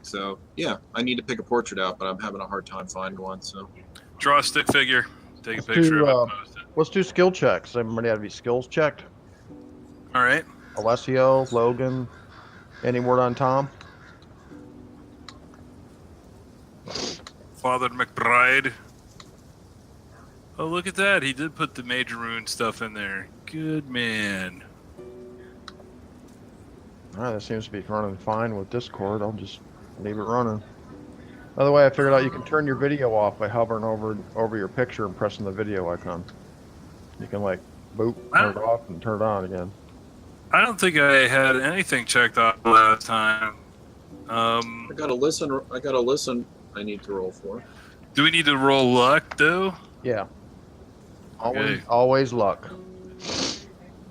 So yeah, I need to pick a portrait out, but I'm having a hard time finding one. So Draw a stick figure. Take a picture of it. Post it. Let's do skill checks. Everybody have to be skills checked. All right. Alessio, Logan, any word on Tom? Father McBride. Oh, look at that. He did put the major rune stuff in there. Good man. All right, that seems to be running fine with Discord. I'll just leave it running. By the way, I figured out you can turn your video off by hovering over your picture and pressing the video icon. You can like boop, turn it off, and turn it on again. I don't think I had anything checked off last time. I got a listen. I need to roll for. Do we need to roll luck though? Yeah. Okay. Always luck.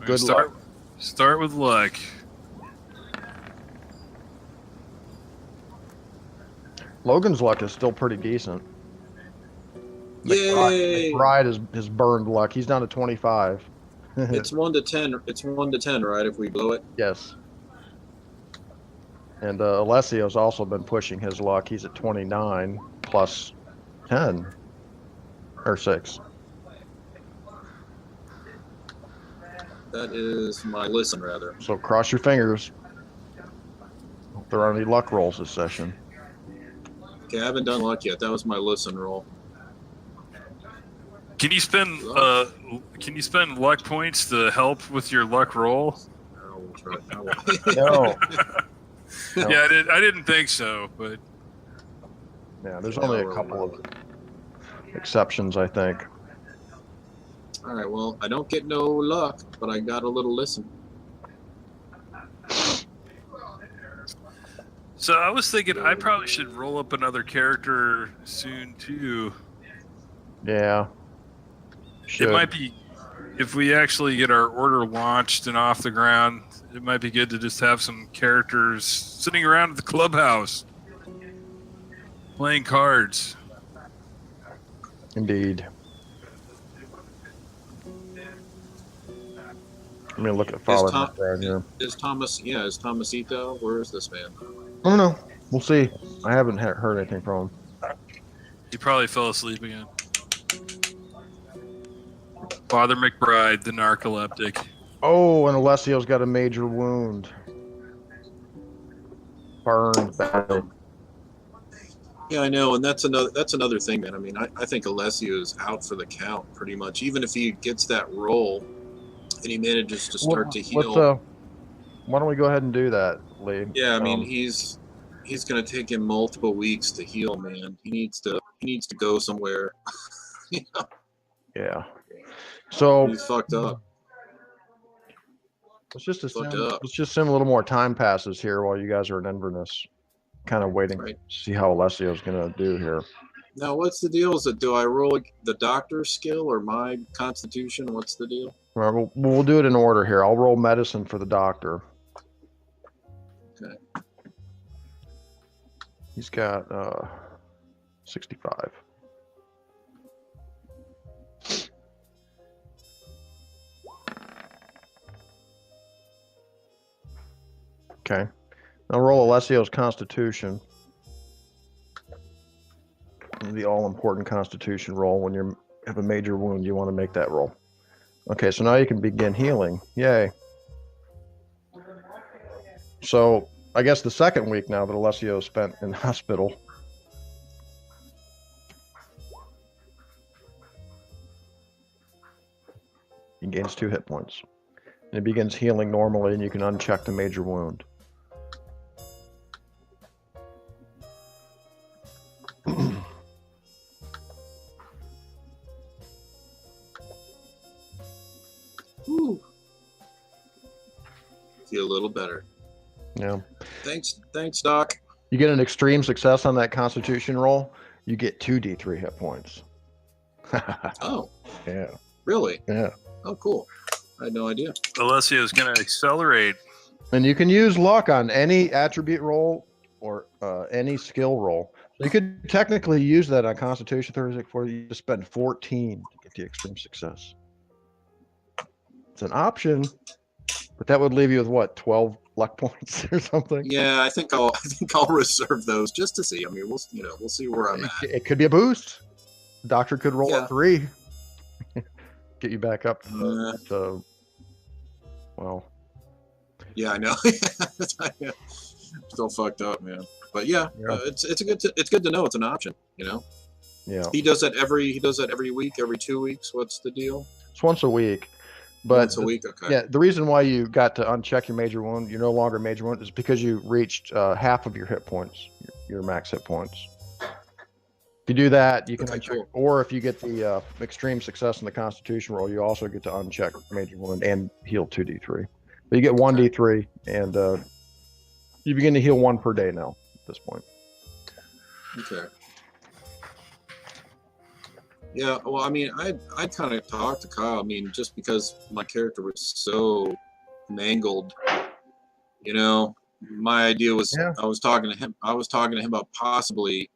Good luck. Start with luck. Logan's luck is still pretty decent. Yay! McBride has burned luck. He's down to 25. It's 1 to 10. It's 1 to 10, right? If we blow it. Yes. And Alessio's also been pushing his luck. He's at 29 plus 10 or 6. That is my listen, rather. So cross your fingers. Hope there aren't any luck rolls this session. Okay, I haven't done luck yet. That was my listen roll. Can you spend luck points to help with your luck roll? No. Yeah, I didn't think so, but yeah, there's only a couple of exceptions, I think. All right, well, I don't get no luck, but I got a little listen. So I was thinking I probably should roll up another character soon too. Yeah. Should. It might be, if we actually get our order launched and off the ground, it might be good to just have some characters sitting around at the clubhouse playing cards. Indeed. Let me look at Father McBride here. Is Tomasito? Where is this man? I don't know. We'll see. I haven't heard anything from him. He probably fell asleep again. Father McBride, the narcoleptic. Oh, and Alessio's got a major wound. Burned badly. Yeah, I know, and that's another thing, man. I mean, I think Alessio is out for the count pretty much. Even if he gets that roll and he manages to start to heal. Why don't we go ahead and do that, Lee? Yeah, I mean, he's going to take him multiple weeks to heal, man. He needs to go somewhere. Yeah. So he's fucked up. Let's just assume a little more time passes here while you guys are in Inverness, kind of waiting to see how Alessio's going to do here. Now, what's the deal? Is it, do I roll the doctor's skill or my constitution? What's the deal? All right, we'll do it in order here. I'll roll medicine for the doctor. Okay. He's got 65. Okay. Now roll Alessio's constitution. The all-important constitution roll. When you have a major wound, you want to make that roll. Okay, so now you can begin healing. Yay. So I guess the second week now that Alessio spent in hospital. He gains 2 hit points. And it begins healing normally, and you can uncheck the major wound. Feel a little better. Yeah. Thanks, Doc. You get an extreme success on that constitution roll, you get 2d3 hit points. Oh. Yeah. Really? Yeah. Oh, cool. I had no idea. Alessio is going to accelerate. And you can use luck on any attribute roll or any skill roll. So you could technically use that on Constitution 36 for you to spend 14 to get the extreme success. It's an option, but that would leave you with what, 12 luck points or something. Yeah, I think I'll reserve those just to see. I mean, we'll see where I'm at. It could be a boost. Doctor could roll Yeah. a 3, get you back up to well. Yeah, I know. Still fucked up, man. But yeah, it's good to know it's an option. You know. Yeah. He does that every week, every 2 weeks. What's the deal? It's once a week. But Once a week, okay. Yeah, the reason why you got to uncheck your major wound, you're no longer major wound, is because you reached half of your hit points, your max hit points. If you do that, you can uncheck. Cool. Or if you get the extreme success in the Constitution roll, you also get to uncheck major wound and heal 2d3. But you get 1d3, and you begin to heal 1 per day now at this point. Okay. Yeah, well, I mean, I kind of talked to Kyle. I mean, just because my character was so mangled, you know, my idea was I was talking to him about possibly,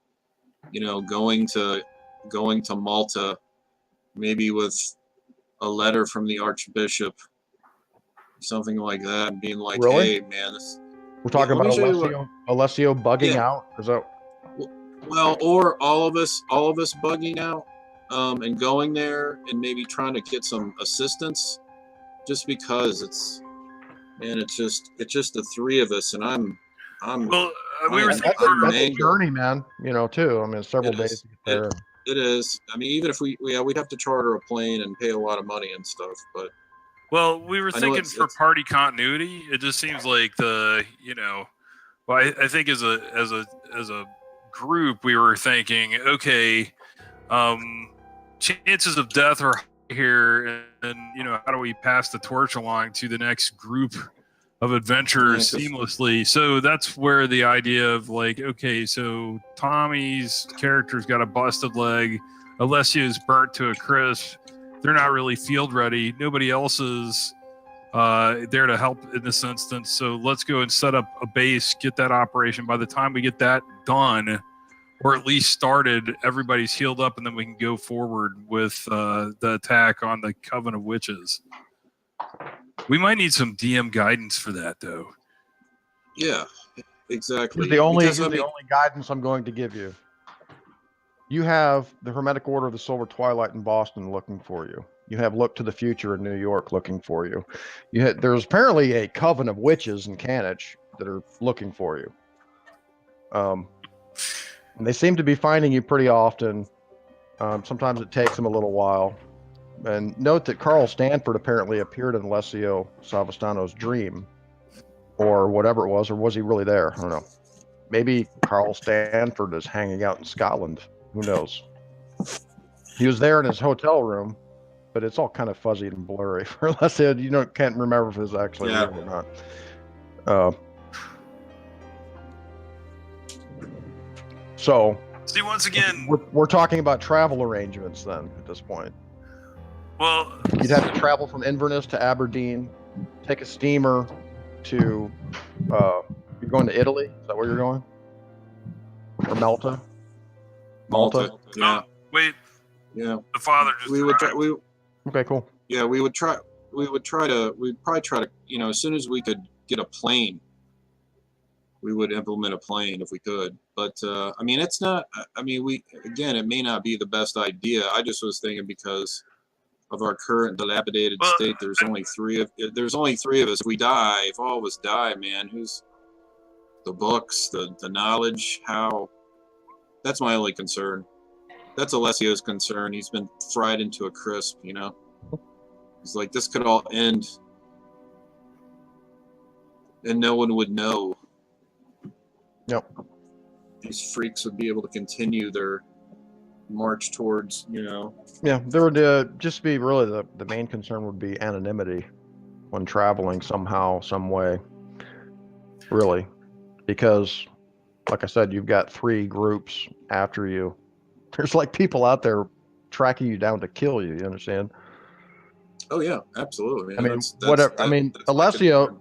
you know, going to Malta, maybe with a letter from the Archbishop, something like that, and being like, Really? hey, man, this. We're talking about Alessio bugging out. Is that? Well, or all of us bugging out. And going there and maybe trying to get some assistance, just because it's just the 3 of us, and I'm. Well, we were thinking that's a journey, man. You know, too. I mean, several days to get there. It is. I mean, even if we'd have to charter a plane and pay a lot of money and stuff, but. Well, we were thinking for party continuity, it just seems like I think as a group, we were thinking, okay, chances of death are here, and you know, how do we pass the torch along to the next group of adventurers seamlessly? So that's where the idea of like, okay, so Tommy's character's got a busted leg, Alessio's burnt to a crisp, they're not really field ready, nobody else is there to help in this instance, so let's go and set up a base, get that operation. By the time we get that done, or at least started, everybody's healed up, and then we can go forward with the attack on the Coven of Witches. We might need some DM guidance for that, though. Yeah, exactly. Here's the only guidance I'm going to give you. You have the Hermetic Order of the Silver Twilight in Boston looking for you. You have Look to the Future in New York looking for you. There's apparently a Coven of Witches in Cannich that are looking for you. And they seem to be finding you pretty often. Sometimes it takes them a little while. And note that Carl Stanford apparently appeared in Alessio Savastano's dream, or whatever it was, or was he really there? I don't know. Maybe Carl Stanford is hanging out in Scotland. Who knows? He was there in his hotel room, but it's all kind of fuzzy and blurry for Alessio. Can't remember if it was actually real or not. So, see, once again, we're talking about travel arrangements then at this point. Well, you'd have to travel from Inverness to Aberdeen, take a steamer to. You're going to Italy? Is that where you're going? Or Malta? Malta. Yeah. Oh, wait. Yeah. The father just. Okay, cool. Yeah, we'd probably try to, you know, as soon as we could get a plane, we would implement a plane if we could. But I mean, it's not. I mean, it may not be the best idea. I just was thinking because of our current dilapidated state. There's only 3 of us. If we die, if all of us die, man, who's the books, the knowledge? How? That's my only concern. That's Alessio's concern. He's been fried into a crisp. You know, he's like, this could all end, and no one would know. Yep. These freaks would be able to continue their march towards, you know. Yeah, there would just be really the main concern would be anonymity when traveling somehow, some way. Really, because, like I said, you've got 3 groups after you. There's like people out there tracking you down to kill you. You understand? Oh yeah, absolutely. Man. I mean, whatever. I mean, Alessio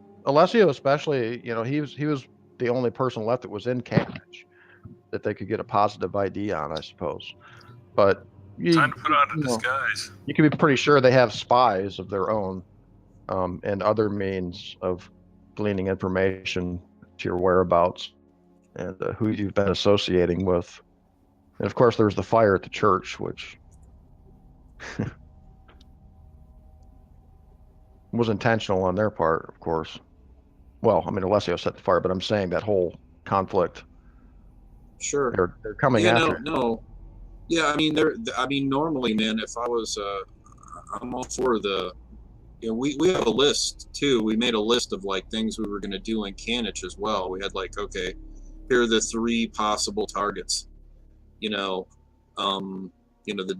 especially. You know, he was the only person left that was in Cannich that they could get a positive ID on, I suppose. But time to put on a disguise. You can be pretty sure they have spies of their own, and other means of gleaning information to your whereabouts and who you've been associating with. And of course, there was the fire at the church, which was intentional on their part, of course. Well, I mean, Alessio set the fire, but I'm saying that whole conflict. Sure. They're coming Yeah, after. no. Yeah, I mean, normally, man, if I was, I'm all for the. You know, we have a list too. We made a list of like things we were going to do in Cannich as well. We had like, okay, here are the 3 possible targets. The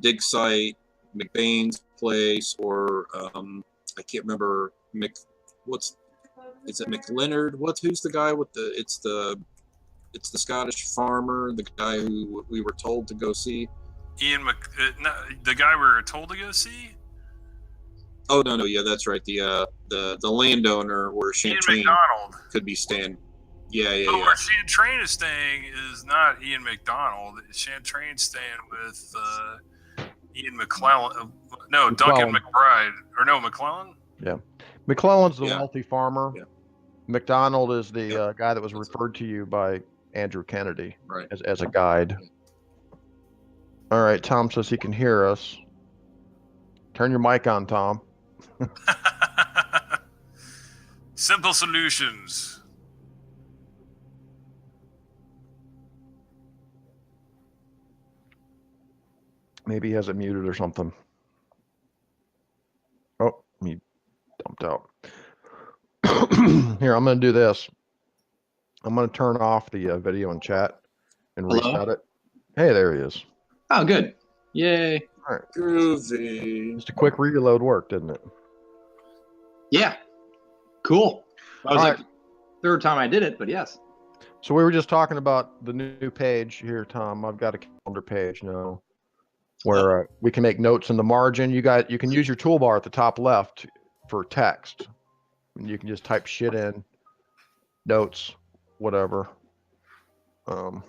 dig site, McBain's place, or I can't remember is it McLeonard? Who's the guy with it's the Scottish farmer, the guy who we were told to go see. The guy we were told to go see. Oh no, yeah, that's right. The landowner where Ian Chantraine MacDonald could be staying. Yeah. Where Chantraine is staying is not Ian MacDonald. Chantraine's staying with Ian McClellan. No, Duncan McBride. Or no, McClellan? Yeah. McClellan's the Yeah. wealthy farmer. Yeah. MacDonald is the guy that was referred to you by Andrew Kennedy Right. as a guide. All right, Tom says he can hear us. Turn your mic on, Tom. Simple solutions. Maybe he has it muted or something. Oh, he dumped out. Here, I'm going to do this. I'm going to turn off the video and chat and reset it. Hey, there he is. Oh, good. Yay. All right. Groovy. Just a quick reload worked, didn't it? Yeah. Cool. That was All like the 3rd time I did it, but yes. So we were just talking about the new page here, Tom. I've got a calendar page now where we can make notes in the margin. You can use your toolbar at the top left for text. And you can just type shit in, notes, whatever. And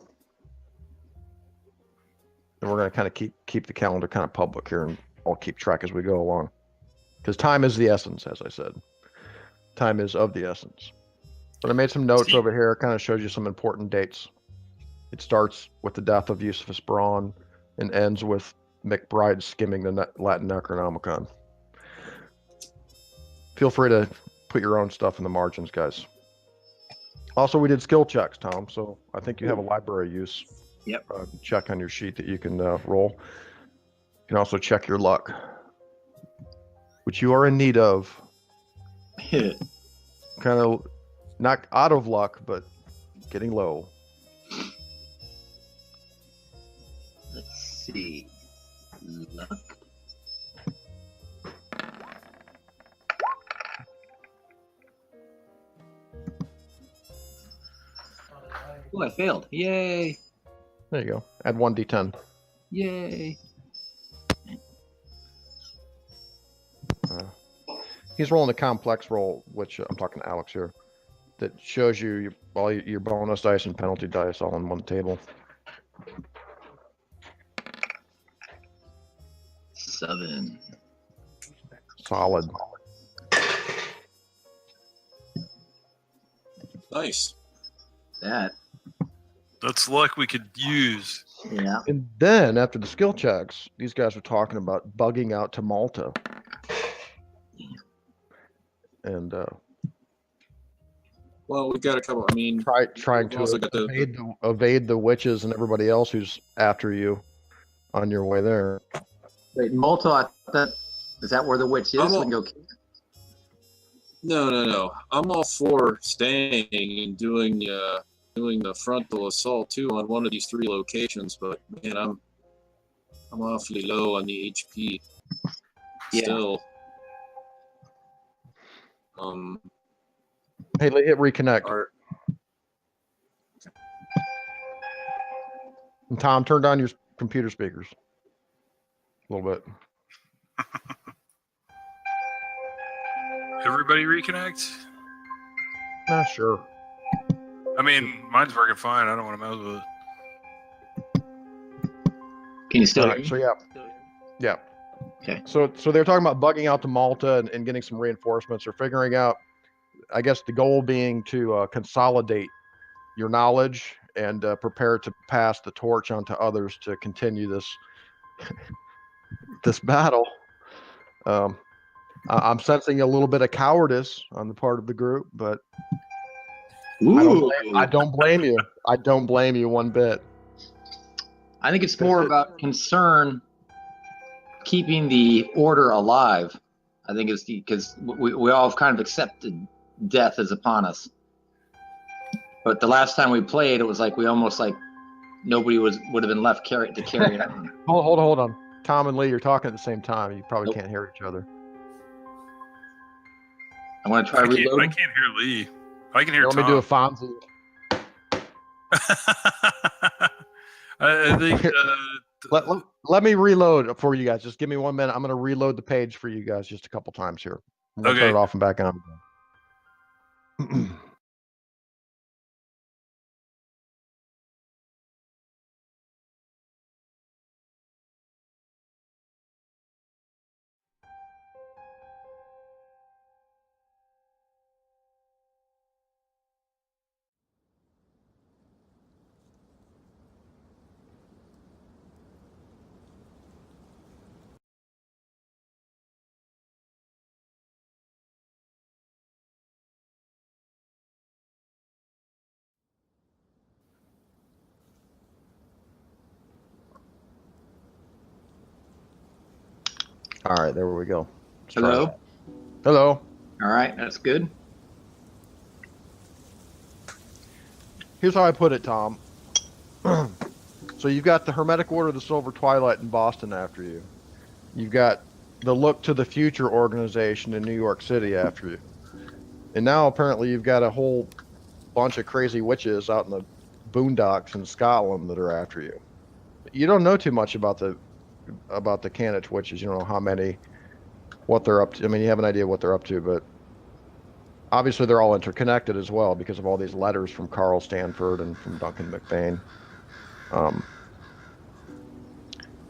we're going to kind of keep the calendar kind of public here, and I'll keep track as we go along. Because time is the essence, as I said. Time is of the essence. But I made some notes over here. It kind of shows you some important dates. It starts with the death of Eusebius Braun and ends with McBride skimming the Latin Necronomicon. Feel free to put your own stuff in the margins, guys. Also, we did skill checks, Tom, so I think you have a library use check on your sheet that you can roll. You can also check your luck, which you are in need of. Kind of not out of luck, but getting low. Let's see. Luck. Oh, I failed. Yay. There you go. Add 1d10. Yay. He's rolling a complex roll, which I'm talking to Alex here, that shows you all your bonus dice and penalty dice all on one table. 7. Solid. Nice. That's luck we could use. Yeah. And then after the skill checks, these guys were talking about bugging out to Malta. And well, we've got a couple. I mean, trying to evade the witches and everybody else who's after you on your way there. Wait, Malta, is that where the witch is? We can go. No. I'm all for staying and doing the frontal assault too on one of these 3 locations, but man, I'm awfully low on the HP. Still. Hey, hit reconnect. And Tom, turn down your computer speakers a little bit. Everybody reconnect? Sure. I mean, mine's working fine. I don't want to mess with it. Can you still hear me? So yeah. Okay. So they're talking about bugging out to Malta and getting some reinforcements or figuring out I guess the goal being to consolidate your knowledge and prepare to pass the torch on to others to continue this this battle. I'm sensing a little bit of cowardice on the part of the group, but I don't blame you. I don't blame you one bit. I think it's more about concern keeping the order alive. I think it's because we all have kind of accepted death is upon us. But the last time we played, it was like we almost like nobody would have been left to carry it on. Hold on. Tom and Lee, you're talking at the same time. You probably can't hear each other. I want to try reloading. I can't hear Lee. I can hear Tom. Let me do a Fonzie. I think. Let me reload for you guys. Just give me 1 minute. I'm going to reload the page for you guys just a couple times here. I'm going to turn it off and back on. All right, there we go. Hello? Hello. All right, that's good. Here's how I put it, Tom. So you've got the Hermetic Order of the Silver Twilight in Boston after you. You've got the Look to the Future organization in New York City after you. And now apparently you've got a whole bunch of crazy witches out in the boondocks in Scotland that are after you. You don't know too much about the Cannich witches. You don't know how many, what they're up to. I mean, you have an idea what they're up to, but obviously they're all interconnected as well because of all these letters from Carl Stanford and from Duncan McBain.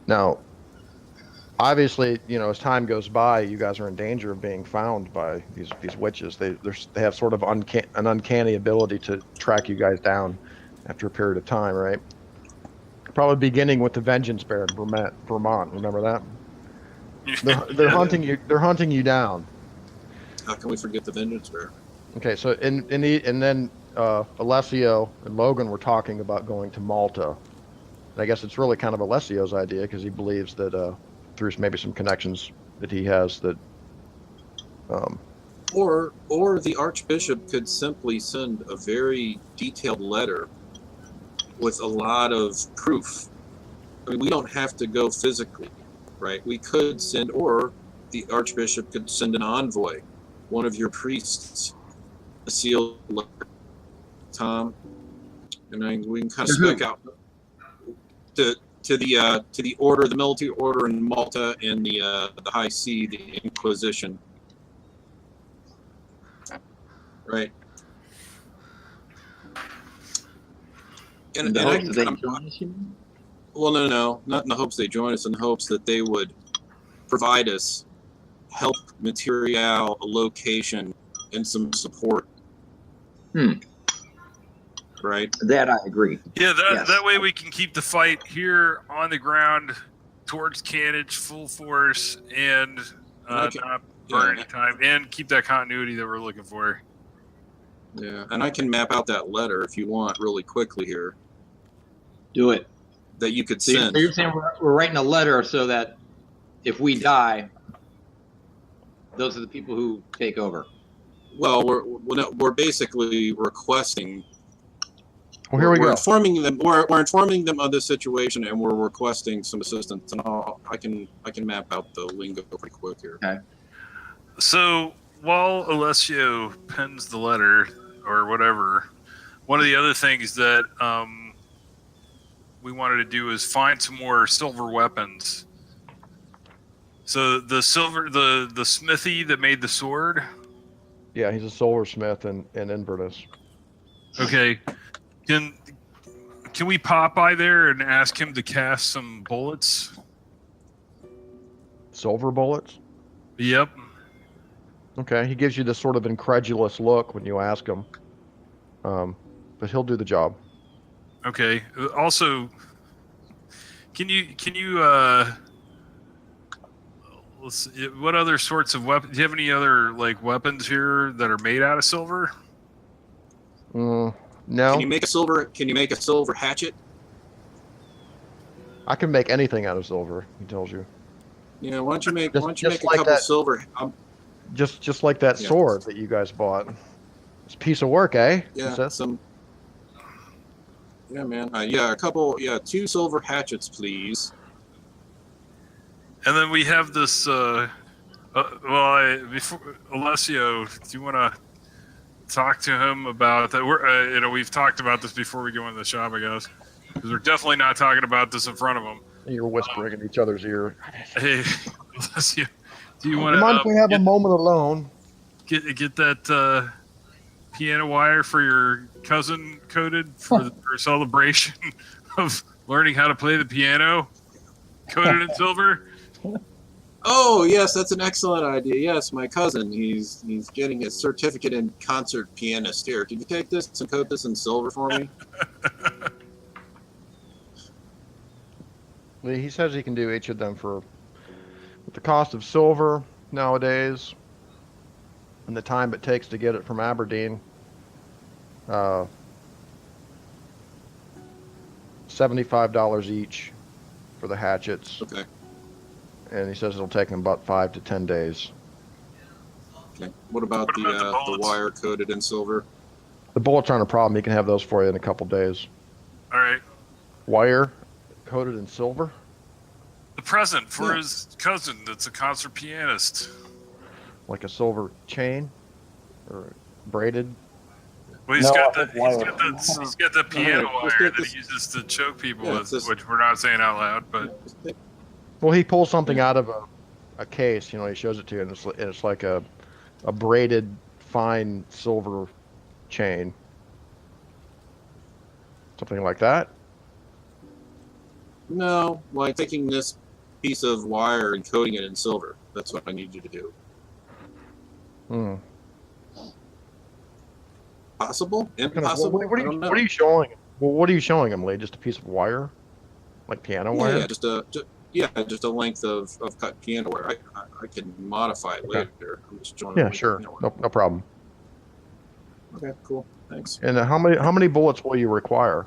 Now, obviously, you know, as time goes by, you guys are in danger of being found by these witches. They have sort of an uncanny ability to track you guys down after a period of time, right? Probably beginning with the Vengeance Bear in Vermont. Remember that? They're hunting you. They're hunting you down. How can we forget the Vengeance Bear? Okay, so and then Alessio and Logan were talking about going to Malta. And I guess it's really kind of Alessio's idea because he believes that through maybe some connections that he has that. Or the Archbishop could simply send a very detailed letter with a lot of proof. I mean, we don't have to go physically, right? We could send, or the Archbishop could send an envoy, one of your priests, a sealed letter, Tom, and we can kind of spec out to the order, the military order in Malta, and the High See, the Inquisition, right? And I can kind of, well, no, not in the hopes they join us, in the hopes that they would provide us help, material, a location, and some support. Right? That I agree. Yeah, that way we can keep the fight here on the ground towards Cannich full force and not burn any time and keep that continuity that we're looking for. Yeah, and I can map out that letter if you want really quickly here. Do it. That you could so send. You're saying we're writing a letter so that if we die, those are the people who take over. Well, we're basically requesting. Well, here we go. Informing them. We're informing them of the situation, and we're requesting some assistance. And I can map out the lingo pretty quick here. Okay. So while Alessio pens the letter or whatever, one of the other things that we wanted to do is find some more silver weapons. So the smithy that made the sword. Yeah, he's a silversmith in Inverness. Okay. Can we pop by there and ask him to cast some bullets? Silver bullets? Yep. Okay, he gives you this sort of incredulous look when you ask him, but he'll do the job. Okay. Also, can you let's see, what other sorts of weapons? Do you have any other like weapons here that are made out of silver? No, Can you make a silver hatchet? I can make anything out of silver. He tells you. Yeah, why don't you make Just a like couple that- silver? Just like that Yeah. sword that you guys bought. It's a piece of work, eh? He Yeah, says. Yeah, man. Yeah, two silver hatchets, please. And then we have this. Before Alessio, do you want to talk to him about that? We've talked about this before we go into the shop, I guess, because we're definitely not talking about this in front of him. You're whispering in each other's ear. Hey, Alessio, do you want You to? mind if we have a moment alone? Get that piano wire for your cousin coded for celebration of learning how to play the piano, coated in silver. Oh, yes, that's an excellent idea. Yes, my cousin, he's getting a certificate in concert pianist. Here, can you take this and coat this in silver for me? He says he can do each of them for the cost of silver nowadays and the time it takes to get it from Aberdeen. $75 each for the hatchets. Okay. And he says it'll take him about 5 to 10 days. Okay. What about the bullets? wire coated in silver? The bullets aren't a problem. He can have those for you in a couple days. All right. Wire coated in silver? The present for his cousin that's a concert pianist. Like a silver chain? Or braided? Well, he's got the piano All right, let's wire get that this- he uses to choke people Yeah, with, this- which we're not saying out loud, but Well, he pulls something out of a case, he shows it to you, and it's like a braided, fine silver chain. Something like that? No, like taking this piece of wire and coating it in silver. That's what I need you to do. Hmm. Possible? What Impossible? are I don't know. you showing him? Well, what are you showing him, Lee? Just a piece of wire? Like piano wire? Yeah, just a length of cut piano wire. I can modify it Okay. later. I'm just showing Yeah, you sure. piano wire. No problem. Okay, cool. Thanks. And how many bullets will you require?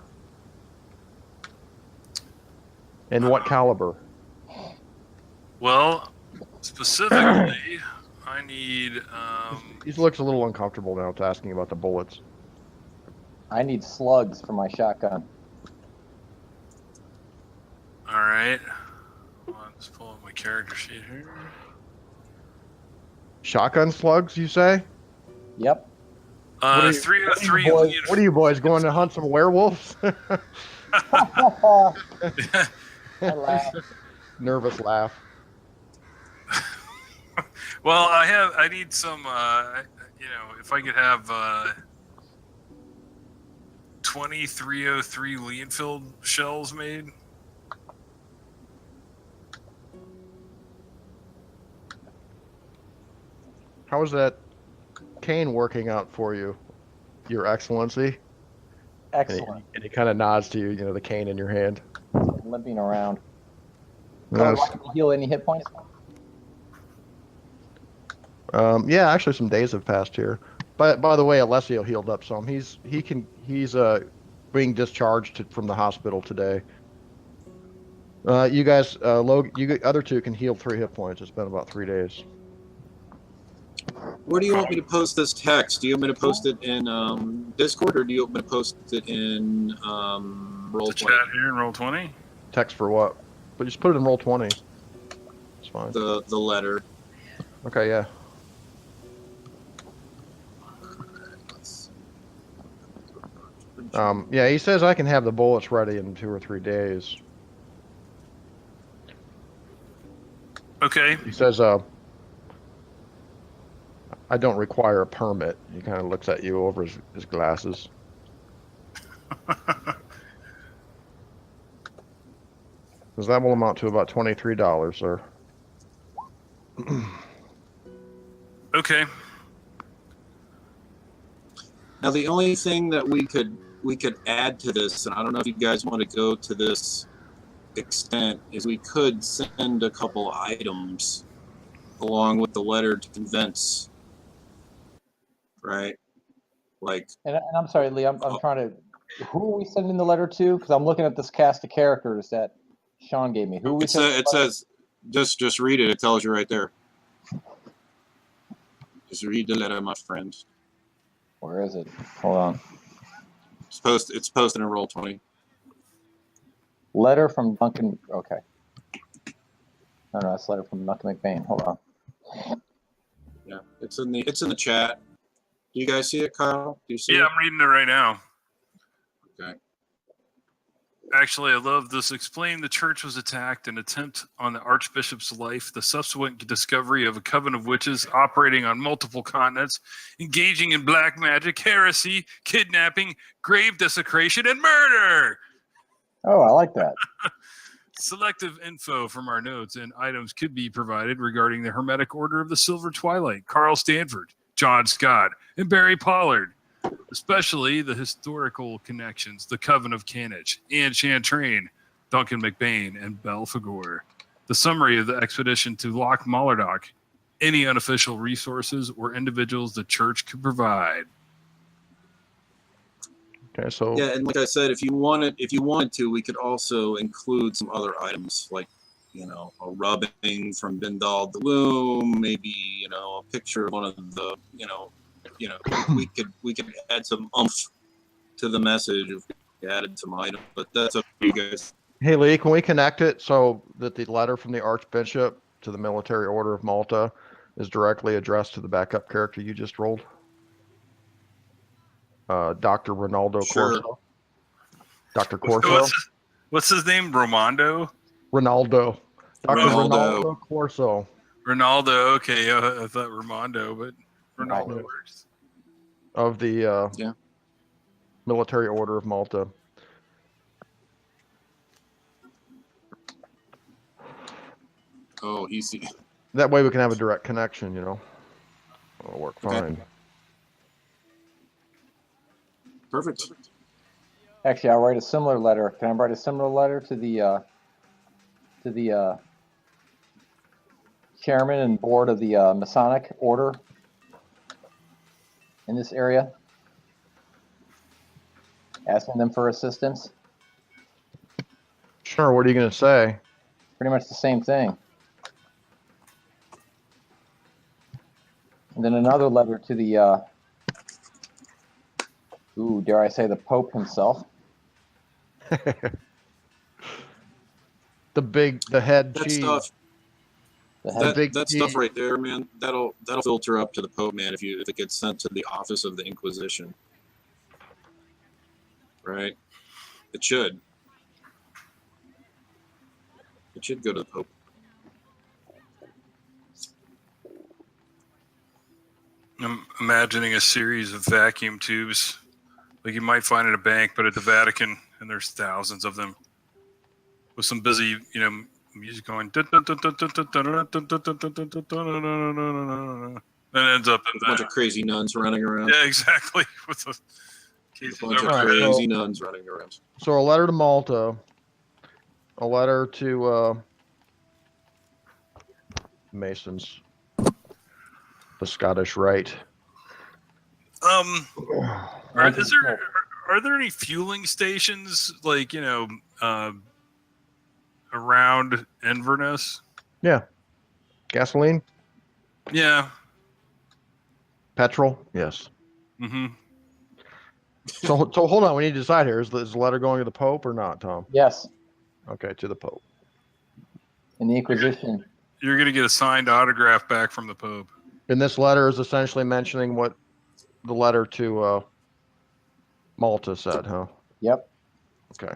And what caliber? well, specifically, I need. He looks a little uncomfortable now to asking about the bullets. I need slugs for my shotgun. All right. Hold on, just pull up my character sheet here. Shotgun slugs, you say? Yep. 303. What are you boys going to hunt some werewolves? I laugh. Nervous laugh. Well, I need some. If I could have 20 303 Leonfield shells made. How is that cane working out for you, Your Excellency? Excellent. And he kind of nods to you, the cane in your hand. Limping around. Yes. Heal any hit points? Yeah, actually, some days have passed here. But by the way, Alessio healed up some. He's being discharged from the hospital today. You guys, you other two can heal 3 hit points. It's been about 3 days. Where do you want me to post this text? Do you want me to post it in Discord, or do you want me to post it in Roll20? The chat here in Roll20. Text for what? But just put it in Roll20. It's fine. The letter. Okay, yeah. Yeah, he says I can have the bullets ready in 2 or 3 days. Okay. He says, I don't require a permit. He kind of looks at you over his glasses. Because that will amount to about $23, sir. Okay. Okay. Now, the only thing that we could add to this, and I don't know if you guys want to go to this extent, is we could send a couple items along with the letter to convince, right? Like, And I'm sorry, Lee, I'm trying to. Who are we sending the letter to? Because I'm looking at this cast of characters that Sean gave me. Who are we sending? it says, just read it. It tells you right there. Just read the letter, my friend. Where is it? Hold on. It's posted in Roll20. Letter from Duncan. Okay. No, that's a letter from Duncan McBain. Hold on. Yeah, it's in the chat. Do you guys see it, Kyle? Do you see it? Yeah, I'm reading it right now. Okay. Actually, I love this. Explain the church was attacked, an attempt on the Archbishop's life, the subsequent discovery of a coven of witches operating on multiple continents, engaging in black magic, heresy, kidnapping, grave desecration, and murder. Oh, I like that. Selective info from our notes and items could be provided regarding the Hermetic Order of the Silver Twilight, Carl Stanford, John Scott, and Barry Pollard, especially the historical connections, the Coven of Cannich, Anne Chantraine, Duncan McBain, and Belphegor. The summary of the expedition to Loch Mullardoch, any unofficial resources or individuals the church could provide. Okay, so Yeah, and like I said, if you wanted to, we could also include some other items, like, a rubbing from Bindal the Loom, maybe, a picture of one of the, we could add some oomph to the message if we added some items, but that's up to you guys. hey Lee, can we connect it so that the letter from the Archbishop to the Military Order of Malta is directly addressed to the backup character you just rolled? Dr. Ronaldo Sure. Corso. Dr. Corso? What's his name? Romando? Ronaldo. Dr. Ronaldo. Ronaldo Corso. Ronaldo. Okay, I thought Romando, but Ronaldo Right. works. Of the Yeah. Military Order of Malta. Oh, easy. That way we can have a direct connection, It'll work fine. Perfect. Actually, I'll write a similar letter. Can I write a similar letter to the chairman and board of the Masonic Order in this area, asking them for assistance? Sure, what are you going to say? Pretty much the same thing. And then another letter to the, dare I say, the Pope himself. the head That cheese. stuff. The head, That stuff right there, man. That'll filter up to the Pope, man. If it gets sent to the Office of the Inquisition, right? It should. It should go to the Pope. I'm imagining a series of vacuum tubes, like you might find at a bank, but at the Vatican, and there's thousands of them, with some busy, music going, and ends up in A bunch of crazy nuns running around. Yeah, exactly. With the A bunch of All right, crazy nuns running around. So a letter to Malta, a letter to Masons, the Scottish Rite. Are there any fueling stations like around Inverness? Yeah. Gasoline? Yeah. Petrol? Yes. Mm-hmm. So hold on, we need to decide here. Is the letter going to the Pope or not, Tom? yes, Okay, to the Pope. in the Inquisition. You're gonna get a signed autograph back from the Pope. And this letter is essentially mentioning what the letter to Malta said, huh? Yep. Okay.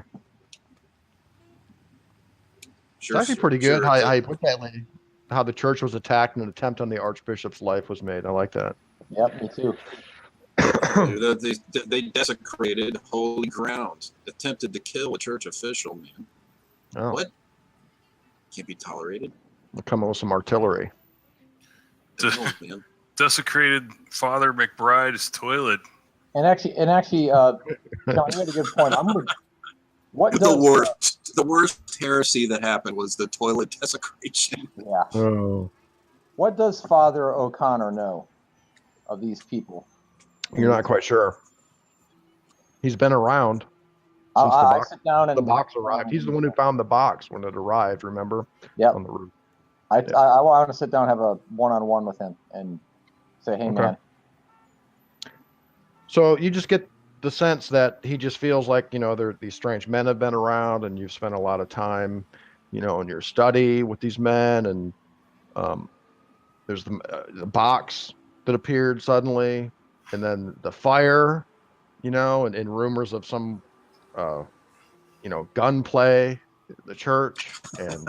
Sure, It's actually pretty good sure, how you put that, lady. How the church was attacked and an attempt on the Archbishop's life was made. I like that. Yep, me too. They desecrated holy ground, attempted to kill a church official, man. Oh, What? Can't be tolerated. we'll come up with some artillery. To, No, man. desecrated Father McBride's toilet. And actually, John, you had a good point. What The does worst heresy that happened was the toilet desecration. yeah? Oh, What does Father O'Connor know of these people? you're not quite sure. He's been around since I sit down and the box arrived. He's the one who found the box when it arrived. Remember? Yep. On the roof. I want to sit down and have a one-on-one with him and say, hey, Okay. man. So you just get the sense that he just feels like, these strange men have been around and you've spent a lot of time, in your study with these men. And there's the box that appeared suddenly, and then the fire, and rumors of some, gunplay in the church. And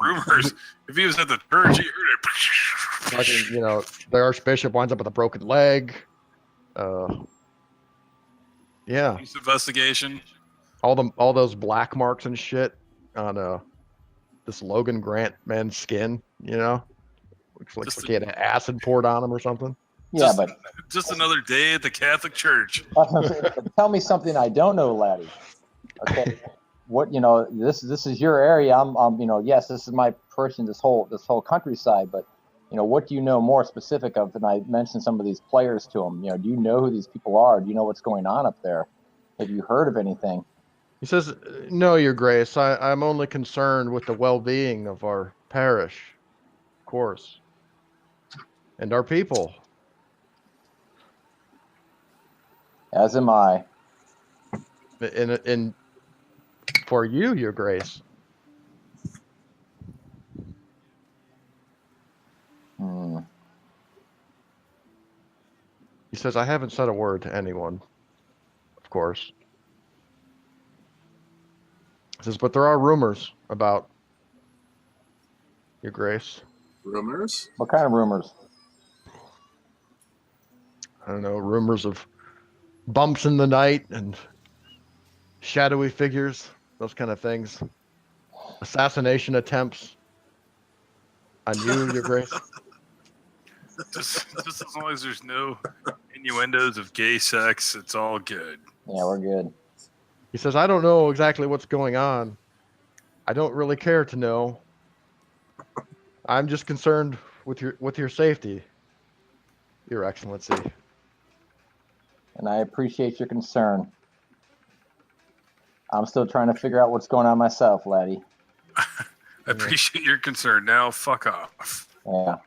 Rumors. If he was at the church, he heard it. The Archbishop winds up with a broken leg. Yeah. Police investigation. All those black marks and shit on this Logan Grant man's skin, looks like he had acid poured on him or something. Yeah, just another day at the Catholic Church. Tell me something I don't know, laddie. Okay. What this is your area. I'm yes, this is my portion, this whole countryside, but what do you know more specific of? And I mentioned some of these players to him. Do you know who these people are? Do you know what's going on up there? Have you heard of anything? He says, no, Your Grace, I'm only concerned with the well-being of our parish, of course, and our people. As am I. And for you, Your Grace. He says, I haven't said a word to anyone, of course. He says, but there are rumors about Your Grace. Rumors? What kind of rumors? I don't know, rumors of bumps in the night and shadowy figures, those kind of things. Assassination attempts on you, Your Grace. Just as long as there's no innuendos of gay sex, it's all good. Yeah, we're good. He says, I don't know exactly what's going on. I don't really care to know. I'm just concerned with your safety, Your Excellency. And I appreciate your concern. I'm still trying to figure out what's going on myself, laddie. I appreciate your concern. Now, fuck off. Yeah.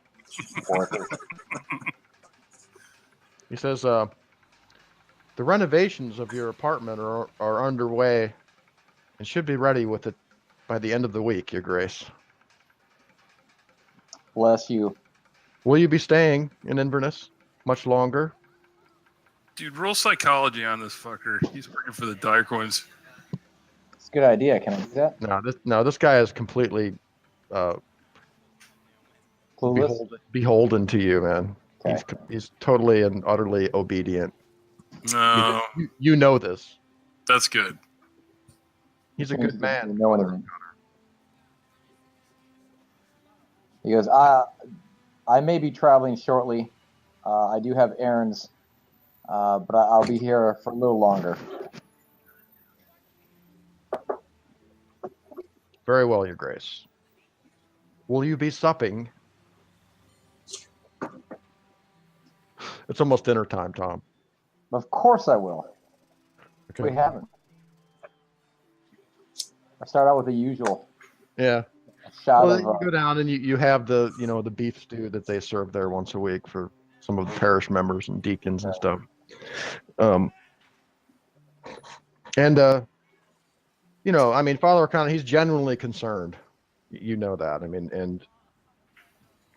He says, the renovations of your apartment are underway and should be ready with it by the end of the week, Your Grace. Bless you. Will you be staying in Inverness much longer? Dude, roll psychology on this fucker. He's working for the Dark Ones. It's a good idea. Can I do that? No, this guy is completely beholden to you, man. Okay. He's totally and utterly obedient. No. You know this. That's good. He's a good man. Know anything. He goes, I may be traveling shortly. I do have errands, but I'll be here for a little longer. Very well, Your Grace. Will you be supping? It's almost dinner time, Tom. Of course I will. Okay. We haven't. I start out with the usual. Yeah. Shot Well, of, you go down and you have the the beef stew that they serve there once a week for some of the parish members and deacons and stuff. Father O'Connor, he's genuinely concerned. You know that. And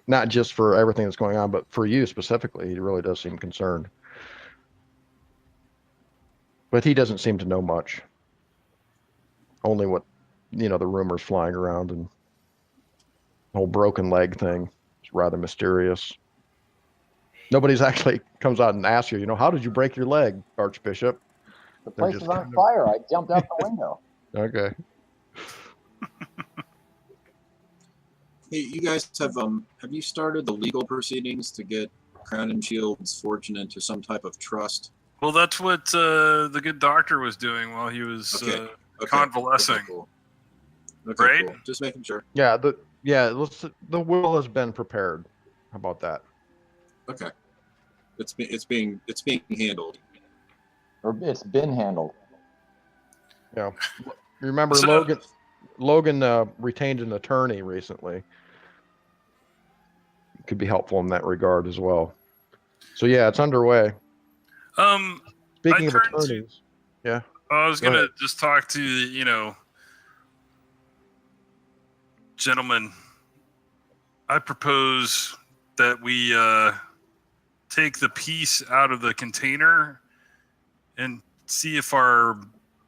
not just for everything that's going on, but for you specifically, he really does seem concerned. But he doesn't seem to know much. Only what, the rumors flying around, and the whole broken leg thing is rather mysterious. Nobody's actually comes out and asks you, how did you break your leg, Archbishop? the place is on fire. I jumped out the window. Okay. Hey, you guys have you started the legal proceedings to get Crown and Shield's fortune into some type of trust? Well, that's what the good doctor was doing while he was Okay. convalescing. Okay, cool. Okay, Right? cool. Just making sure. Yeah, the will has been prepared. How about that? Okay. It's being handled. Or it's been handled. Yeah. Remember, So- Logan retained an attorney recently. Could be helpful in that regard as well. So yeah, it's underway. Speaking of turned to- attorneys, yeah. I was Go gonna ahead. just talk to gentlemen. I propose that we take the piece out of the container and see if our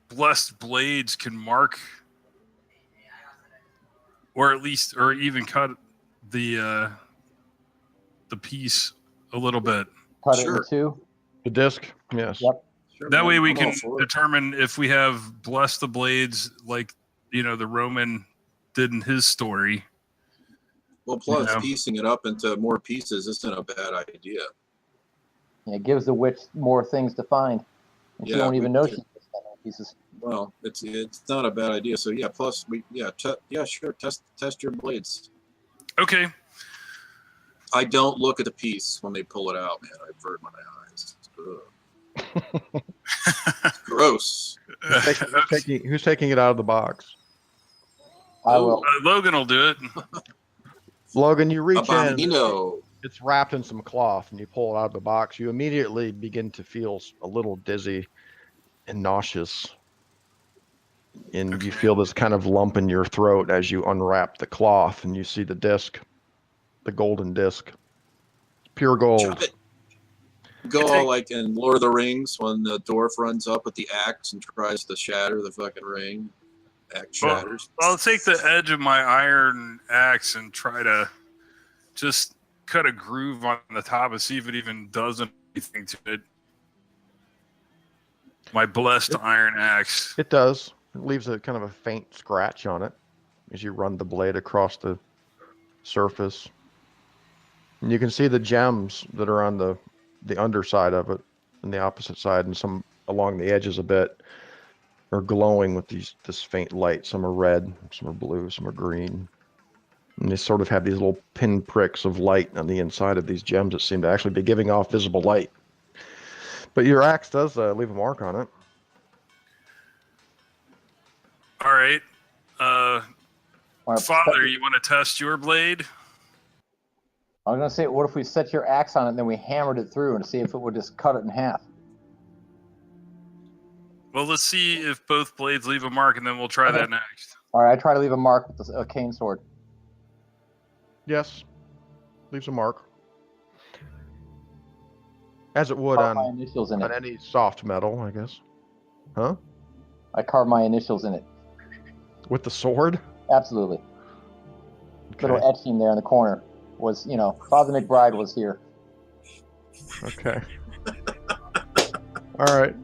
blessed blades can mark, or even cut the piece a little bit. Cut Sure. it in two. The disc, yes. Yep. Sure, That man. way we I'm all can for it. determine if we have blessed the blades like the Roman did in his story. Well, plus Yeah. piecing it up into more pieces isn't a bad idea. Yeah, it gives the witch more things to find. And she Yeah, won't we even know could- she's pieces. Well, it's not a bad idea. So yeah, plus sure, test your blades. Okay. I don't look at the piece when they pull it out, man. I avert my eyes. Ugh. It's gross. Who's taking it out of the box? I will. Logan will do it. Logan, you reach in. Abanino. It's wrapped in some cloth, and you pull it out of the box. You immediately begin to feel a little dizzy and nauseous. And you Okay. feel this kind of lump in your throat as you unwrap the cloth and you see the disc, the golden disc. Pure gold. Chop it. Go all like in Lord of the Rings when the dwarf runs up with the axe and tries to shatter the fucking ring. Axe shatters. I'll take the edge of my iron axe and try to just cut a groove on the top and see if it even does anything to it. My blessed iron axe. It does. It leaves a kind of a faint scratch on it as you run the blade across the surface. And you can see the gems that are on the underside of it and the opposite side, and some along the edges a bit are glowing with this faint light. Some are red, some are blue, some are green. And they sort of have these little pinpricks of light on the inside of these gems that seem to actually be giving off visible light. But your axe does leave a mark on it. All right. Wanna Father, set- you want to test your blade? I was gonna say, what if we set your axe on it and then we hammered it through and see if it would just cut it in half? Well, let's see if both blades leave a mark, and then we'll try that next. All right, I try to leave a mark with a cane sword. Yes, leaves a mark. As it would Carve my on initials in it. any soft metal, I guess. Huh? I carved my initials in it. With the sword? Absolutely. Okay. Little etching there in the corner was, Father McBride was here. Okay. All right.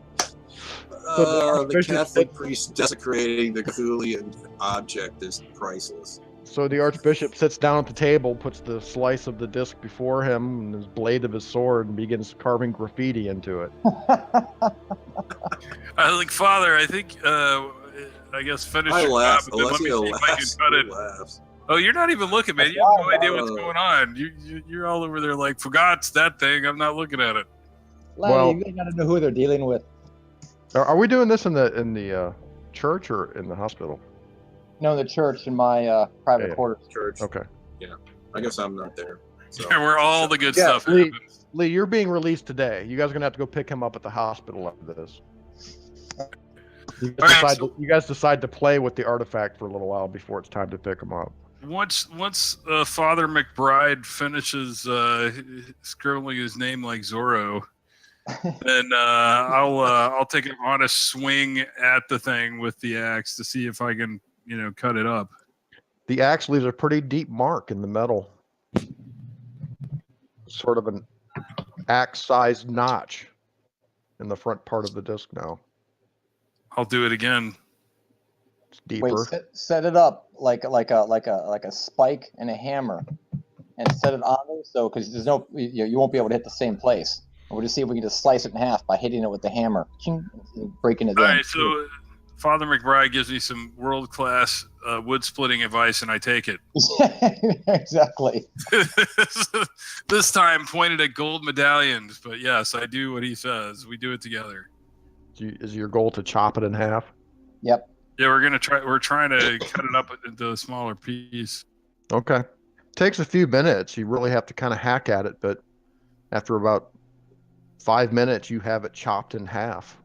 So the The Archbishop Catholic sits- priest desecrating the Cthulhu object is priceless. So the Archbishop sits down at the table, puts the slice of the disc before him and his blade of his sword, and begins carving graffiti into it. Father, I think, I guess finish I your laugh. job, and then let me see Alessio if I can laughs. cut it. He laughs. Oh, you're not even looking, man. You have no idea what's Oh. going on. You're all over there like, forgot that thing. I'm not looking at it. Well- you gotta know who they're dealing with. Are we doing this in the church or in the hospital? No, the church in my private Yeah. quarters. Church. Okay. I guess I'm not there. So. Where all the good Yeah, stuff Lee. happens. Lee, you're being released today. You guys are gonna have to go pick him up at the hospital after this. You guys decide to play with the artifact for a little while before it's time to pick him up. Once Father McBride finishes scribbling his name like Zorro, then I'll take an honest swing at the thing with the axe to see if I can cut it up. The axe leaves a pretty deep mark in the metal. Sort of an axe-sized notch in the front part of the disc now. I'll do it again. deeper. Wait, set it up like a spike and a hammer, and set it on there. So because there's no, you won't be able to hit the same place. We'll just see if we can just slice it in half by hitting it with the hammer, ching, breaking it All in. right, so Father McBride gives me some world-class wood splitting advice, and I take it. Exactly. This time pointed at gold medallions, but yes, I do what he says. We do it together. Is your goal to chop it in half? Yep. Yeah, we're trying to cut it up into a smaller piece. Okay. Takes a few minutes. You really have to kind of hack at it, but after about 5 minutes, you have it chopped in half.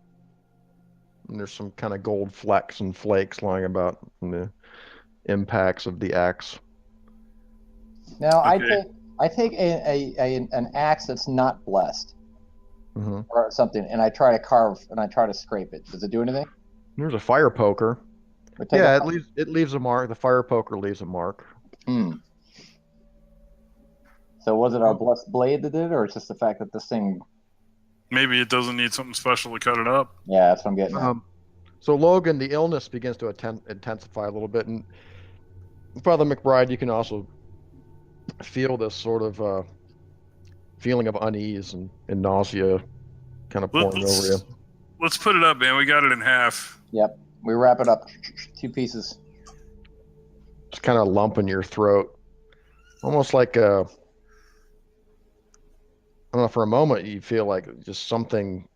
And there's some kind of gold flecks and flakes lying about from the impacts of the axe. Now Okay. I take an axe that's not blessed Mm-hmm. or something, and I try to carve and I try to scrape it. Does it do anything? There's a fire poker. Or take Yeah, a- it leaves a mark. The fire poker leaves a mark. Hmm. So was it our blessed blade that did it, or it's just the fact that this thing? Maybe it doesn't need something special to cut it up. Yeah, that's what I'm getting at. So Logan, the illness begins to intensify a little bit, and Father McBride, you can also feel this sort of feeling of unease and nausea kind of pouring over you. Let's put it up, man. We got it in half. Yep. We wrap it up, 2 pieces. Just kind of lump in your throat, almost like I don't know. For a moment, you feel like just something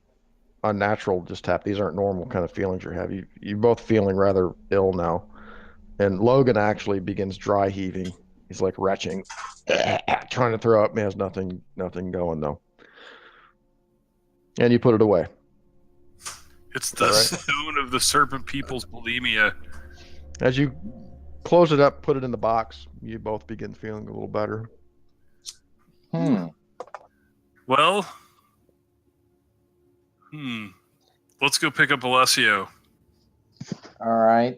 unnatural just happened. These aren't normal kind of feelings you're having. You're both feeling rather ill now, and Logan actually begins dry heaving. He's like retching, trying to throw up. He has nothing going though. And you put it away. It's the stone of the serpent people's bulimia. As you close it up, put it in the box, you both begin feeling a little better. Well, let's go pick up Alessio. All right.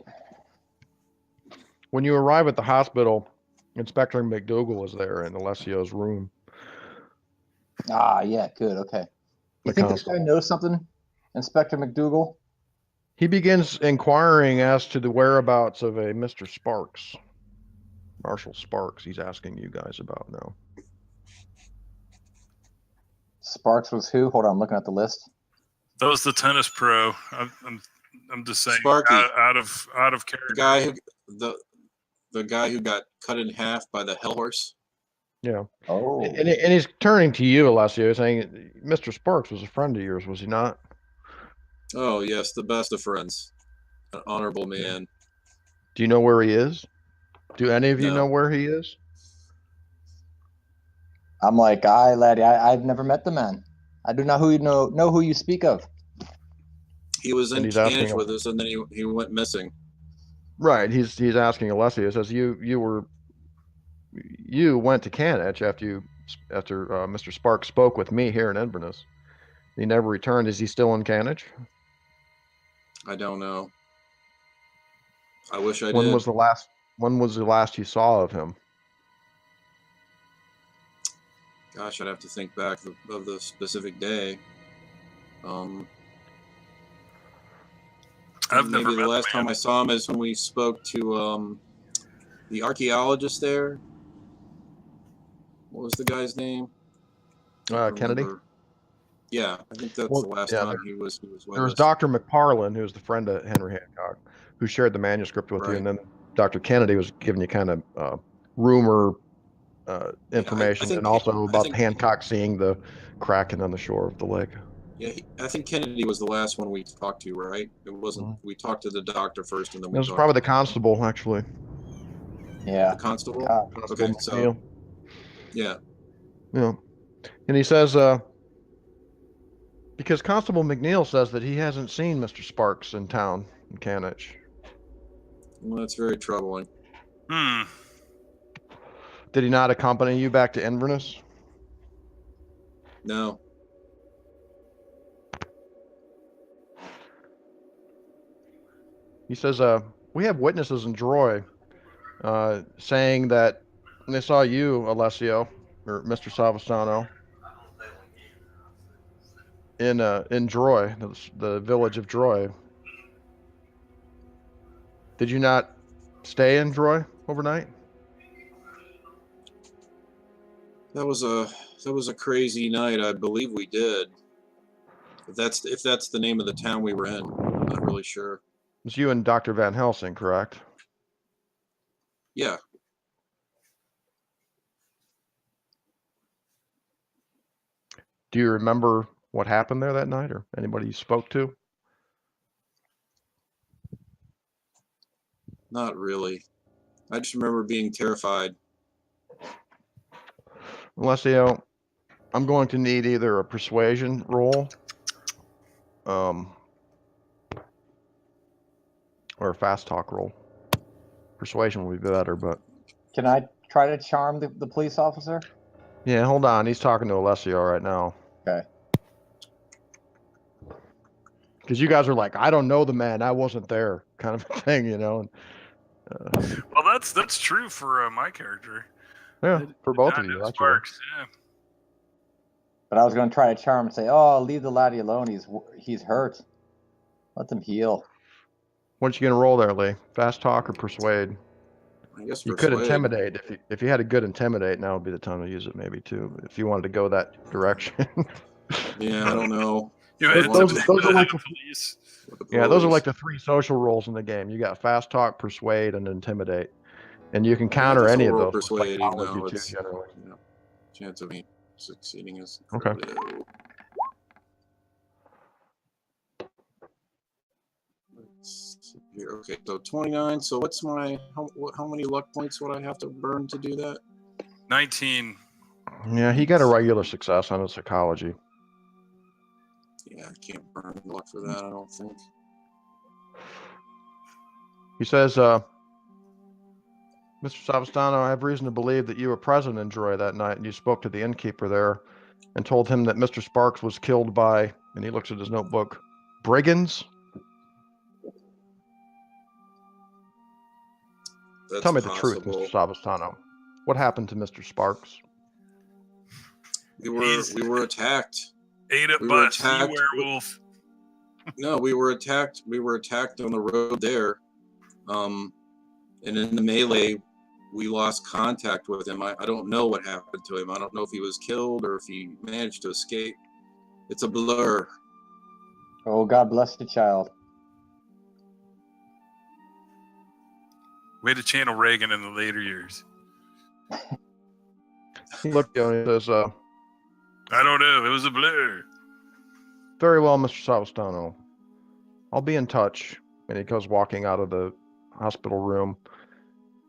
When you arrive at the hospital, Inspector McDougal is there in Alessio's room. Ah, yeah, good. Okay. You think this guy knows something, Inspector McDougal? He begins inquiring as to the whereabouts of a Mr. Sparks. Marshal Sparks, he's asking you guys about now. Sparks was who? Hold on, I'm looking at the list. That was the tennis pro. I'm just saying, Sparky. out of character. The guy who got cut in half by the hell horse. Yeah. Oh. And he's turning to you, Alessio, saying, Mr. Sparks was a friend of yours, was he not? Oh, yes, the best of friends. An honorable man. Do you know where he is? Do any of you No. know where he is? I'm like, aye, laddie, I've never met the man. I do not know who you speak of. He was in And he's asking Cannich him- with us, and then he went missing. Right. He's asking Alessio. He says you went to Cannich after Mr. Sparks spoke with me here in Inverness. He never returned. Is he still in Cannich? I don't know. I wish I When did. was the last you saw of him? Gosh, I'd have to think back of the specific day. I've maybe never the met last the time man. I saw him is when we spoke to the archaeologist there. What was the guy's name? Kennedy. Remember. Yeah, I think that's Well, the last yeah, time he was with There was us. Dr. McParlin, who was the friend of Henry Hancock, who shared the manuscript with you, Right. and then Dr. Kennedy was giving you kind of rumor information, think and also I about think- Hancock seeing the kraken on the shore of the lake. Yeah, I think Kennedy was the last one we talked to, right? It wasn't. We talked to the doctor first, and then It we was talked probably the constable, actually. Yeah. to the constable. Constable Okay, so McNeil. yeah, Yeah. And he says, because Constable McNeil says that he hasn't seen Mr. Sparks in town in Cannich. well, that's very troubling. Did he not accompany you back to Inverness? No, He says, we have witnesses in Droy saying that they saw you, Alessio, or Mr. Savastano, in Droy, the village of Droy. Did you not stay in Troy overnight? That was a crazy night. I believe we did. If that's the name of the town we were in, I'm not really sure. It was you and Dr. Van Helsing, correct? Yeah. Do you remember what happened there that night, or anybody you spoke to? Not really. I just remember being terrified. Alessio, I'm going to need either a persuasion roll, or a fast talk roll. Persuasion would be better, but Can I try to charm the police officer? yeah, hold on. He's talking to Alessio right now. Okay. Because you guys are like, I don't know the man, I wasn't there, kind of a thing, you know. Well, that's true for my character. Yeah, for both Not of you, no actually. Sparks. Yeah. But I was going to try to charm and say, "Oh, leave the laddie alone. He's hurt. Let them heal." What you gonna roll there, Lee? Fast talk or persuade? I guess You could persuade. intimidate if you had a good intimidate. Now would be the time to use it, maybe too. If you wanted to go that direction. Yeah, I don't know. You know, Those it's are like the police. yeah, those are like the 3 social roles in the game. You got fast talk, persuade, and intimidate, and you can counter guess any I'll of roll those. with persuade, even psychology though too, it's generally. you know, chance of me succeeding is Okay. low. Let's see here. Okay, so 29. So what's my how many luck points would I have to burn to do that? 19. Yeah, he got a regular success on his psychology. Yeah, I can't burn luck for that, I don't think. He says, Mr. Savastano, I have reason to believe that you were present in Troy that night, and you spoke to the innkeeper there and told him that Mr. Sparks was killed by, and he looks at his notebook, brigands? That's Tell me the truth, possible. Mr. Savastano. What happened to Mr. Sparks? We were attacked. Ate up We by were a sea attacked. werewolf. No, we were attacked. We were attacked on the road there. And in the melee, we lost contact with him. I don't know what happened to him. I don't know if he was killed or if he managed to escape. It's a blur. Oh, God bless the child. Way to channel Reagan in the later years. He looked at him and he says, I don't know. It was a blur. very well, Mr. Savastano. I'll be in touch. And he goes walking out of the hospital room.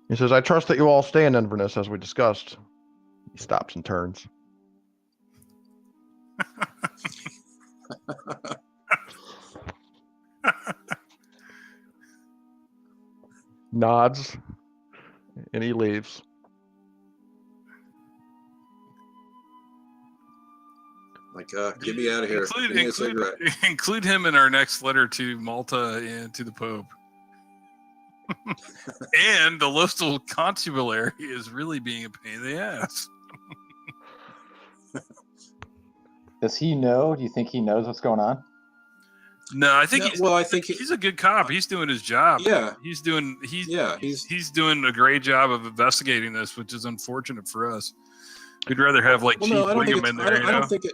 He says, I trust that you all stay in Inverness as we discussed. He stops and turns. Nods. And he leaves. Like, get me out of here. Give me a cigarette. Include him in our next letter to Malta and to the Pope. And the local constabulary is really being a pain in the ass. Does he know? Do you think he knows what's going on? No, I think I think he's a good cop. He's doing his job. Yeah. He's doing he's doing a great job of investigating this, which is unfortunate for us. We'd rather have like Chief Wiggum in there. I don't think it.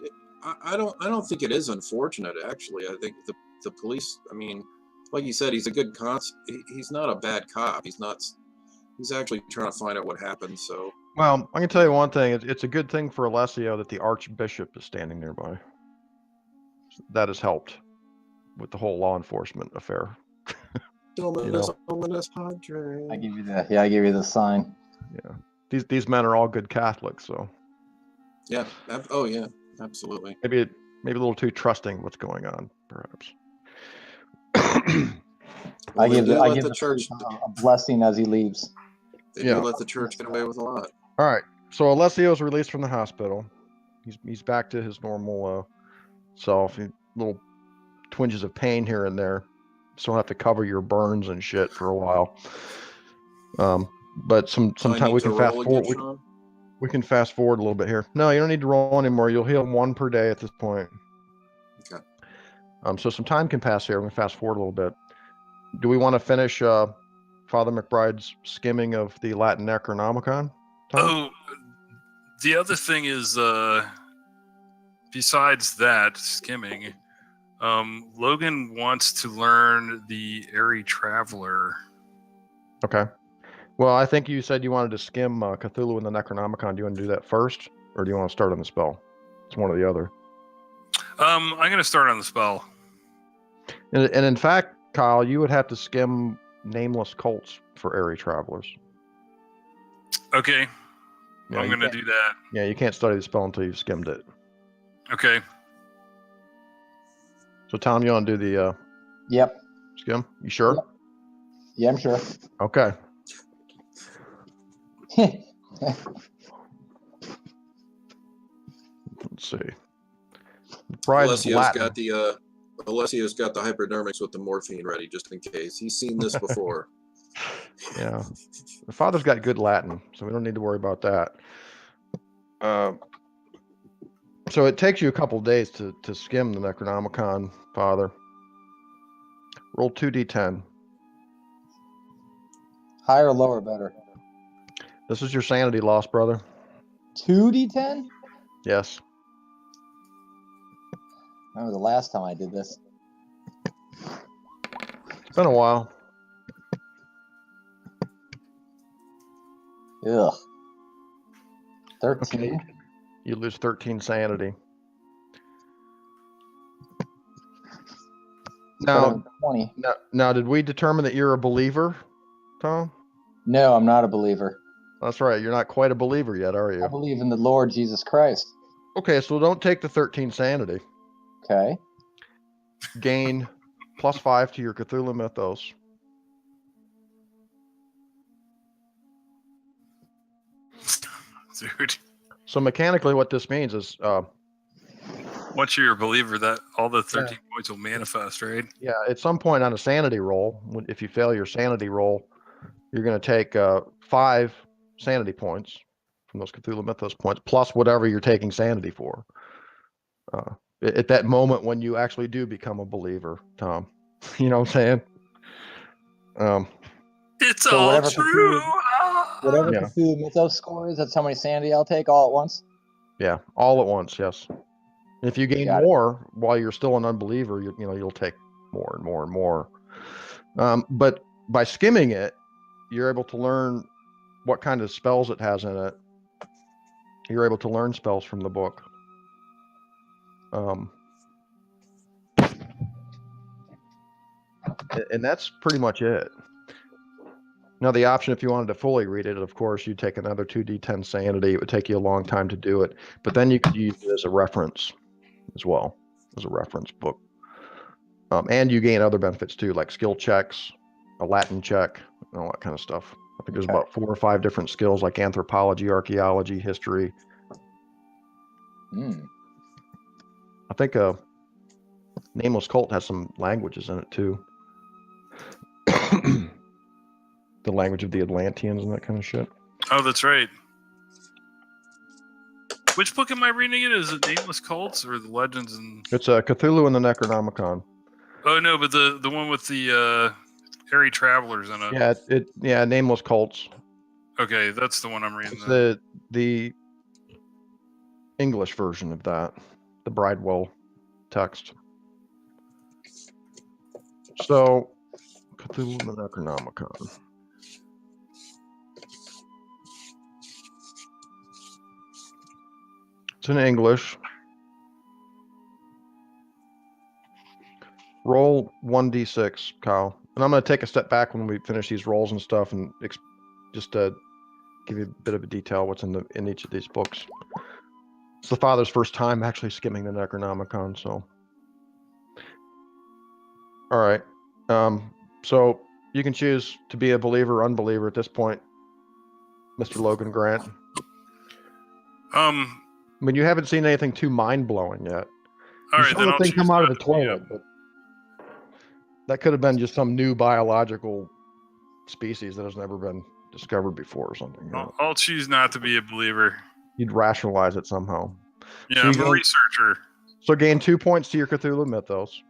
I don't think it is unfortunate. Actually, I think the police. I mean, like you said, he's a good he's not a bad cop. He's actually trying to find out what happened. So. Well, I can tell you one thing. It's a good thing for Alessio that the Archbishop is standing nearby. That has helped with the whole law enforcement affair. Dominus Padre. I give you the I give you the sign. Yeah, these men are all good Catholics, so. Yeah. Oh yeah. Absolutely. Maybe a little too trusting what's going on, perhaps. I give the church a blessing as he leaves. They do let the church get away with a lot. All right. So Alessio is released from the hospital. He's back to his normal self. Little twinges of pain here and there. Still have to cover your burns and shit for a while. But sometime we can fast forward. We can fast forward a little bit here. No, you don't need to roll anymore. You'll heal 1 per day at this point. Okay. So some time can pass here. I'm going to fast forward a little bit. Do we want to finish Father McBride's skimming of the Latin Necronomicon? Tom? Oh, the other thing is, besides that skimming, Logan wants to learn the Airy Traveler. Okay. Well, I think you said you wanted to skim Cthulhu and the Necronomicon. Do you want to do that first, or do you want to start on the spell? It's one or the other. I'm going to start on the spell. And in fact, Kyle, you would have to skim Nameless Cults for Airy Travelers. Okay. Yeah, I'm going to do that. Yeah, you can't study the spell until you've skimmed it. Okay. So, Tom, you want to do the Yep. skim? You sure? Yep. Yeah, I'm sure. Okay. Let's see. Alessio's got the hypodermics with the morphine ready just in case. He's seen this before. Yeah. The Father's got good Latin, so we don't need to worry about that. So it takes you a couple days to skim the Necronomicon, Father. Roll 2d10. Higher or lower, better. This is your sanity loss, brother. 2d10? Yes. That was the last time I did this. It's been a while. Ugh. 13. Okay. You lose 13 sanity. Now, 20. now, did we determine that you're a believer, Tom? No, I'm not a believer. That's right. You're not quite a believer yet, are I you? believe in the Lord Jesus Christ. Okay, so don't take the 13 sanity. Okay. Gain +5 to your Cthulhu Mythos. Dude. So mechanically, what this means is, Once you're a believer, that all the 13 points will manifest, right? yeah, at some point on a sanity roll, if you fail your sanity roll, you're going to take 5 sanity points from those Cthulhu Mythos points, plus whatever you're taking sanity for. At that moment when you actually do become a believer, Tom. You know what I'm saying? It's So all whatever true. Whatever Yeah. Cthulhu Mythos score is, that's how many sanity I'll take all at once? Yeah, all at once, yes. And if you gain Got it. more while you're still an unbeliever, you'll take more and more and more. But by skimming it, you're able to learn what kind of spells it has in it. You're able to learn spells from the book. And that's pretty much it. Now, the option, if you wanted to fully read it, of course, you'd take another 2d10 sanity. It would take you a long time to do it. But then you could use it as a reference as well, as a reference book. And you gain other benefits too, like skill checks, a Latin check, and all that kind of stuff. I think there's about 4 or 5 different skills like anthropology, archaeology, history. I think Nameless Cult has some languages in it too. The language of the Atlanteans and that kind of shit. Oh, that's right. Which book am I reading it? Is it Nameless Cults or the Legends and... It's Cthulhu and the Necronomicon. Oh, no, but the one with the Airy Travelers in it. Yeah, Nameless Cults. Okay, that's the one I'm reading. It's the English version of that, the Bridewell text. So, Cthulhu and the Necronomicon. It's in English. Roll 1d6, Kyle. And I'm going to take a step back when we finish these rolls and stuff and just give you a bit of a detail what's in each of these books. It's the Father's first time actually skimming the Necronomicon, so. All right. So you can choose to be a believer or unbeliever at this point, Mr. Logan Grant. I mean, you haven't seen anything too mind-blowing yet. All right, you saw then the I'll thing choose come out of not the to be toilet, but that could have been just some new biological species that has never been discovered before or something. You know? I'll choose not to be a believer. You'd rationalize it somehow. Yeah, So I'm a researcher. So gain 2 points to your Cthulhu Mythos.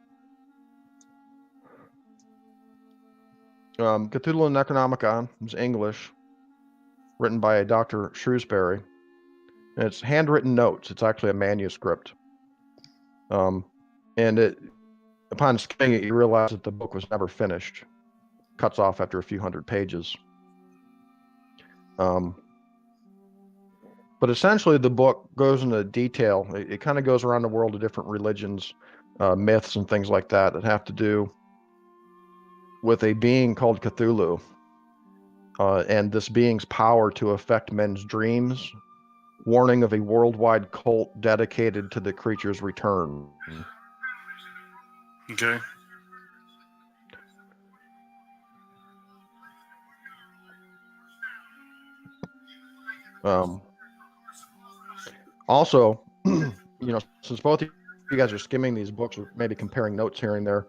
Cthulhu Necronomicon is English, written by a Dr. Shrewsbury. And it's handwritten notes. It's actually a manuscript. And upon skimming it, you realize that the book was never finished. Cuts off after a few hundred pages. But essentially, the book goes into detail. It kind of goes around the world of different religions, myths, and things like that have to do with a being called Cthulhu, and this being's power to affect men's dreams, warning of a worldwide cult dedicated to the creature's return. Okay. Also, since both of you guys are skimming these books or maybe comparing notes here and there,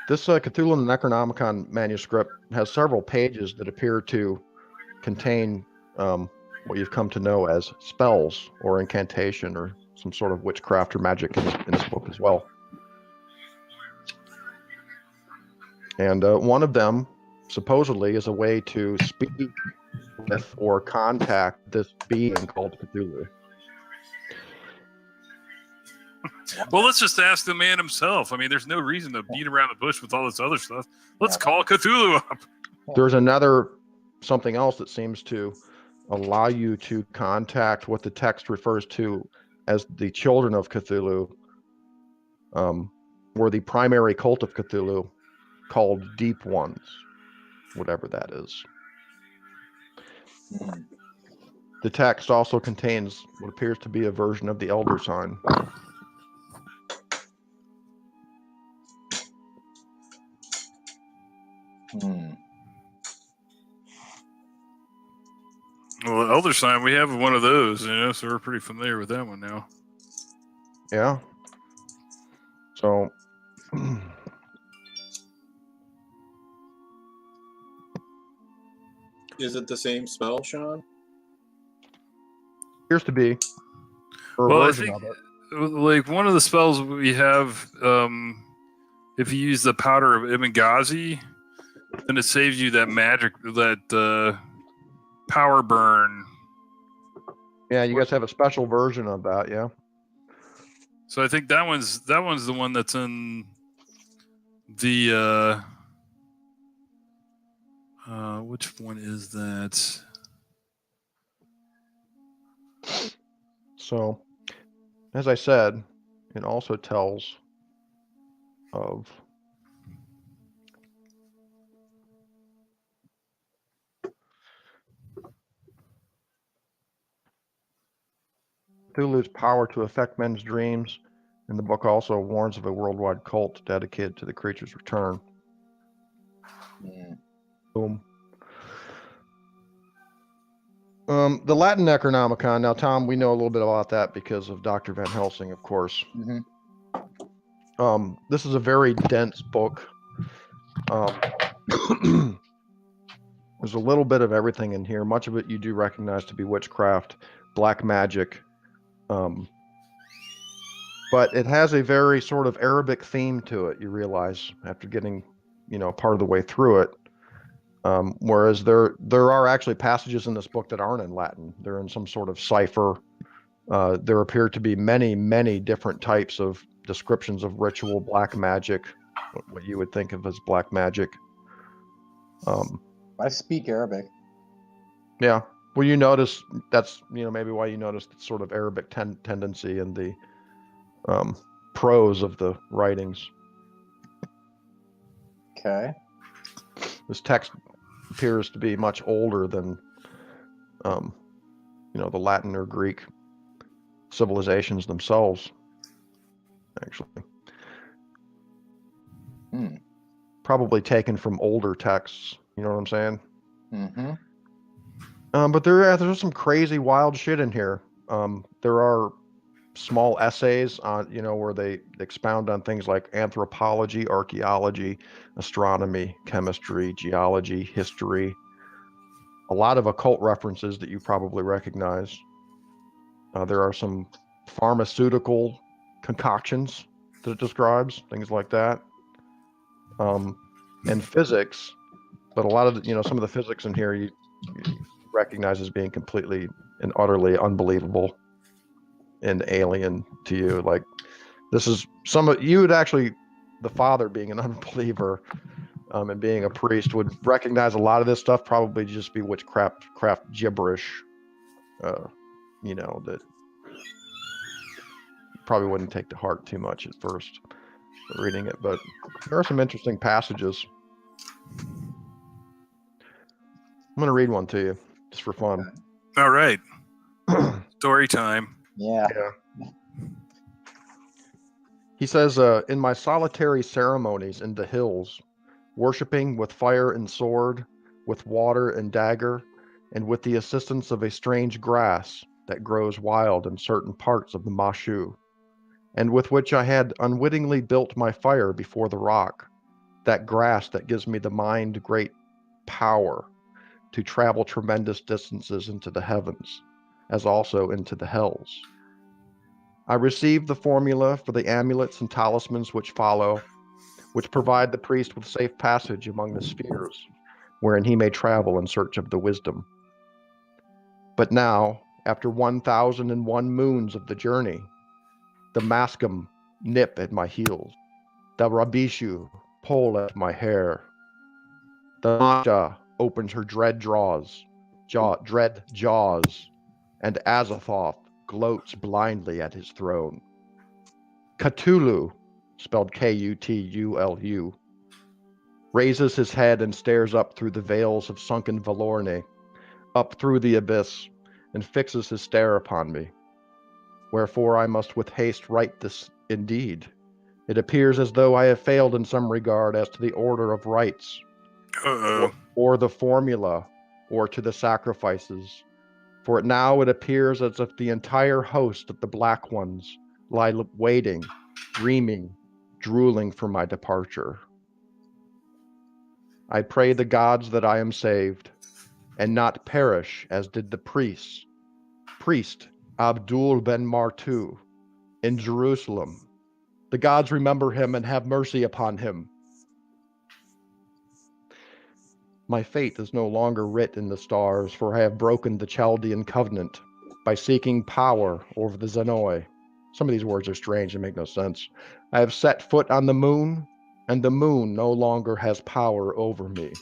this Cthulhu Necronomicon manuscript has several pages that appear to contain what you've come to know as spells or incantation or some sort of witchcraft or magic in this book as well. And one of them supposedly is a way to speak with or contact this being called Cthulhu. Well, let's just ask the man himself. I mean, there's no reason to beat around the bush with all this other stuff. Let's call Cthulhu up. There's something else that seems to allow you to contact what the text refers to as the children of Cthulhu, or the primary cult of Cthulhu, called Deep Ones, whatever that is. The text also contains what appears to be a version of the Elder Sign. Well, the Elder Sign, we have one of those, so we're pretty familiar with that one now. Yeah. So, Is it the same spell, Sean? appears to be. Well, I think, like, one of the spells we have, if you use the powder of Imangazi, then it saves you that magic, that power burn. Yeah, you guys have a special version of that, yeah? So I think that one's the one that's in the which one is that? So, as I said, it also tells of Cthulhu's power to affect men's dreams, and the book also warns of a worldwide cult dedicated to the creature's return. Boom. The Latin Necronomicon. Now, Tom, we know a little bit about that because of Dr. Van Helsing, of course. This is a very dense book. There's a little bit of everything in here. Much of it you do recognize to be witchcraft, black magic. But it has a very sort of Arabic theme to it, you realize, after getting, part of the way through it. Whereas there are actually passages in this book that aren't in Latin. They're in some sort of cipher. There appear to be many, many different types of descriptions of ritual black magic, what you would think of as black magic. I speak Arabic. Yeah. Well, you notice that's, maybe why you notice the sort of Arabic tendency in the prose of the writings. Okay. This text appears to be much older than, the Latin or Greek civilizations themselves, actually. Probably taken from older texts, you know what I'm saying? But there's some crazy wild shit in here. There are small essays on, where they expound on things like anthropology, archaeology, astronomy, chemistry, geology, history. A lot of occult references that you probably recognize. There are some pharmaceutical concoctions that it describes, things like that. And physics, But a lot of some of the physics in here you recognize as being completely and utterly unbelievable and alien to you. Like this is you would actually, the father being an unbeliever and being a priest, would recognize a lot of this stuff probably just be witchcraft gibberish. That probably wouldn't take to heart too much at first reading it, but there are some interesting passages. I'm going to read one to you just for fun. All right. Story time. Yeah. He says, in my solitary ceremonies in the hills, worshipping with fire and sword, with water and dagger, and with the assistance of a strange grass that grows wild in certain parts of the Mashu, and with which I had unwittingly built my fire before the rock, that grass that gives me the mind great power to travel tremendous distances into the heavens, as also into the hells. I received the formula for the amulets and talismans which follow, which provide the priest with safe passage among the spheres, wherein he may travel in search of the wisdom. But now, after 1,001 moons of the journey, the mascum nip at my heels, the rabishu pull at my hair, the masha opens her dread jaws, and Azathoth gloats blindly at his throne. Cthulhu, spelled Kutulu, raises his head and stares up through the veils of sunken Valorne, up through the abyss, and fixes his stare upon me. Wherefore I must with haste write this indeed. It appears as though I have failed in some regard as to the order of rites, or the formula, or to the sacrifices. For now it appears as if the entire host of the Black Ones lie waiting, dreaming, drooling for my departure. I pray the gods that I am saved, and not perish as did the priest Abdul ben Martu in Jerusalem. The gods remember him and have mercy upon him. My fate is no longer writ in the stars, for I have broken the Chaldean covenant by seeking power over the Zenoi. Some of these words are strange and make no sense. I have set foot on the moon, and the moon no longer has power over me.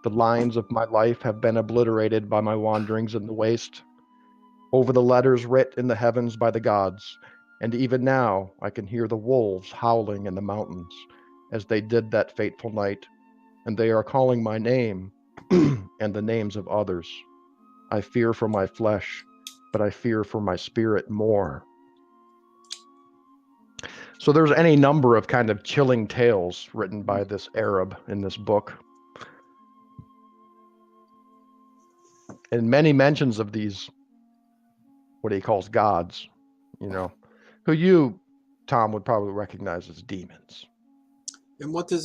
The lines of my life have been obliterated by my wanderings in the waste, over the letters writ in the heavens by the gods, and even now I can hear the wolves howling in the mountains, as they did that fateful night, and they are calling my name and the names of others. I fear for my flesh, but I fear for my spirit more. So there's any number of kind of chilling tales written by this Arab in this book. And many mentions of these, what he calls gods, who you, Tom, would probably recognize as demons. And what did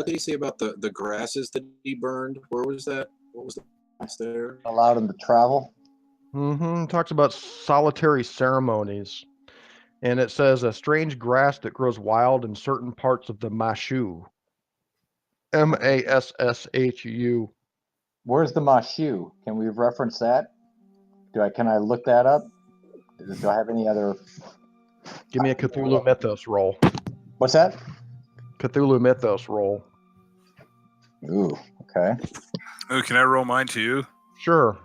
he say about the grasses that he burned? Where was that? What was the grass there? Allowed him to travel. Talks about solitary ceremonies. And it says a strange grass that grows wild in certain parts of the Mashu. Masshu. Where's the Mashu? Can we reference that? Can I look that up? Do I have any other? Give me a Cthulhu Mythos roll. What's that? Cthulhu Mythos roll. Ooh, okay. Oh, can I roll mine too? Sure.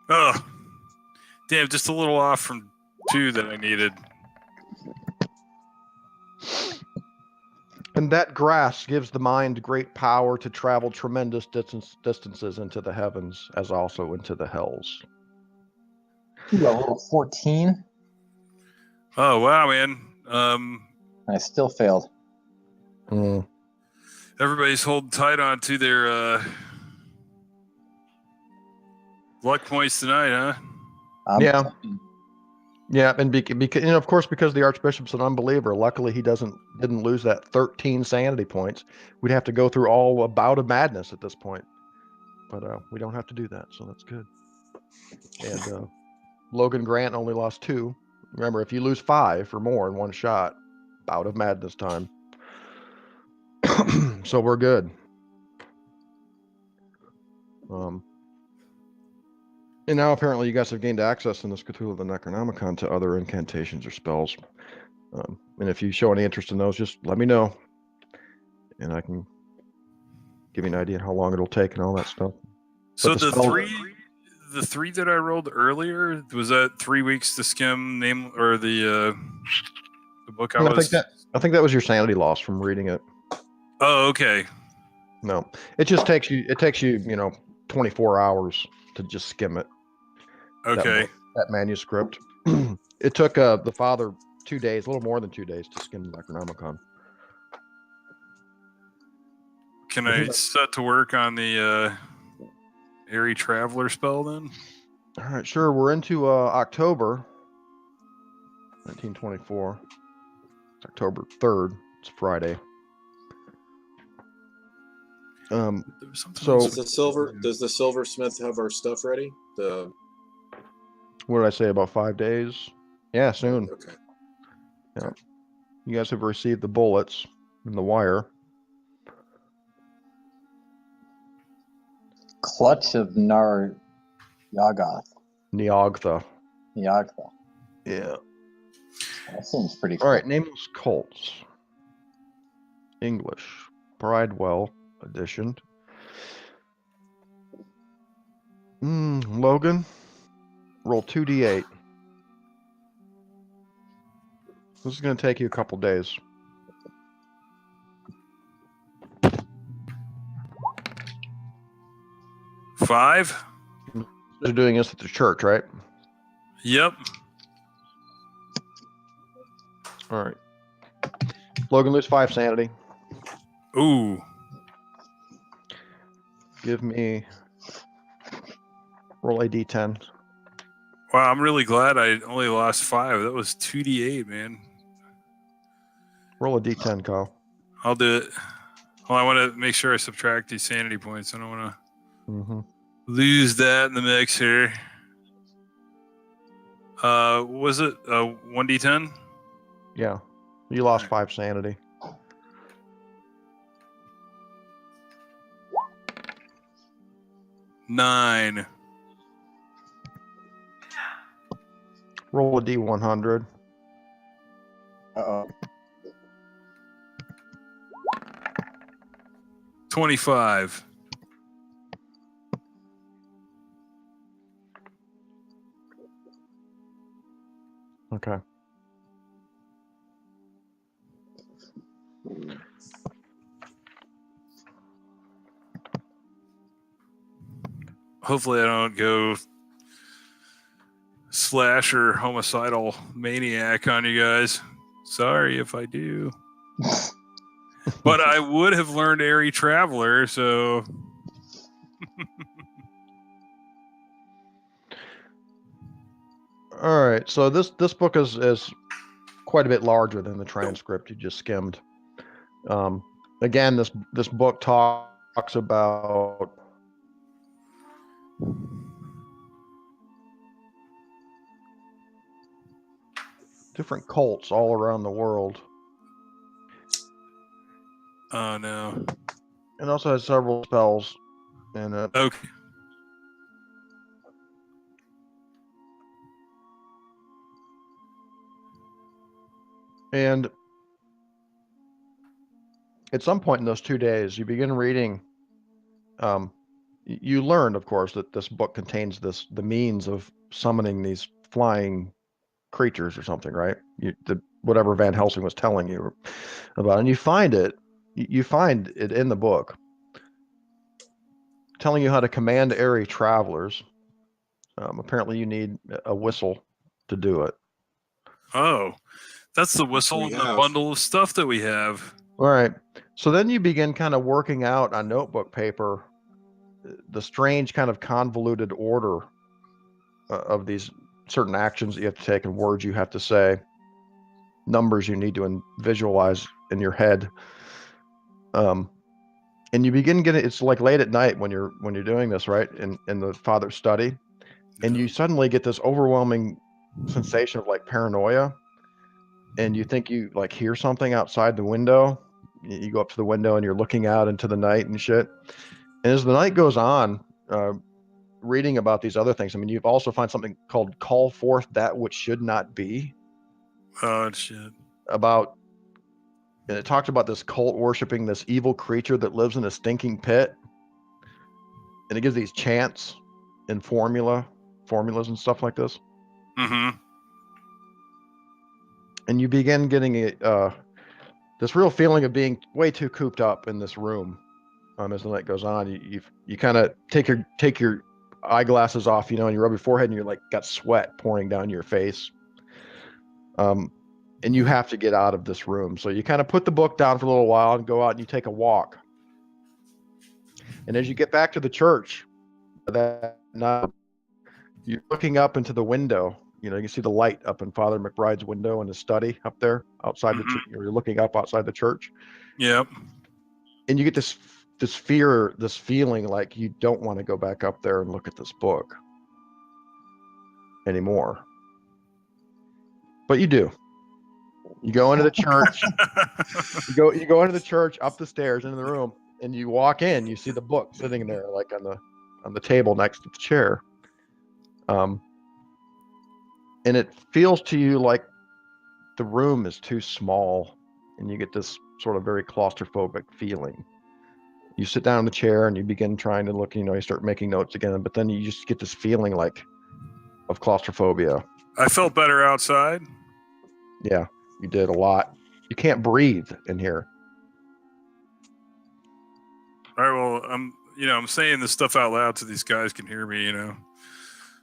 Oh, damn, just a little off from 2 that I needed. And that grass gives the mind great power to travel tremendous distances into the heavens, as also into the hells. Level 14. Oh, wow, man. I still failed. Everybody's holding tight on to their luck points tonight, huh? Yeah. Yeah, and of course, because the Archbishop's an unbeliever, luckily he didn't lose that 13 sanity points. We'd have to go through all a bout of madness at this point. But we don't have to do that, so that's good. And Logan Grant only lost 2. Remember, if you lose 5 or more in one shot, bout of madness time. So we're good. And now apparently you guys have gained access in this Cthulhu the Necronomicon to other incantations or spells. And if you show any interest in those, just let me know. And I can give you an idea how long it'll take and all that stuff. So But the spell- three that I rolled earlier, was that 3 weeks to skim name or the book I was? I think that was your sanity loss from reading it. Oh, okay. No, it just takes you. It takes you, 24 hours to just skim it. Okay. That manuscript. It took the father 2 days, a little more than 2 days, to skim the Necronomicon. Can I set to work on the Airy Traveler spell then? All right, sure. We're into October 1924. It's October 3rd. It's Friday. So Does the silversmith have our stuff ready? What did I say about 5 days? Yeah, soon. Okay. Yeah. You guys have received the bullets and the wire. Clutch of Yagath. Neogtha. Yagtha. Yeah. That seems pretty cool. All right, nameless cults. English. Bridewell edition. Logan, roll 2d8. This is going to take you a couple days. Five? You're doing this at the church, right? Yep. All right. Logan, lose 5 sanity. Ooh. Give me... Roll a d10. Wow, I'm really glad I only lost 5. That was 2d8, man. Roll a d10, Kyle. I'll do it. Well, I want to make sure I subtract these sanity points. I don't want to lose that in the mix here. Was it 1d10? Yeah. You lost 5 sanity. Nine. Roll a d100. Uh-oh. 25. Okay. Hopefully I don't go slasher homicidal maniac on you guys. Sorry if I do. But I would have learned Airy Traveler, so... All right, so this book is quite a bit larger than the transcript you just skimmed. Again, this book talks about different cults all around the world. Oh, no. It also has several spells in it. Okay. And at some point in those 2 days, you begin reading. You learned, of course, that this book contains the means of summoning these flying creatures or something, right? Whatever Van Helsing was telling you about, and you find it in the book, telling you how to command airy travelers. Apparently, you need a whistle to do it. Oh, that's the whistle in the bundle of stuff that we have. All right. So then you begin kind of working out on notebook paper the strange kind of convoluted order of these certain actions that you have to take and words you have to say, numbers you need to visualize in your head. And you begin getting, it's like late at night when you're doing this, right? In the father's study. And you suddenly get this overwhelming sensation of like paranoia. and you think you like hear something outside the window. You go up to the window and you're looking out into the night and shit. And as the night goes on, reading about these other things, I mean, you've also find something called "Call Forth That Which Should Not Be." Oh shit. About, and it talks about this cult worshiping this evil creature that lives in a stinking pit, and it gives these chants and formulas and stuff like this. Mm-hmm. And you begin getting this real feeling of being way too cooped up in this room. As the night goes on, you kind of take your eyeglasses off, and you rub your forehead, and you're like got sweat pouring down your face. And you have to get out of this room. So you kind of put the book down for a little while and go out and you take a walk. And as you get back to the church that night, you're looking up into the window. You can see the light up in Father McBride's window in his study up there outside the church. You're looking up outside the church. Yep. And you get this fear, this feeling like you don't want to go back up there and look at this book anymore. But you do. You go into the church. you go into the church, up the stairs, into the room, and you walk in. You see the book sitting there, like on the table next to the chair. And it feels to you like the room is too small, and you get this sort of very claustrophobic feeling. You sit down in the chair and you begin trying to look. You start making notes again, but then you just get this feeling like of claustrophobia. I felt better outside. Yeah. You did a lot. You can't breathe in here. All right. Well, I'm saying this stuff out loud so these guys can hear me.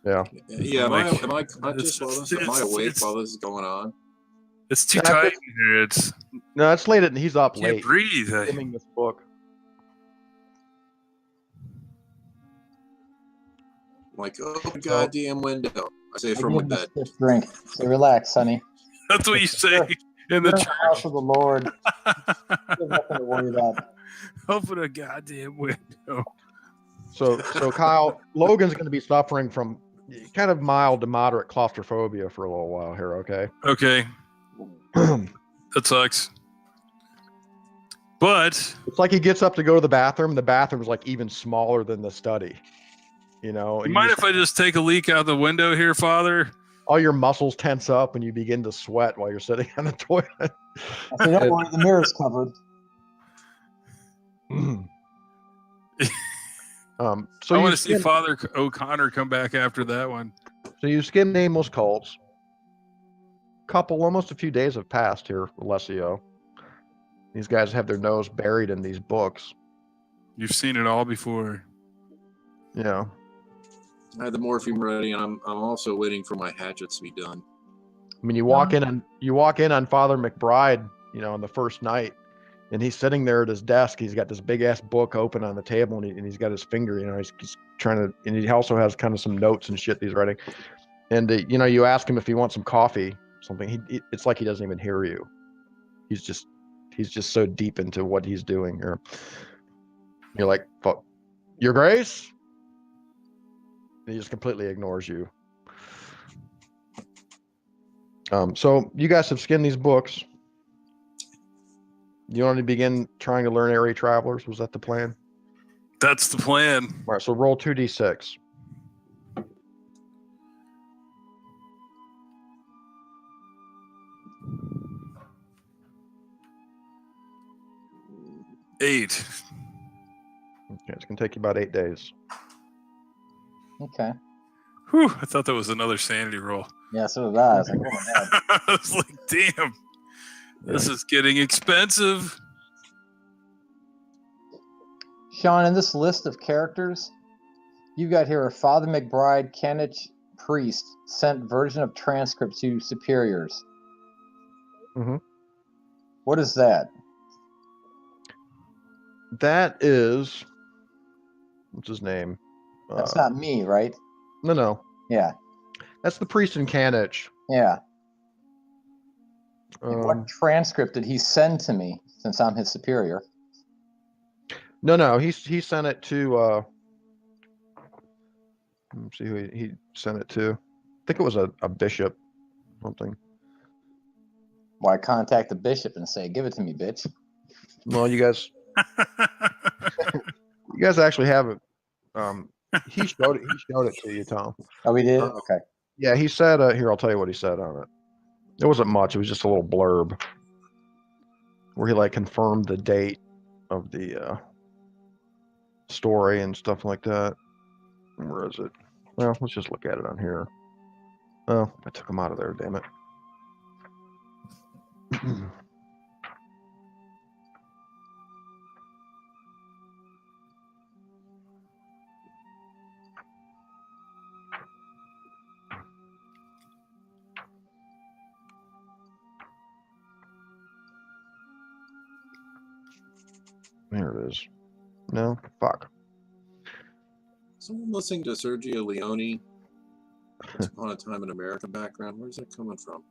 Yeah. Yeah. Am I conscious while this? Am I awake it's- while this is going on? It's too Yeah, tight in here. No, it's late. He's up Can't late. breathe. Skimming this book. Like, oh, goddamn window. I say I from give my him a bed. stiff drink. Say, relax, sonny. That's what you say in You're the in the house church. of the Lord. There's nothing to worry about. Open a goddamn window. So Kyle, Logan's going to be suffering from kind of mild to moderate claustrophobia for a little while here. Okay. Okay. That sucks. But It's like he gets up to go to the bathroom. The bathroom's like even smaller than the study. you mind if I just take a leak out the window here, Father? All your muscles tense up and you begin to sweat while you're sitting on the toilet. I say, don't worry, the mirror's covered. So I you want to see skim, Father O'Connor come back after that one. so you skim nameless cults. Almost a few days have passed here, Alessio. These guys have their nose buried in these books. You've seen it all before. Yeah. I had the morphine ready, and I'm also waiting for my hatchets to be done. I mean, you walk in on Father McBride, on the first night, and he's sitting there at his desk. He's got this big ass book open on the table, and he's got his finger. He's trying to, and he also has kind of some notes and shit he's writing. And you ask him if he wants some coffee, something. It's like he doesn't even hear you. He's just so deep into what he's doing here. You're like, "Fuck, Your Grace." And he just completely ignores you. So you guys have skinned these books. You want to begin trying to learn area travelers? Was that the plan? That's the plan. All right, so roll 2d6. Eight. Okay, it's gonna take you about 8 days. Okay. Whew, I thought that was another sanity roll. Yeah, so did I. I was like, oh my God. I was like, damn, this is getting expensive. Sean, in this list of characters, you've got here a Father McBride, Cannich priest, sent version of transcript to superiors. Mm-hmm. What is that? That is, what's his name? That's not me, right? No. Yeah. That's the priest in Cannich. Yeah. And what transcript did he send to me since I'm his superior? No. He sent it to. Let me see who he sent it to. I think it was a bishop, something. Why contact the bishop and say, "Give it to me, bitch"? Well, you guys actually have it. He showed it. He showed it to you, Tom. Oh, we did. Uh, Okay. Yeah, he said. Here, I'll tell you what he said on it. It wasn't much. It was just a little blurb where he like confirmed the date of the story and stuff like that. Where is it? Well, let's just look at it on here. Oh, I took him out of there. Damn it. There it is. No, fuck. Someone listening to Sergio Leone, Once Upon a Time in America background. Where's that coming from?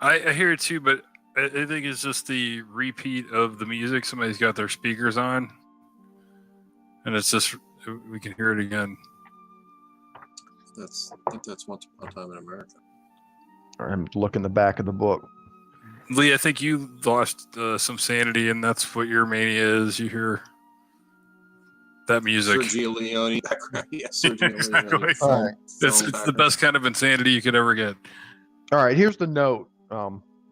I hear it too, but I think it's just the repeat of the music. Somebody's got their speakers on, and it's just we can hear it again. I think that's Once Upon a Time in America. I'm looking the back of the book. Lee, I think you lost some sanity, and that's what your mania is. You hear that music. Sergio Leone background. Yeah, Sergio Exactly. Leone. All right. It's the best kind of insanity you could ever get. All right, here's the note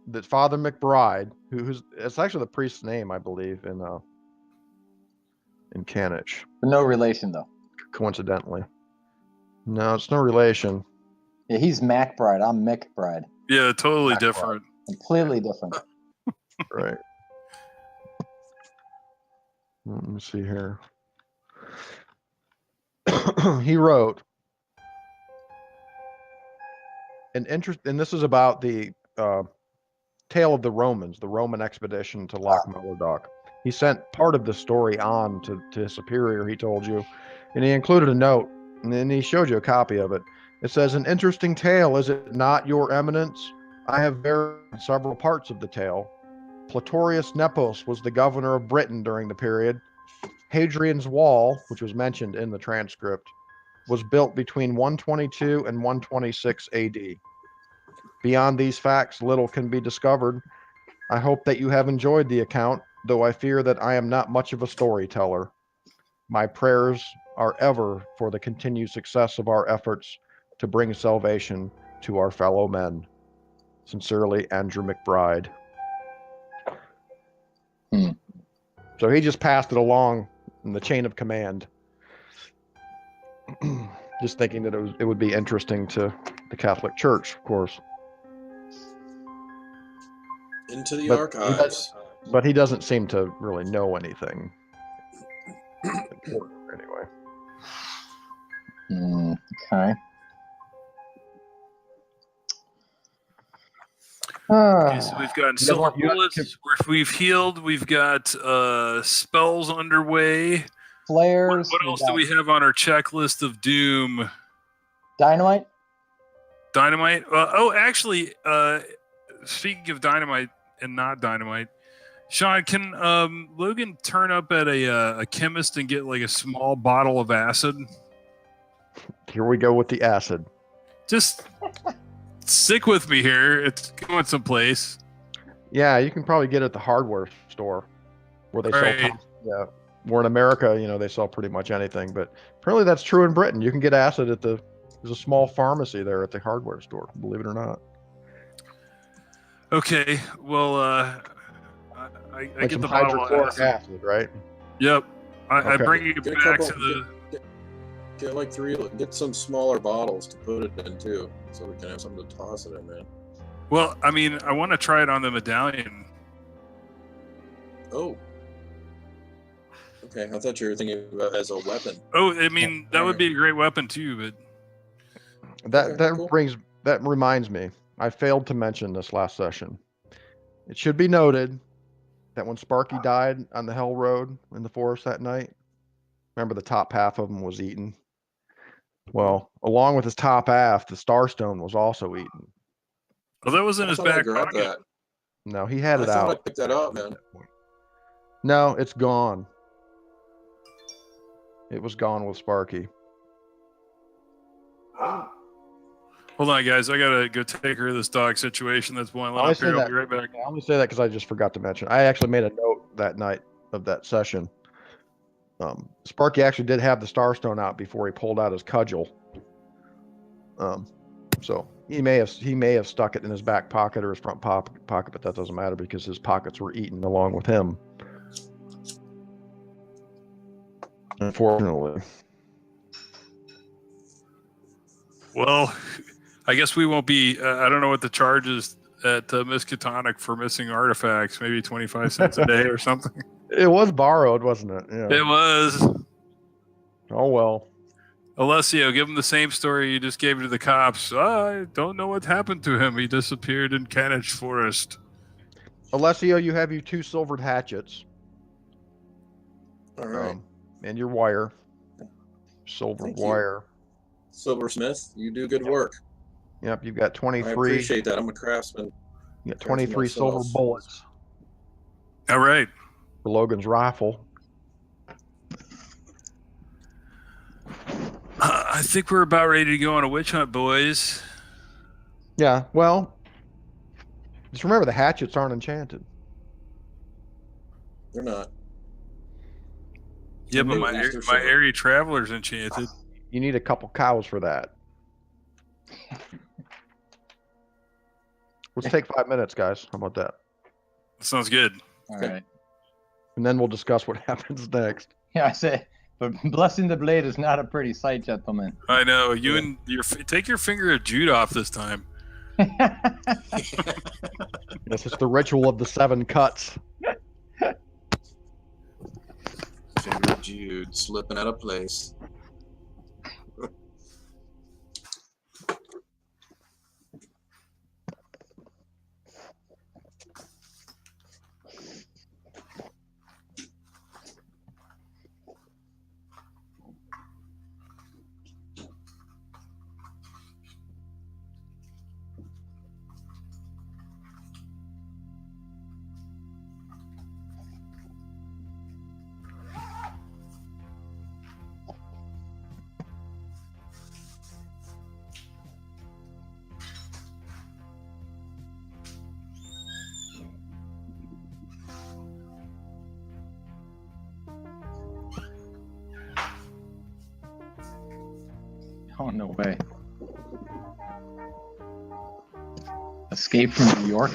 that Father McBride, who's it's actually the priest's name, I believe, in Cannich, No relation though. coincidentally. No, it's no relation. Yeah, he's MacBride. I'm McBride. Yeah, totally McBride. different. Completely different. Right. Let me see here. He wrote and this is about the tale of the Romans, the Roman expedition to Loch Mullardoch. He sent part of the story on to his superior, he told you, and he included a note, and then he showed you a copy of it. It says, "An interesting tale, is it not, Your Eminence? I have verified several parts of the tale. Platorius Nepos was the governor of Britain during the period. Hadrian's Wall, which was mentioned in the transcript, was built between 122 and 126 AD. Beyond these facts, little can be discovered. I hope that you have enjoyed the account, though I fear that I am not much of a storyteller. My prayers are ever for the continued success of our efforts to bring salvation to our fellow men. Sincerely, Andrew McBride." So he just passed it along in the chain of command. Just thinking that it would be interesting to the Catholic Church, of course. Into the But archives. But he doesn't seem to really know anything important anyway. Okay. Okay, so we've got silver you- bullets. We've healed. We've got spells underway. Flares. What else do we have on our checklist of doom? Dynamite. Dynamite. Actually, speaking of dynamite and not dynamite, Sean, can Logan turn up at a chemist and get like a small bottle of acid? Here we go with the acid. Just stick with me here. It's going someplace. Yeah, you can probably get it at the hardware store where they Right. sell. Yeah, where in America, they sell pretty much anything. But apparently that's true in Britain. You can get acid at there's a small pharmacy there at the hardware store. Believe it or not. Okay. Well, I Like get some the bottle of hydrochloric acid. acid, right? Yep. I Okay. bring you Get a back couple- to the. Get like three. Get some smaller bottles to put it in too, so we can have something to toss it in, man. Well, I mean, I want to try it on the medallion. Oh. Okay, I thought you were thinking about it as a weapon. Oh, I mean, that would be a great weapon too, but That Okay, cool. that reminds me. I failed to mention this last session. It should be noted that when Sparky died on the Hell Road in the forest that night, remember the top half of him was eaten? Well, along with his top half, the Starstone was also eaten. well, that was in I his thought I back grabbed pocket. that. No, he had I it thought I out. picked that up, man. No, it's gone. It was gone with Sparky. Well, Hold on, guys. I gotta go take care of this dog situation that's boiling I up here. I'll say be right back. I only say that because I just forgot to mention. I actually made a note that night of that session. Sparky actually did have the Starstone out before he pulled out his cudgel. So he may have stuck it in his back pocket or his front pocket, but that doesn't matter because his pockets were eaten along with him. Unfortunately. Well, I guess we won't be. I don't know what the charge is at Miskatonic for missing artifacts. Maybe 25 cents a day or something. It was borrowed, wasn't it? Yeah. It was. Oh well. Alessio, give him the same story you just gave to the cops. I don't know what happened to him. He disappeared in Cannich Forest. Alessio, you have your 2 silvered hatchets. All right. And your wire. Silver Thank you. wire. Silversmith, you do good work. Yep, you've got 23. I appreciate that. I'm a craftsman. You got 23 silver myself. bullets All right. for Logan's rifle. I think we're about ready to go on a witch hunt, boys. Yeah, well, just remember the hatchets aren't enchanted. They're not. Yeah, but Maybe my these are my silver. airy traveler's enchanted. You need a couple cows for that. Let's take 5 minutes, guys. How about that? Sounds good. All Okay. right. And then we'll discuss what happens next. Yeah, I say, but blessing the blade is not a pretty sight, gentlemen. I know. You and your take your finger of Jude off this time. This is the ritual of the 7 cuts. Finger Jude slipping out of place. Oh, no way. Escape from New York?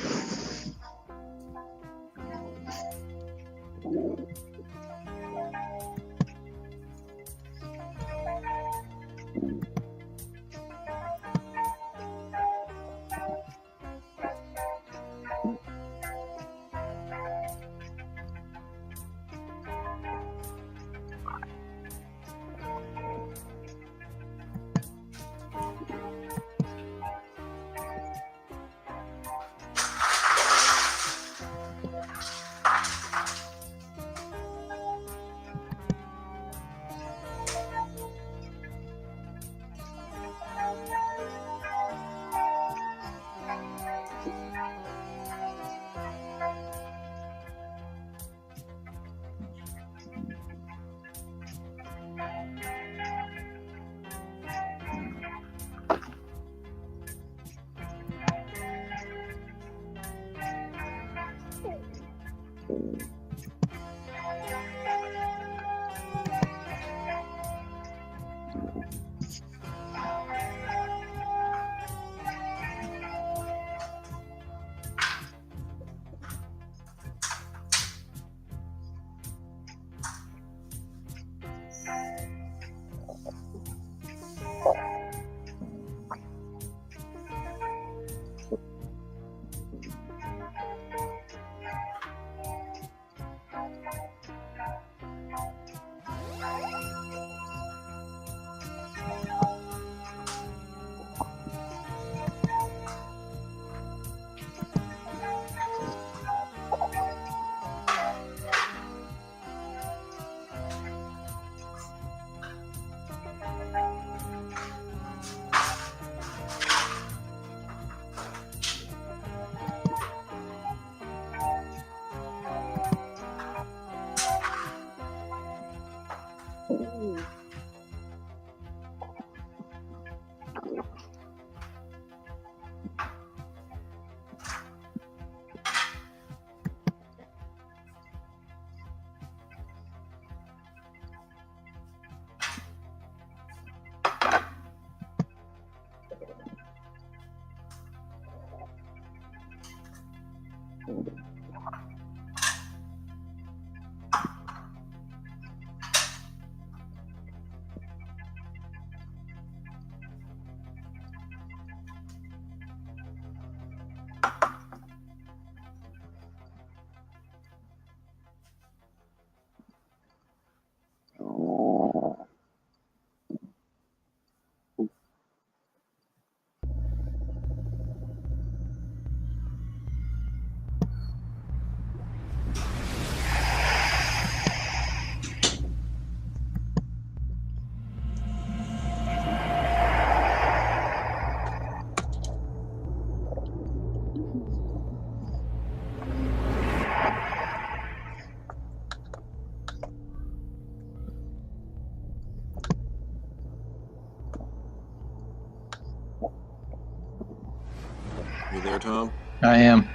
You there, Tom? I am.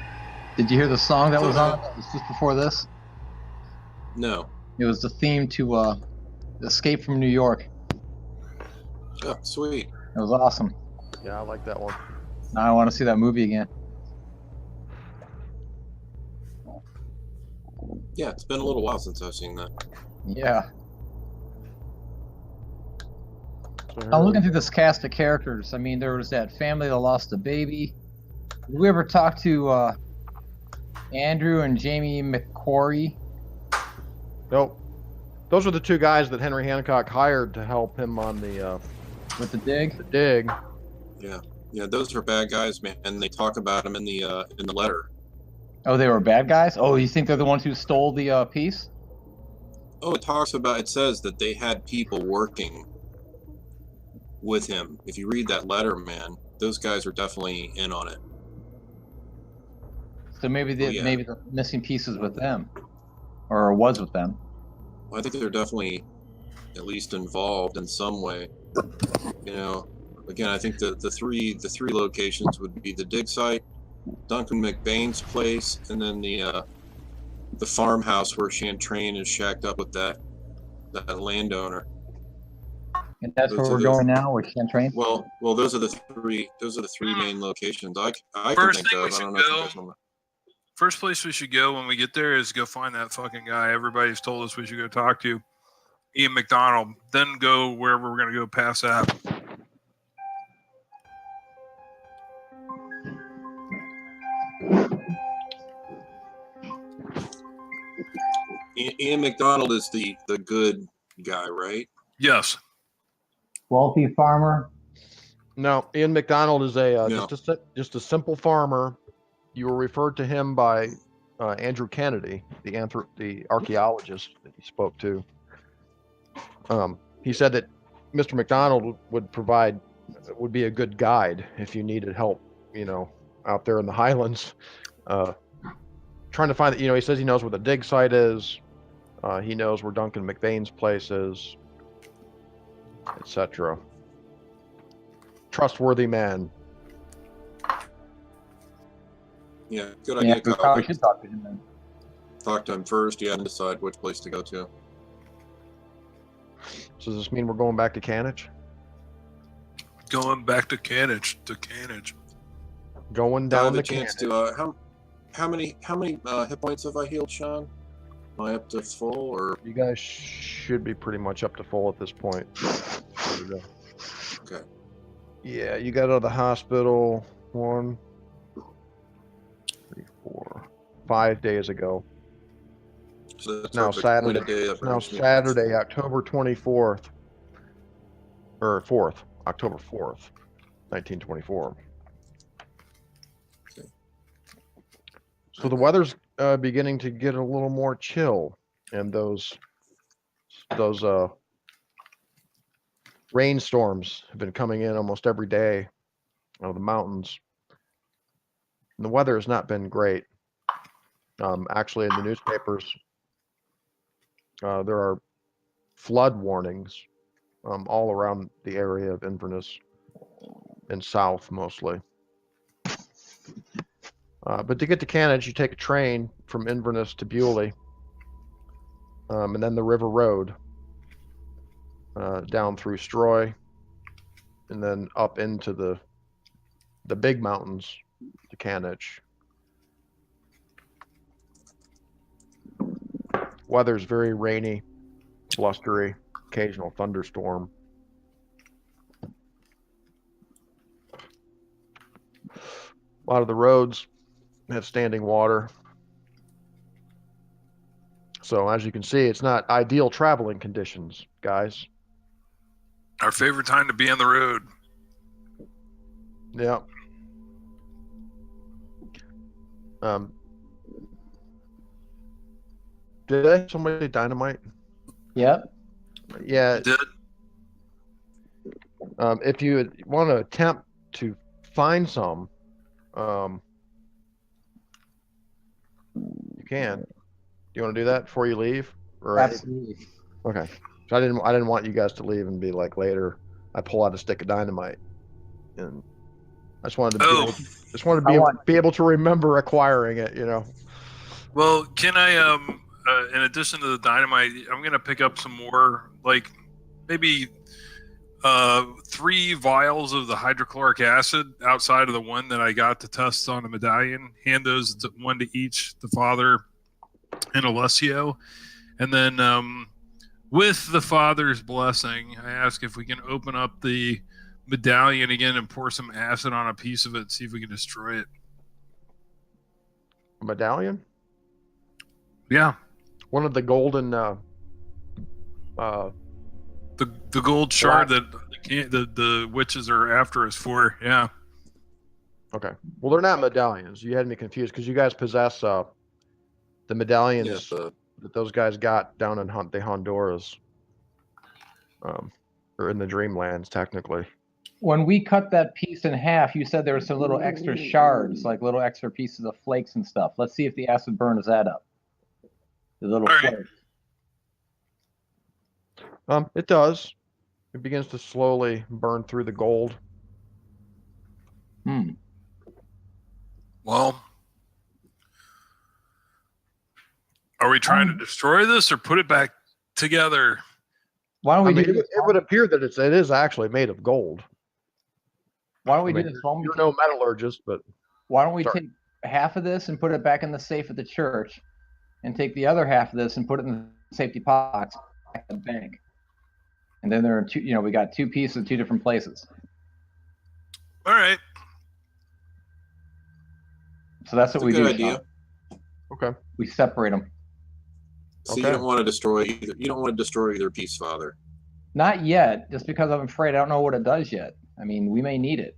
Did you hear the song that was on? It was just before this. No. It was the theme to Escape from New York. Oh, sweet. It was awesome. Yeah, I like that one. Now I want to see that movie again. Yeah, it's been a little while since I've seen that. Yeah. So I'm looking through this cast of characters. I mean, there was that family that lost a baby. Did we ever talk to Andrew and Jamie McQuarrie? Nope. Those are the two guys that Henry Hancock hired to help him on the With the dig? dig. Yeah, those are bad guys, man. And they talk about them in the letter. Oh, they were bad guys? Oh, you think they're the ones who stole the piece? Oh, it says that they had people working with him. If you read that letter, man, those guys are definitely in on it. So maybe yeah. maybe the missing piece is with them, or was with them. Well, I think they're definitely at least involved in some way. You know, again, I think the three locations would be the dig site, Duncan McBain's place, and then the farmhouse where Chantrain is shacked up with that landowner. And that's where we're going now with Chantrain? Well, those are the three main locations I can First think thing we of. I should don't know if you go- guys remember. First place we should go when we get there is go find that fucking guy everybody's told us we should go talk to, Ian MacDonald. Then go wherever we're going to go past that. Ian MacDonald is the good guy, right? Yes. Wealthy farmer? No, Ian MacDonald is No. just a simple farmer. You were referred to him by Andrew Kennedy, the archaeologist that he spoke to. He said that Mr. MacDonald would be a good guide if you needed help, out there in the highlands, trying to find. He says he knows where the dig site is. He knows where Duncan McBain's place is, etc. Trustworthy man. Yeah, good Yeah, idea. we probably should talk to him then. Talk to him first, and decide which place to go to. So does this mean we're going back to Cannich? Going back to Cannich. Going Do I down have a to chance Cannich. to how many hit points have I healed, Sean? Am I up to full or? You guys should be pretty much up to full at this point. There we go. Okay. Yeah, you got out of the hospital 1, 3, 4, 5 days ago. So that's Now perfect. Saturday. Wait a day, that Now brings me- Saturday, October 24th, or 4th, October 4th, 1924. Okay. So the weather's beginning to get a little more chill, and those rainstorms have been coming in almost every day out of the mountains. And the weather has not been great. Actually, in the newspapers, there are flood warnings all around the area of Inverness and south mostly. But to get to Cannich, you take a train from Inverness to Bewley, and then the River Road down through Stroy, and then up into the big mountains to Cannich. Weather's very rainy, blustery, occasional thunderstorm. A lot of the roads have standing water. So as you can see, it's not ideal traveling conditions, guys. Our favorite time to be on the road. Yeah. Did somebody say dynamite? Yep. Yeah. It did. If you want to attempt to find some, you can. Do you want to do that before you leave? Or Absolutely. okay. So I didn't want you guys to leave and be like later I pull out a stick of dynamite, and I just wanted to be able to remember acquiring it. You know. Well, can I in addition to the dynamite, I'm gonna pick up some more, like maybe 3 vials of the hydrochloric acid outside of the one that I got to test on the medallion. Hand those one to each, the father and Alessio, and then with the father's blessing, I ask if we can open up the medallion again and pour some acid on a piece of it and see if we can destroy it. A medallion? Yeah. One of the golden the gold shard that the witches are after us for. Yeah. Okay. Well, they're not medallions. You had me confused because you guys possess the medallions Yes, that those guys got down in the Honduras, or in the Dreamlands, technically. When we cut that piece in half, you said there were some little extra shards, like little extra pieces of flakes and stuff. Let's see if the acid burns that up. The little flakes. It does. It begins to slowly burn through the gold. Well, are we trying to destroy this or put it back together? Why don't we do this? It would appear that it is actually made of gold. Why don't we do this? You're no metallurgist, but why don't we take half of this and put it back in the safe at the church, and take the other half of this and put it in the safety box at the bank? And then there are two. We got 2 pieces in 2 different places. All right. So that's what we do. Good idea. Okay. We separate them. So you don't want to destroy either. You don't want to destroy either piece, Father. Not yet, just because I'm afraid I don't know what it does yet. I mean, we may need it.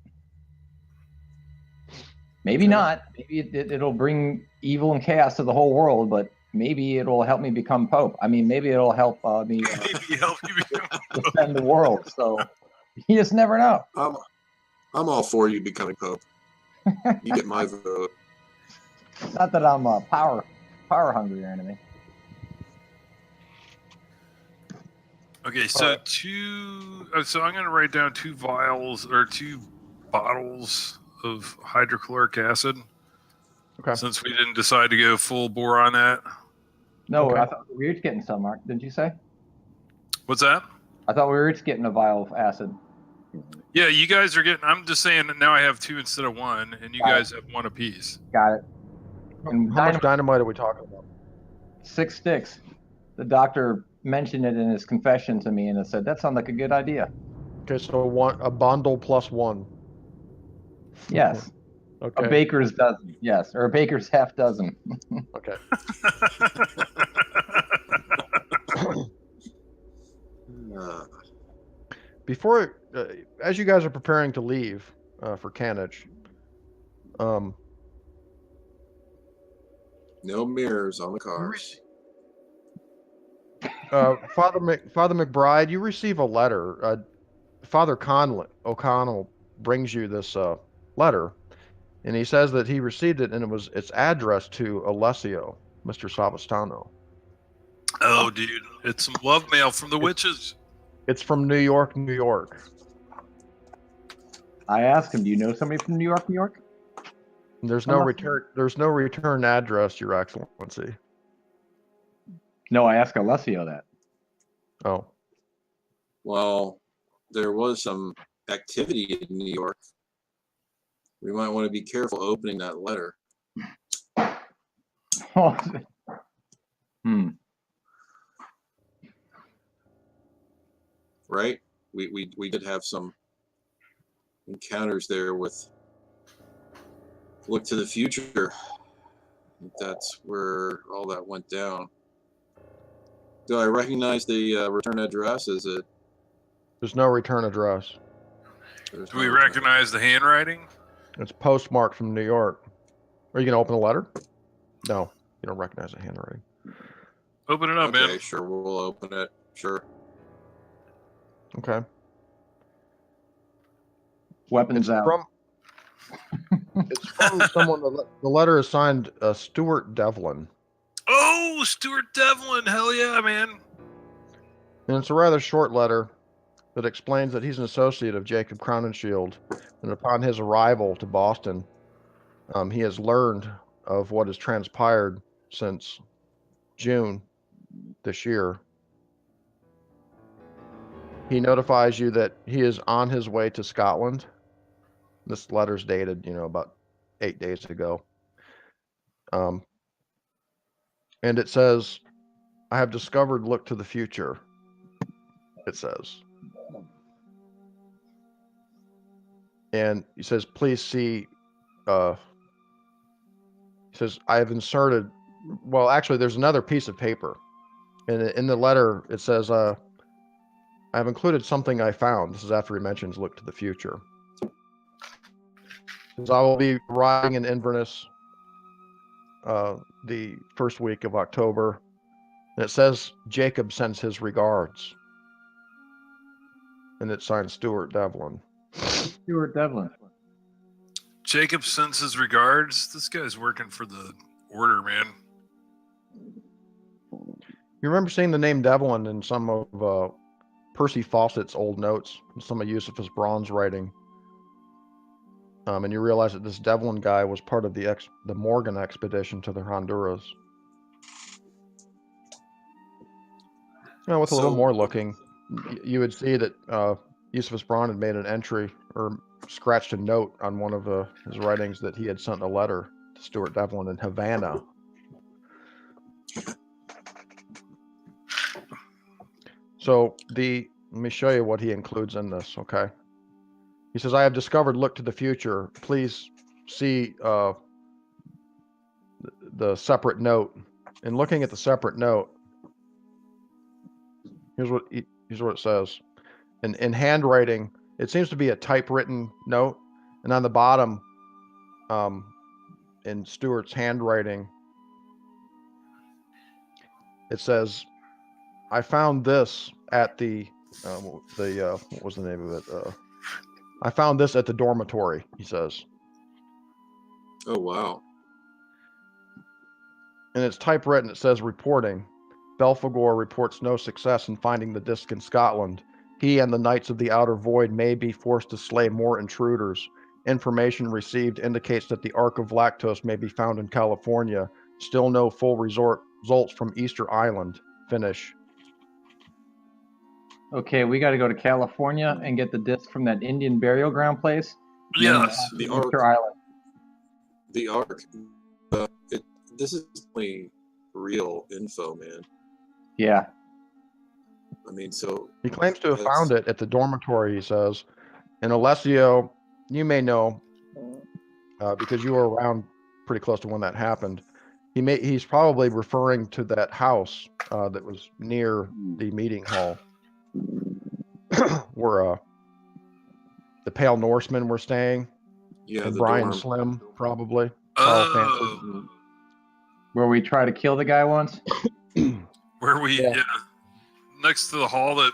Maybe not. Maybe it'll bring evil and chaos to the whole world, but maybe it'll help me become Pope. I mean, maybe it'll help me defend the world. So you just never know. I'm all for you becoming Pope. You get my vote. Not that I'm power hungry or anything. Okay, so so I'm going to write down 2 vials or 2 bottles of hydrochloric acid. Okay. Since we didn't decide to go full bore on that. No, okay. I thought we were each getting some, Mark. Didn't you say? What's that? I thought we were each getting a vial of acid. Yeah, you guys are getting. I'm just saying that now I have 2 instead of 1, and you guys have 1 apiece. Got it. And How much dynamite are we talking about? 6 sticks. The doctor mentioned it in his confession to me, and it said that sounds like a good idea. Okay, so a bundle plus 1. Yes. Okay. A baker's dozen. Yes, or a baker's half dozen. Okay. Before, as you guys are preparing to leave for Cannich, No mirrors on the cars. Father McBride, you receive a letter. Father O'Connell brings you this letter, and he says that he received it, and it's addressed to Alessio, Mr. Savastano. Oh, dude, it's some love mail from the witches. It's from New York, New York. I asked him, "Do you know somebody from New York, New York?" There's no return. There's no return address, Your Excellency. No, I asked Alessio that. Oh. Well, there was some activity in New York. We might want to be careful opening that letter. right? We did have some encounters there with Look to the Future. That's where all that went down. Do I recognize the return address? Is it? There's no return address. There's Do no we return. recognize the handwriting? It's postmarked from New York. Are you gonna open the letter? No, you don't recognize the handwriting. Open it up, Okay, man. sure, we'll open it. Sure. Okay. Weapons out. It's from someone. The letter is signed Stuart Devlin, Oh, Stuart Devlin. Hell yeah, man. and it's a rather short letter that explains that he's an associate of Jacob Crowninshield, and upon his arrival to Boston, he has learned of what has transpired since June this year. He notifies you that he is on his way to Scotland. This letter's dated, about 8 days ago. And it says, I have discovered Look to the Future. It says. And he says, please see, he says, I have inserted, well, actually, there's another piece of paper. And in the letter, it says, I have included something I found. This is after he mentions Look to the Future. Says, I will be arriving in Inverness the first week of October. And it says, Jacob sends his regards. And it's signed Stuart Devlin. Stuart Devlin. Jacob sends his regards. This guy's working for the order, man. You remember seeing the name Devlin in some of Percy Fawcett's old notes, some of Eusebius Braun's writing. And you realize that this Devlin guy was part of the Morgan expedition to the Honduras. With a little more looking, you would see that Eusebius Braun had made an entry or scratched a note on one of his writings that he had sent a letter to Stuart Devlin in Havana. So let me show you what he includes in this, okay? He says, I have discovered Look to the Future. Please see the separate note. And looking at the separate note, here's what it says. In handwriting, it seems to be a typewritten note. And on the bottom, in Stuart's handwriting, it says, I found this at what was the name of it? I found this at the dormitory, he says. Oh, wow. And it's typewritten. It says, reporting. Belphegor reports no success in finding the disc in Scotland. He and the Knights of the Outer Void may be forced to slay more intruders. Information received indicates that the Ark of Lactose may be found in California. Still no full results from Easter Island. Finish. Okay, we got to go to California and get the disc from that Indian burial ground place. Yes. The Easter Ark. Island. The Ark. This is only real info, man. Yeah. I mean, so He claims to have found it at the dormitory, he says. And Alessio, you may know, because you were around pretty close to when that happened. He's probably referring to that house that was near the meeting hall where the Pale Norsemen were staying. Yeah, and the Brian dorm. Slim, probably. Carl Fanford. Where we try to kill the guy once. Where Yeah. Next to the hall that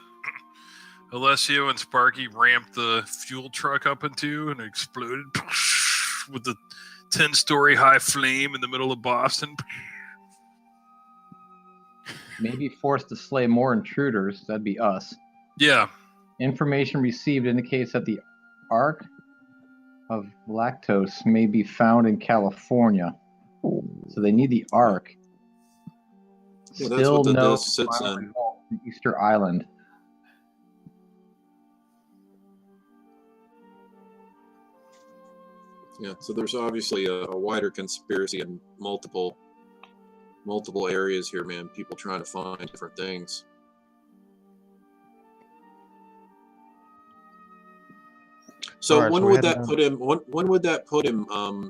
Alessio and Sparky ramped the fuel truck up into and exploded with the 10-story high flame in the middle of Boston. Maybe forced to slay more intruders. That'd be us. Yeah. Information received indicates that the Ark of Lactose may be found in California. So they need the Ark. Yeah, that's Still what the no disc sits final in. result from Easter Island. Yeah, so there's obviously a wider conspiracy in multiple areas here, man. People trying to find different things. So All right, when so we would had that to- put him? When would that put him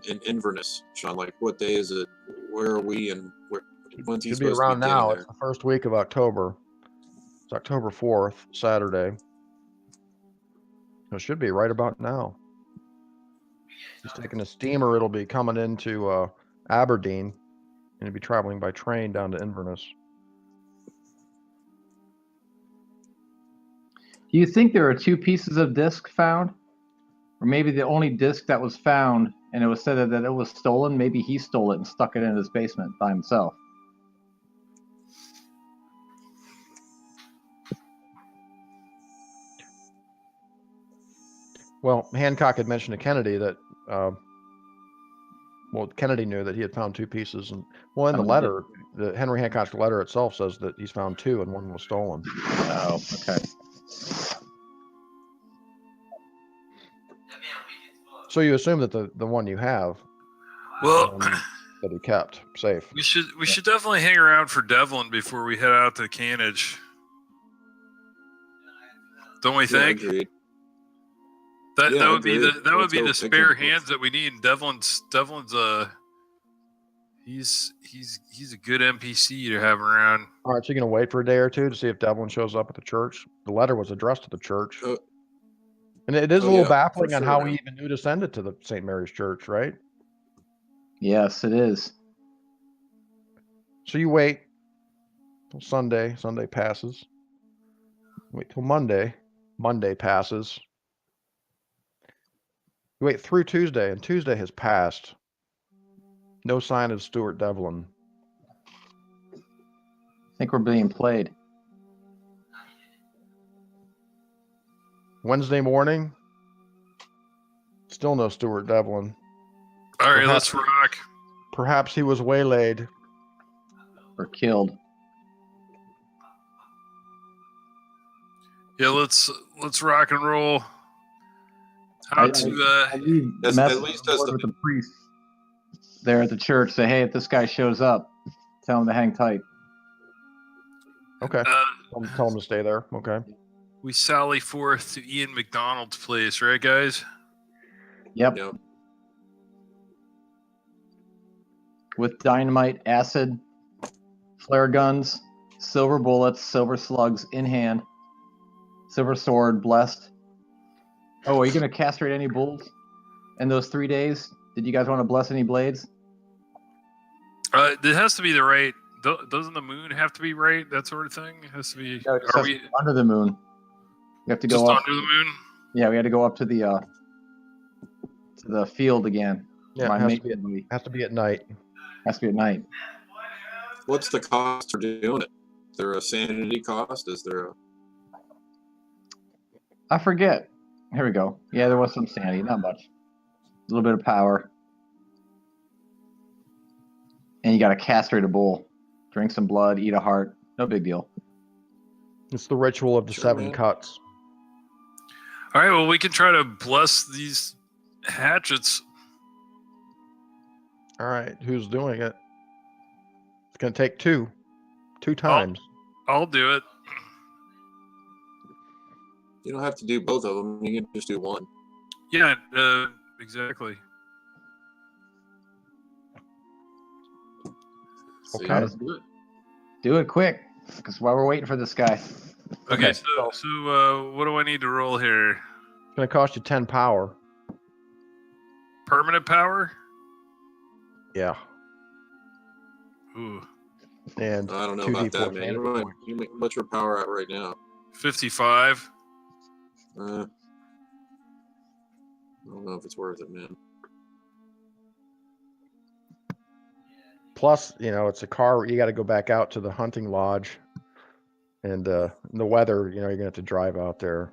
in Inverness, Sean? Like what day is it? Where are we? And when's he Should be supposed around to be getting now. there? It's the first week of October. It's October 4th, Saturday. It should be right about now. He's taking a steamer. It'll be coming into Aberdeen, and he'll be traveling by train down to Inverness. Do you think there are two pieces of disc found? Or maybe the only disc that was found and it was said that it was stolen, maybe he stole it and stuck it in his basement by himself. Well, Hancock had mentioned to Kennedy that, Kennedy knew that he had found two pieces. And, well, in the letter, the Henry Hancock's letter itself says that he's found two and one was stolen. Oh, okay. So you assume that the one you have, Well, that he kept safe. we should definitely hang around for Devlin before we head out to Cannich. Don't we think? Agreed. That Yeah, would be agreed. the Let's go spare pick him. hands that we need. Devlin's he's a good NPC to have around. All right, so you're going to wait for a day or two to see if Devlin shows up at the church? The letter was addressed to the church. And it is a little baffling on how he even knew to send it to the St. Mary's Church, right? Yes, it is. So you wait till Sunday. Sunday passes. Wait till Monday. Monday passes. You wait through Tuesday, and Tuesday has passed. No sign of Stuart Devlin. I think we're being played. Wednesday morning, still no Stuart Devlin. All right, let's rock. Perhaps he was waylaid. Or killed. Yeah, let's rock and roll. I leave At message least as with the priest there at the church. Say, hey, if this guy shows up, tell him to hang tight. Okay. Tell him to stay there. Okay. We sally forth to Ian MacDonald's place, right, guys? Yep. With dynamite, acid, flare guns, silver bullets, silver slugs in hand, silver sword, blessed. Oh, are you going to castrate any bulls in those 3 days? Did you guys want to bless any blades? It has to be the right. Doesn't the moon have to be right? That sort of thing. It has to be. No, it just has to be under the moon. You have to go just up. under the moon? Yeah, we had to go up to the field again. Yeah, it has to be at night. Has to be at night. What's the cost for doing it? Is there a sanity cost? Is there a... I forget. Here we go. Yeah, there was some sanity, not much. A little bit of power. And you got to castrate a bull. Drink some blood, eat a heart. No big deal. It's the ritual of the seven cuts. All right, well, we can try to bless these hatchets. All right, who's doing it? It's going to take two times. I'll do it. You don't have to do both of them. You can just do one. Yeah, exactly. Okay. Let's do it. Do it quick, because while we're waiting for this guy. Okay, so what do I need to roll here? It's going to cost you 10 power. Permanent power? Yeah. Ooh. And I don't know 2d4 about that, man. sanity points. What's your power at right now? 55. I don't know if it's worth it, man. Plus, it's a car. You got to go back out to the hunting lodge. And the weather, you're going to have to drive out there.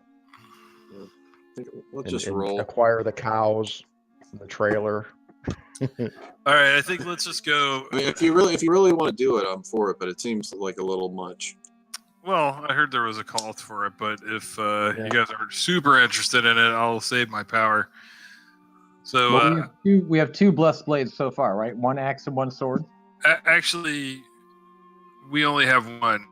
Let's just roll. Acquire the cows, the trailer. All right, I think let's just go. I mean, if you really want to do it, I'm for it, but it seems like a little much. Well, I heard there was a call for it, but if you guys are super interested in it, I'll save my power. So Well, we have two blessed blades so far, right? One axe and one sword. Actually, we only have one.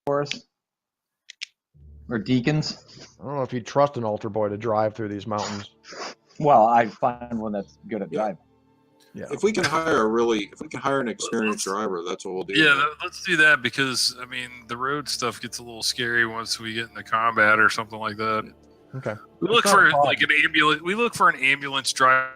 for us? Or deacons? I don't know if you'd trust an altar boy to drive through these mountains. Well, I find one that's good at Yeah. driving. Yeah. If we can hire an experienced driver, that's what we'll do. Yeah, let's do that because I mean the road stuff gets a little scary once we get into combat or something like that. Okay. We look That's not for a problem. like an ambulance. We look for an ambulance driver.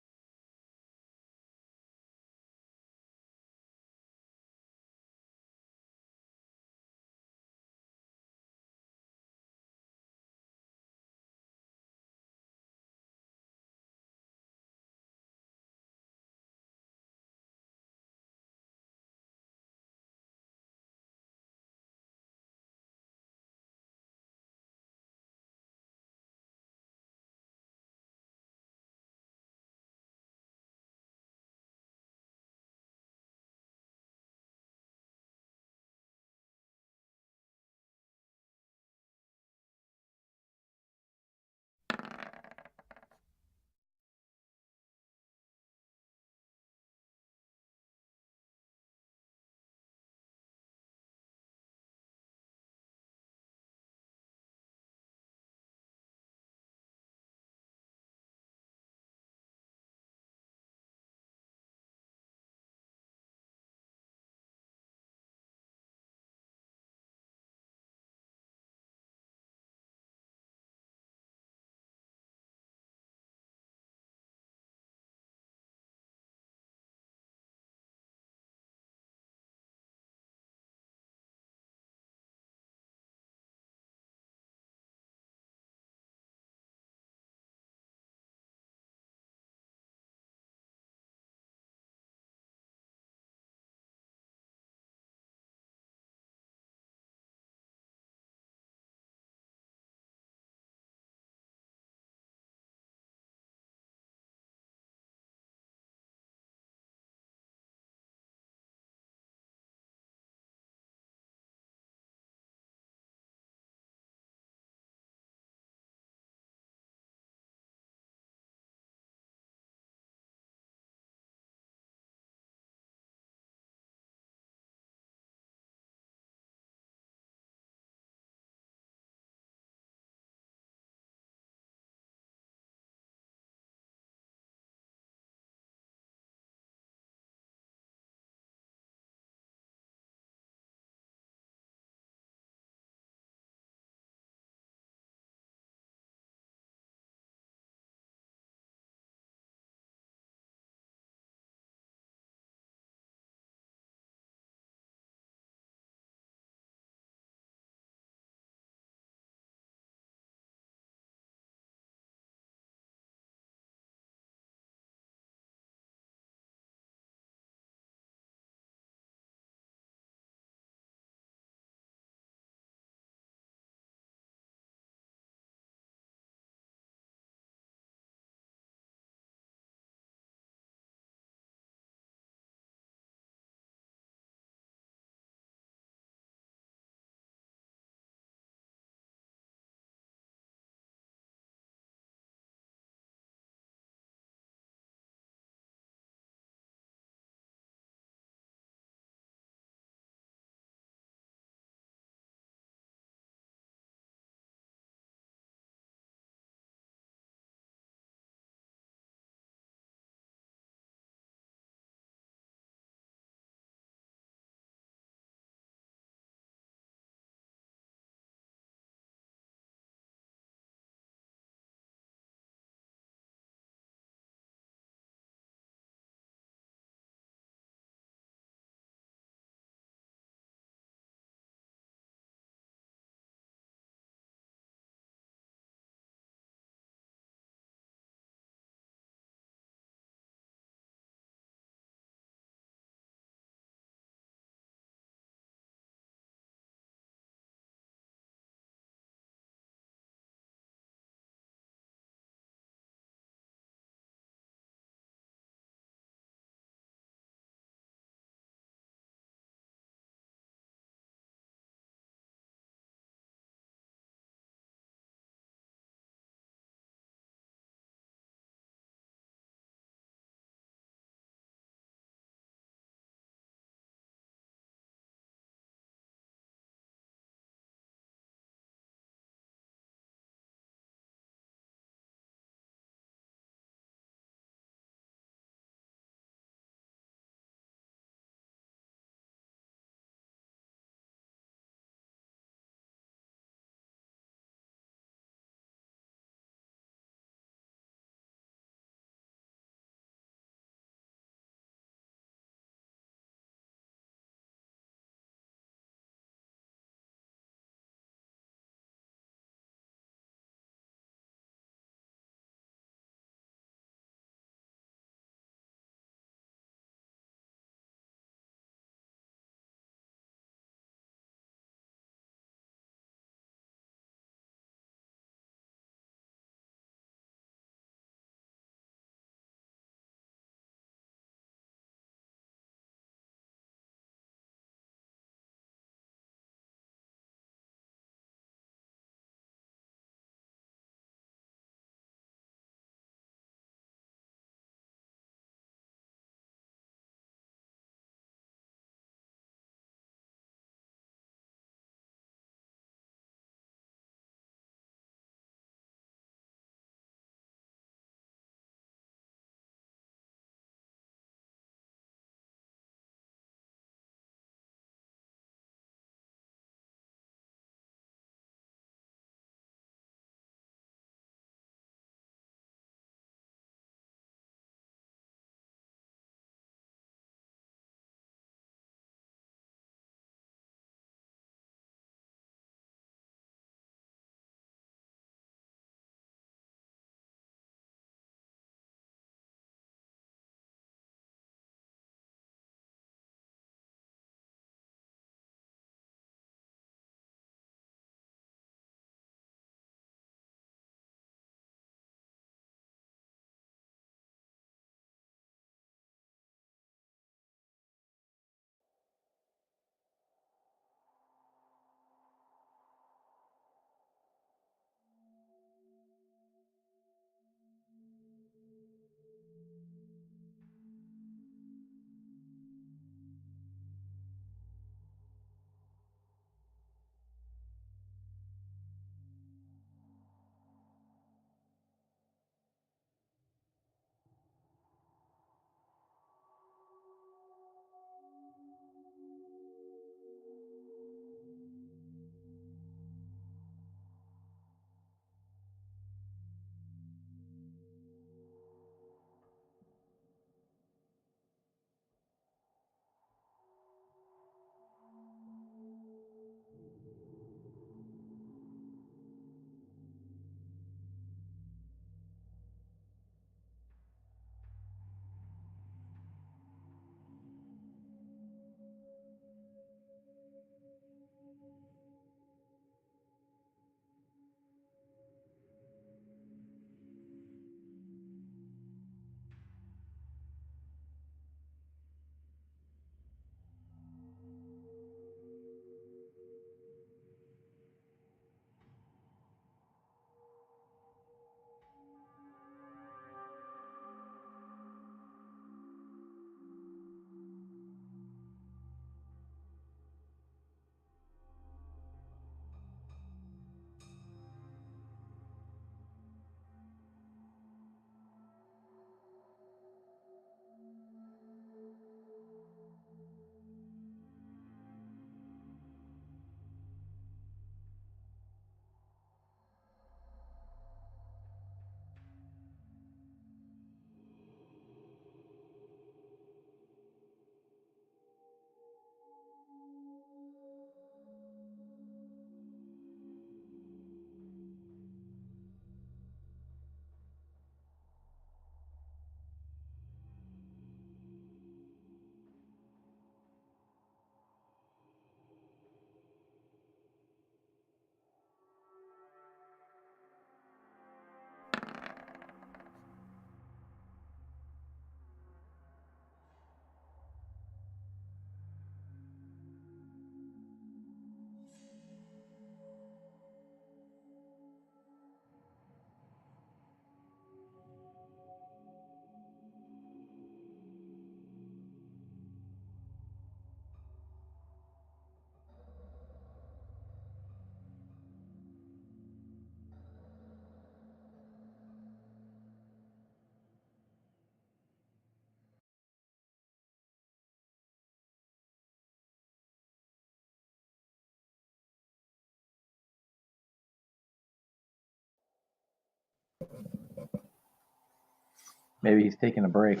Maybe he's taking a break.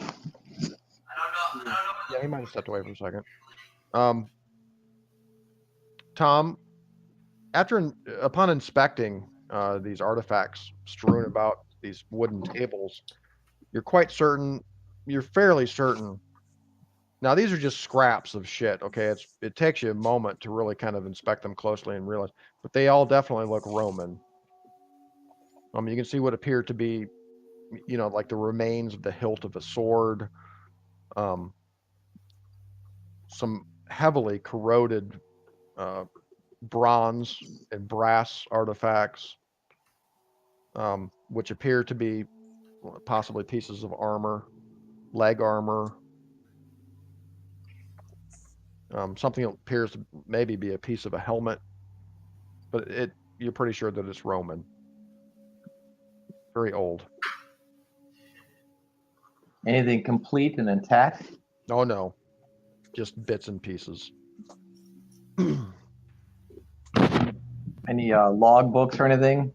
Yeah, he might have stepped away for a second. Tom, upon inspecting these artifacts strewn about these wooden tables, you're fairly certain. Now, these are just scraps of shit, okay? It takes you a moment to really kind of inspect them closely and realize, but they all definitely look Roman. You can see what appear to be, like the remains of the hilt of a sword, some heavily corroded bronze and brass artifacts, which appear to be possibly pieces of armor, leg armor, something that appears to maybe be a piece of a helmet, but you're pretty sure that it's Roman. Very old. Anything complete and intact? Oh no, just bits and pieces. Any log books or anything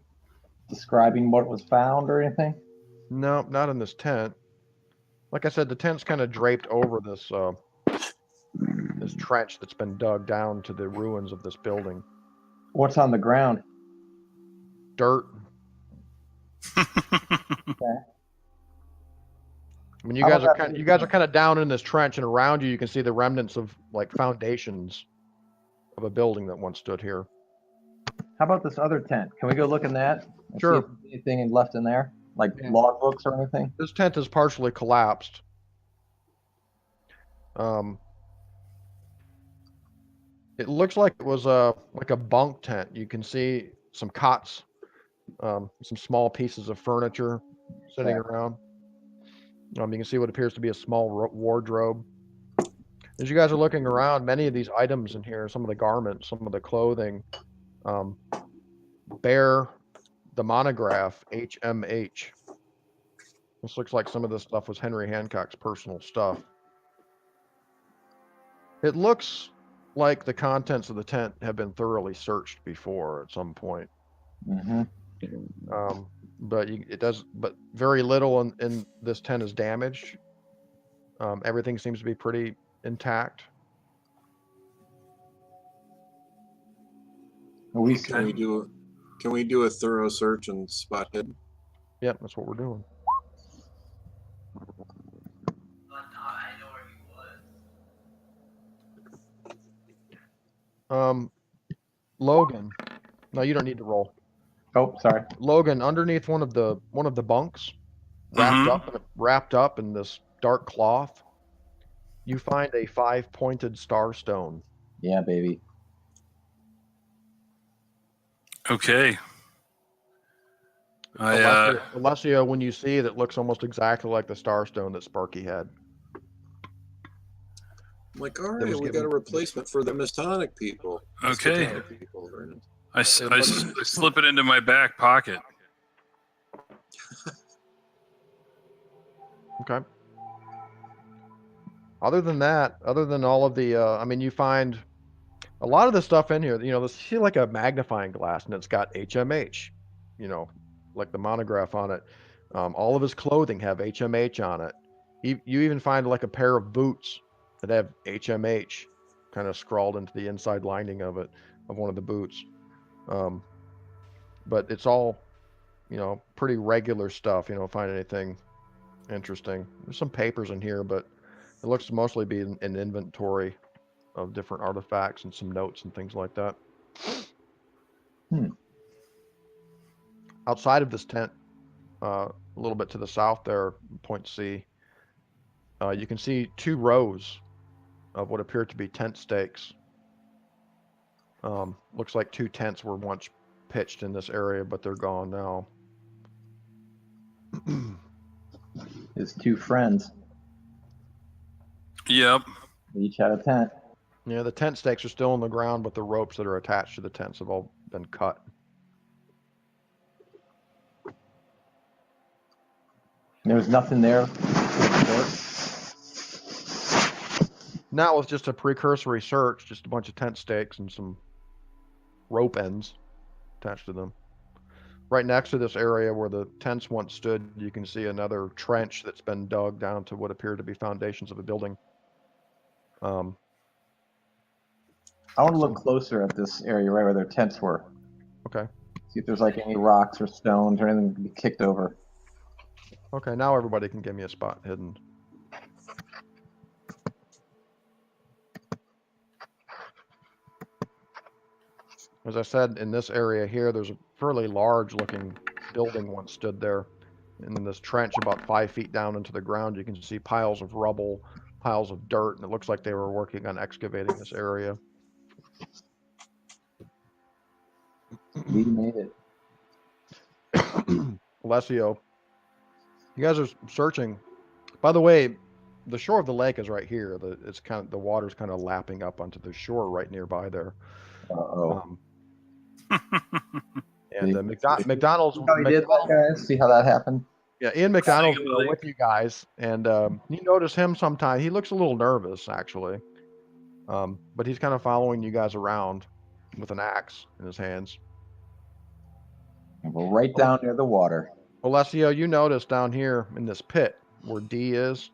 describing what was found or anything? No, not in this tent. Like I said, the tent's kind of draped over this this trench that's been dug down to the ruins of this building. What's on the ground? Dirt. Okay. I mean, you guys are kind of down in this trench, and around you, you can see the remnants of like foundations of a building that once stood here. How about this other tent? Can we go look in that? And Sure. See if there's anything left in there, like log books or anything? This tent is partially collapsed. It looks like it was like a bunk tent. You can see some cots, some small pieces of furniture sitting around. You can see what appears to be a small wardrobe. As you guys are looking around, many of these items in here, some of the garments, some of the clothing, bear the monograph HMH. This looks like some of this stuff was Henry Hancock's personal stuff. It looks like the contents of the tent have been thoroughly searched before at some point. Mm-hmm. But very little in this tent is damaged. Everything seems to be pretty intact. Can we do a thorough search and spot hidden? Yep, that's what we're doing. Logan, no, you don't need to roll. Oh, sorry. Logan, underneath one of the bunks, wrapped up in this dark cloth, you find a 5-pointed star stone. Yeah, baby. Okay. Alessio, when you see it, it looks almost exactly like the star stone that Sparky had. I'm like, all right, we got a replacement for the Masonic people. Okay. Masonic people, very nice. I slip it into my back pocket. Okay. Other than all of the, you find a lot of the stuff in here, see like a magnifying glass, and it's got HMH, like the monograph on it. All of his clothing have HMH on it. You even find like a pair of boots that have HMH kind of scrawled into the inside lining of one of the boots. But it's all, pretty regular stuff. You don't find anything interesting. There's some papers in here, but it looks to mostly be an inventory of different artifacts and some notes and things like that. Outside of this tent, a little bit to the south there, point C, you can see 2 rows of what appear to be tent stakes. Looks like 2 tents were once pitched in this area, but they're gone now. His 2 friends. Yep. They each had a tent. Yeah, the tent stakes are still on the ground, but the ropes that are attached to the tents have all been cut. There was nothing there. Now it's just a precursory search, just a bunch of tent stakes and some rope ends attached to them. right next to this area where the tents once stood, you can see another trench that's been dug down to what appear to be foundations of a building. I want to look closer at this area right where their tents were. Okay. See if there's like any rocks or stones or anything to be kicked over. Okay, now everybody can give me a spot hidden. As I said, in this area here, there's a fairly large looking building once stood there. And in this trench about 5 feet down into the ground, you can see piles of rubble, piles of dirt, and it looks like they were working on excavating this area. We made it. Alessio, you guys are searching. By the way, the shore of the lake is right here. The water's kind of lapping up onto the shore right nearby there. Uh-oh. And MacDonald's. See how he did that, guys? See how that happened? Yeah, Ian MacDonald's with you guys, and you notice him sometime. He looks a little nervous, actually, but he's kind of following you guys around with an axe in his hands. We're right down near the water. Alessio, you notice down here in this pit where D is,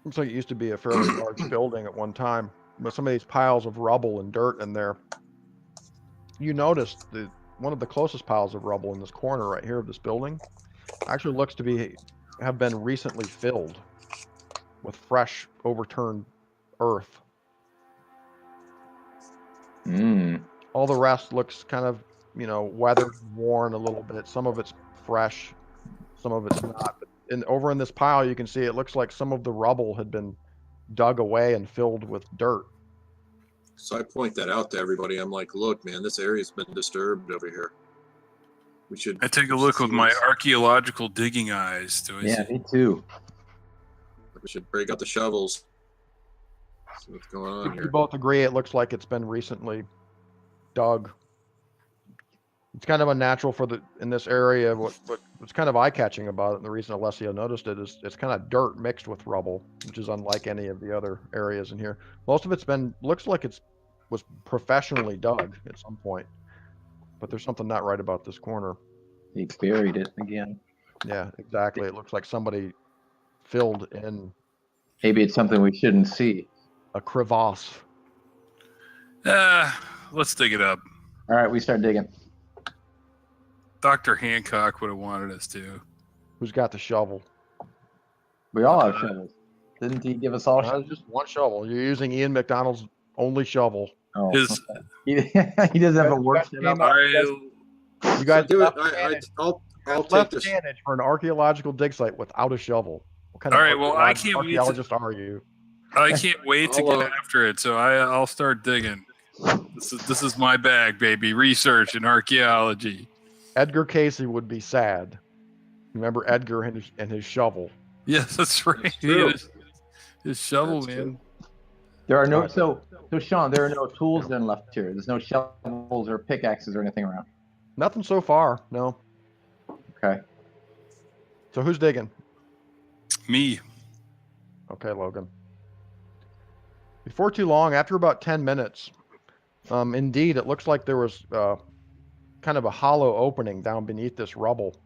looks like it used to be a fairly large building at one time, but some of these piles of rubble and dirt in there. You notice one of the closest piles of rubble in this corner right here of this building actually looks to have been recently filled with fresh overturned earth. All the rest looks kind of, weathered, worn a little bit. Some of it's fresh, some of it's not. But over in this pile, you can see it looks like some of the rubble had been dug away and filled with dirt. So I point that out to everybody. I'm like, look, man, this area's been disturbed over here. We should. I take a look with my archaeological digging eyes. Yeah, me too. We should break out the shovels. See what's going on You here. both agree it looks like it's been recently dug. It's kind of unnatural in this area. What's kind of eye-catching about it, and the reason Alessio noticed it, is it's kind of dirt mixed with rubble, which is unlike any of the other areas in here. Most of it's looks like was professionally dug at some point, but there's something not right about this corner. He buried it again. Yeah, exactly. It looks like somebody filled in. Maybe it's something we shouldn't see. A crevasse. Let's dig it up. All right, we start digging. Dr. Hancock would have wanted us to. Who's got the shovel? We all have shovels. Didn't he give us all shovels? Just one shovel. You're using Ian MacDonald's only shovel. Oh, His, okay. He doesn't have a work set up. You guys do it. I'll take this. Cannich for an archaeological dig site without a shovel. What kind All of right, well, I can't wait archaeologist are you? I can't wait to get after it, so I'll start digging. This is my bag, baby. Research and archaeology. Edgar Casey would be sad. Remember Edgar and his shovel. Yes, that's right. His shovel, That's man. true. There are no so Sean, there are no tools then left here. There's no shovels or pickaxes or anything around. Nothing so far, no. Okay. So who's digging? Me. Okay, Logan. Before too long, after about 10 minutes, indeed, it looks like there was kind of a hollow opening down beneath this rubble.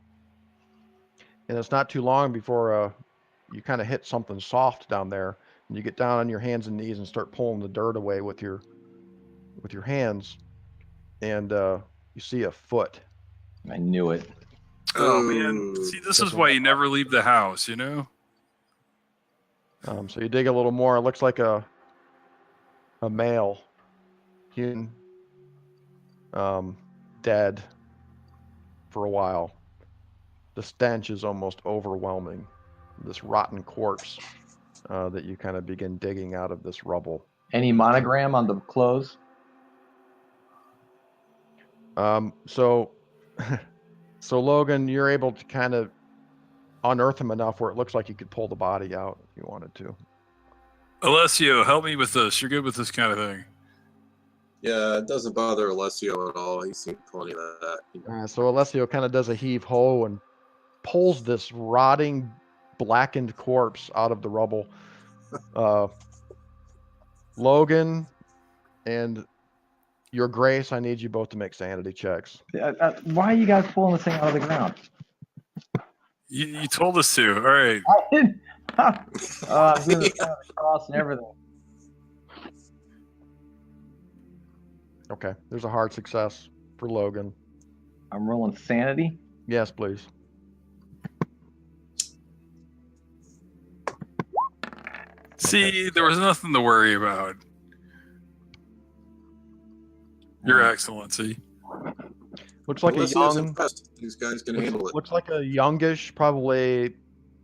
And it's not too long before you kind of hit something soft down there, and you get down on your hands and knees and start pulling the dirt away with your hands, and you see a foot. I knew it. Oh man, see, this is why you never leave the house, you know. So you dig a little more. It looks like a male, human, dead for a while. The stench is almost overwhelming. This rotten corpse that you kind of begin digging out of this rubble. Any monogram on the clothes? So Logan, you're able to kind of unearth him enough where it looks like you could pull the body out if you wanted to. Alessio, help me with this. You're good with this kind of thing. Yeah, it doesn't bother Alessio at all. He's seen plenty of that. So Alessio kind of does a heave-ho and pulls this rotting, blackened corpse out of the rubble. Logan and Your Grace, I need you both to make sanity checks. Why are you guys pulling this thing out of the ground? You told us to. All right. I didn't. I'm doing the sign of the cross and everything. Okay, there's a hard success for Logan. I'm rolling sanity. Yes, please. See, there was nothing to worry about. Your Excellency. Looks like Unless a he was young. impressed, these guys can handle it. Looks like a youngish, probably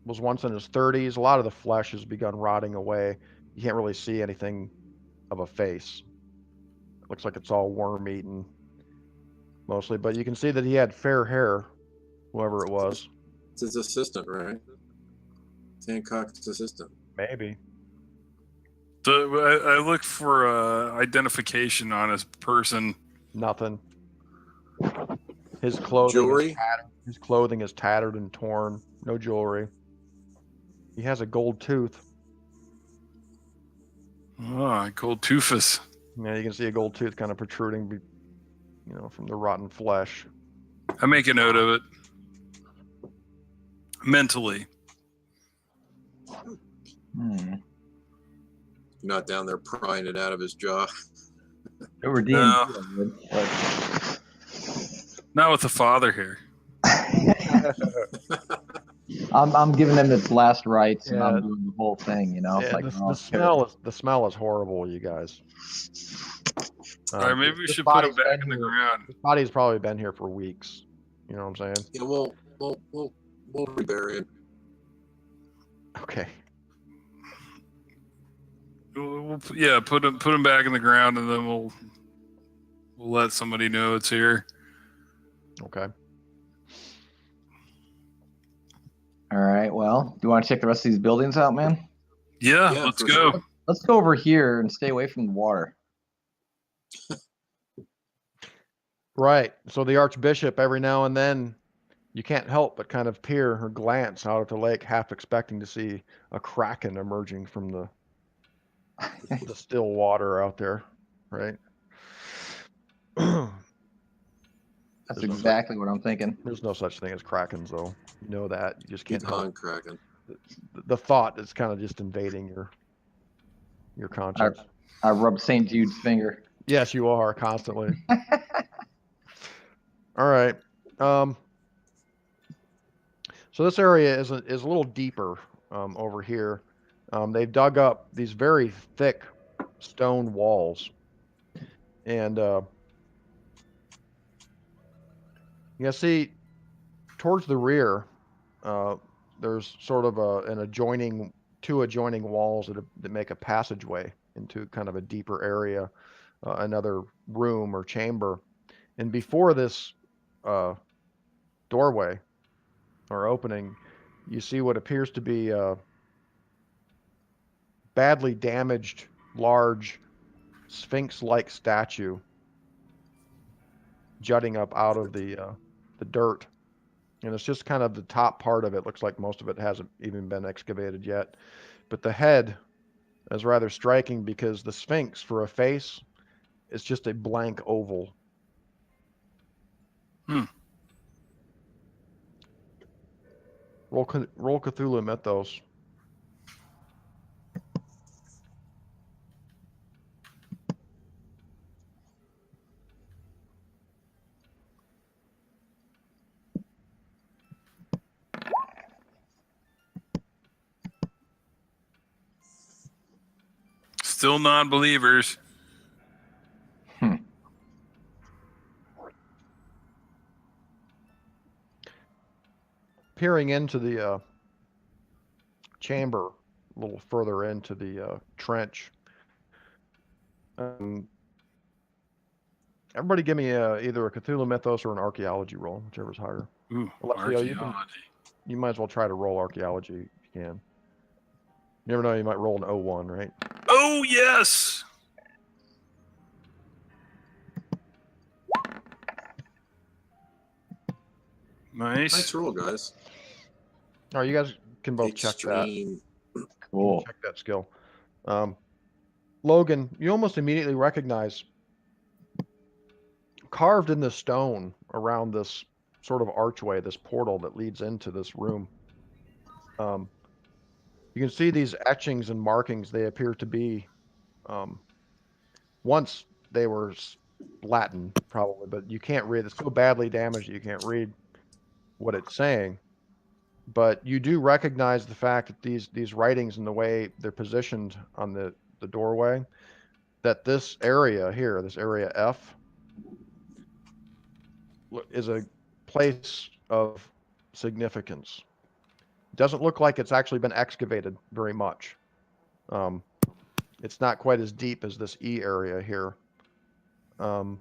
was once in his 30s. A lot of the flesh has begun rotting away. You can't really see anything of a face. It looks like it's all worm-eaten, mostly. But you can see that he had fair hair, whoever it was. It's his assistant, right? It's Hancock's assistant. Maybe. I looked for identification on his person. Nothing. His clothing. Jewelry? Is tattered. His clothing is tattered and torn. No jewelry. He has a gold tooth. Oh, gold toothus. Yeah, you can see a gold tooth kind of protruding, from the rotten flesh. I make a note of it. Mentally. Not down there prying it out of his jaw. Over D&D, No. Not with the father here. I'm giving him its last rites, and Yeah. I'm doing the whole thing. It's like the smell is horrible, you guys. All right, maybe we this should put him body's back been in the here- ground. This body's probably been here for weeks. You know what I'm saying? Yeah, we'll rebury him. Okay. Yeah, put him back in the ground, and then we'll let somebody know it's here. Okay. all right. Well, do you want to check the rest of these buildings out, man? Yeah, Yeah, let's for go. sure. Let's go over here and stay away from the water. Right. So the Archbishop, every now and then, you can't help but kind of peer or glance out at the lake, half expecting to see a kraken emerging from the still water out there. Right. That's There's no exactly what I'm thinking. There's no such thing as krakens, though. You know that. You just Keep can't help. on cracking. The thought is kind of just invading your conscience. I rubbed St. Jude's finger. Yes, you are constantly. All right. So this area is a little deeper over here. They've dug up these very thick stone walls, and you can see towards the rear, there's sort of two adjoining walls that make a passageway into kind of a deeper area, another room or chamber. And before this doorway or opening, you see what appears to be a badly damaged, large, sphinx-like statue jutting up out of the dirt. And it's just kind of the top part of it. Looks like most of it hasn't even been excavated yet. But the head is rather striking because the Sphinx, for a face, is just a blank oval. Roll Cthulhu Mythos. Still non-believers. Peering into the chamber, a little further into the trench. Everybody give me either a Cthulhu Mythos or an archaeology roll, whichever's higher. Ooh, Alexio, archaeology. you might as well try to roll archaeology if you can. You never know, you might roll an 01, right? Oh, yes! Nice roll, guys. All right, you guys can both check that. Extreme. Cool. Check that skill. Logan, you almost immediately recognize carved in the stone around this sort of archway, this portal that leads into this room. You can see these etchings and markings. They appear to be, once they were Latin, probably, but you can't read. It's so badly damaged that you can't read what it's saying. But you do recognize the fact that these writings and the way they're positioned on the doorway, that this area here, this area F, is a place of significance. It doesn't look like it's actually been excavated very much. It's not quite as deep as this E area here. But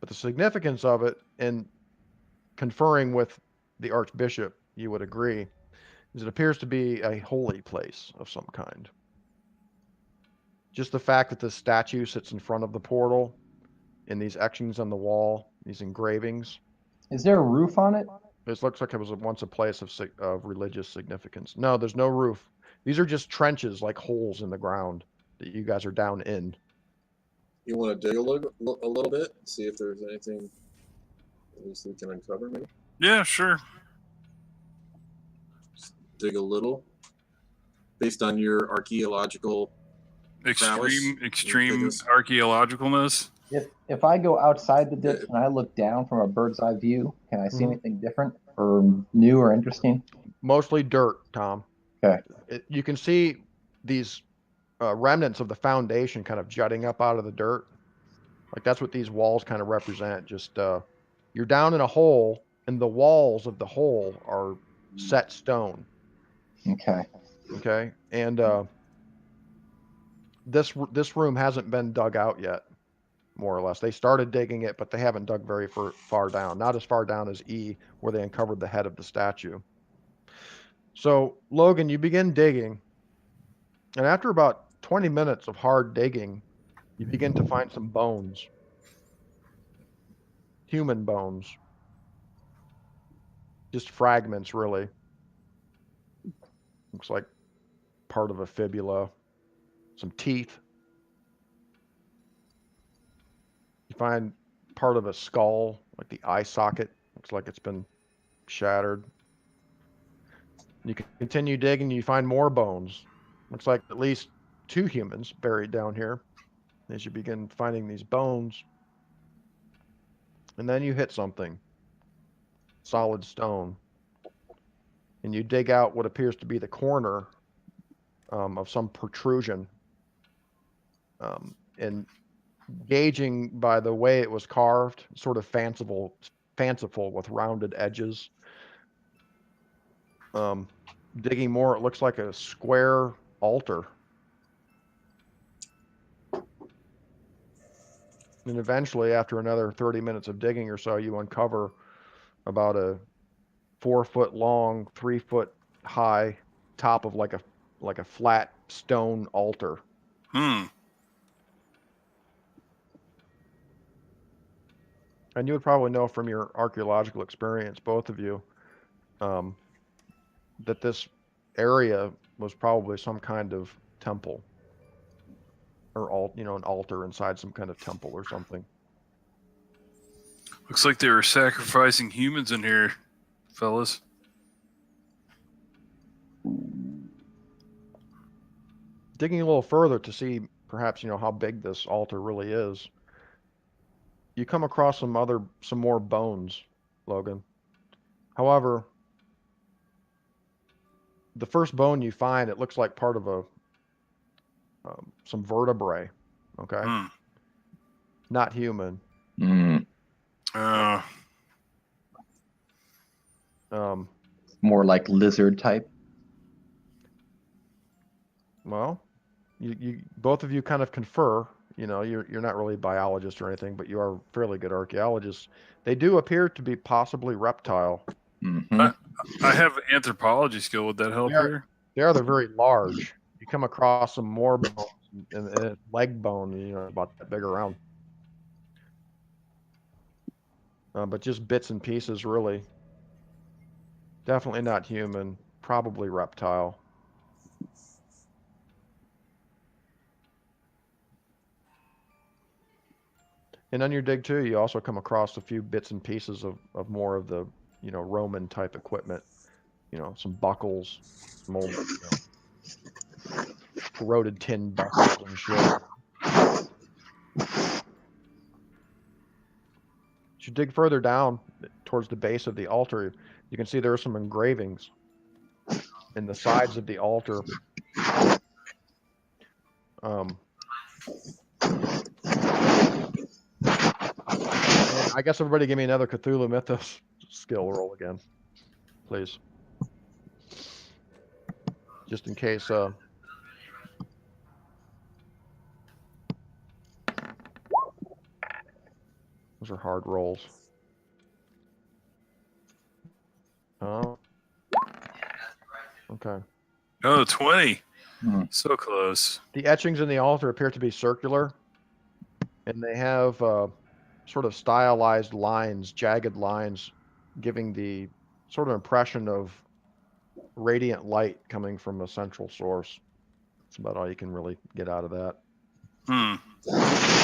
the significance of it, in conferring with the Archbishop, you would agree, is it appears to be a holy place of some kind. Just the fact that this statue sits in front of the portal, and these etchings on the wall, these engravings. Is there a roof on it? This looks like it was once a place of religious significance. No, there's no roof. These are just trenches, like holes in the ground that you guys are down in. You want to dig a little bit, see if there's anything at least we can uncover, maybe? Yeah, sure. Just dig a little, based on your archaeological Extreme archaeologicalness. If I go outside the ditch and I look down from a bird's eye view, can I see anything different or new or interesting? Mostly dirt, Tom. Okay. You can see these remnants of the foundation kind of jutting up out of the dirt. Like that's what these walls kind of represent. Just you're down in a hole, and the walls of the hole are set stone. Okay. Okay. And this room hasn't been dug out yet, more or less. They started digging it, but they haven't dug very far down. Not as far down as E, where they uncovered the head of the statue. So, Logan, you begin digging, and after about 20 minutes of hard digging, you begin to find some bones. Human bones. Just fragments, really. Looks like part of a fibula. Some teeth. You find part of a skull, like the eye socket. Looks like it's been shattered. You can continue digging, you find more bones. Looks like at least 2 humans buried down here. As you begin finding these bones. And then you hit something. Solid stone. And you dig out what appears to be the corner of some protrusion. And gauging by the way it was carved, sort of fanciful with rounded edges. Digging more, it looks like a square altar. And eventually, after another 30 minutes of digging or so, you uncover about a 4-foot long, 3-foot high top of like a flat stone altar. And you would probably know from your archaeological experience, both of you, that this area was probably some kind of temple, or an altar inside some kind of temple or something. Looks like they were sacrificing humans in here, fellas. Digging a little further to see perhaps how big this altar really is, you come across some more bones, Logan. However, the first bone you find, it looks like part of some vertebrae. Okay. Not human. More like lizard type. Well, you both of you kind of confer. You're not really biologists or anything, but you are fairly good archaeologists. They do appear to be possibly reptile. I have anthropology skill. Would that help here? They're very large. You come across some more bones, and a leg bone, about that big around. But just bits and pieces, really. Definitely not human. Probably reptile. And on your dig too, you also come across a few bits and pieces of more of the, Roman type equipment. Some buckles, some old, corroded tin buckles and shit. As you dig further down towards the base of the altar, you can see there are some engravings in the sides of the altar. And I guess everybody give me another Cthulhu Mythos skill roll again, please. Just in case. Those are hard rolls. Oh. Okay. Oh, 20. So close. The etchings in the altar appear to be circular, and they have sort of stylized lines, jagged lines, giving the sort of impression of radiant light coming from a central source. That's about all you can really get out of that.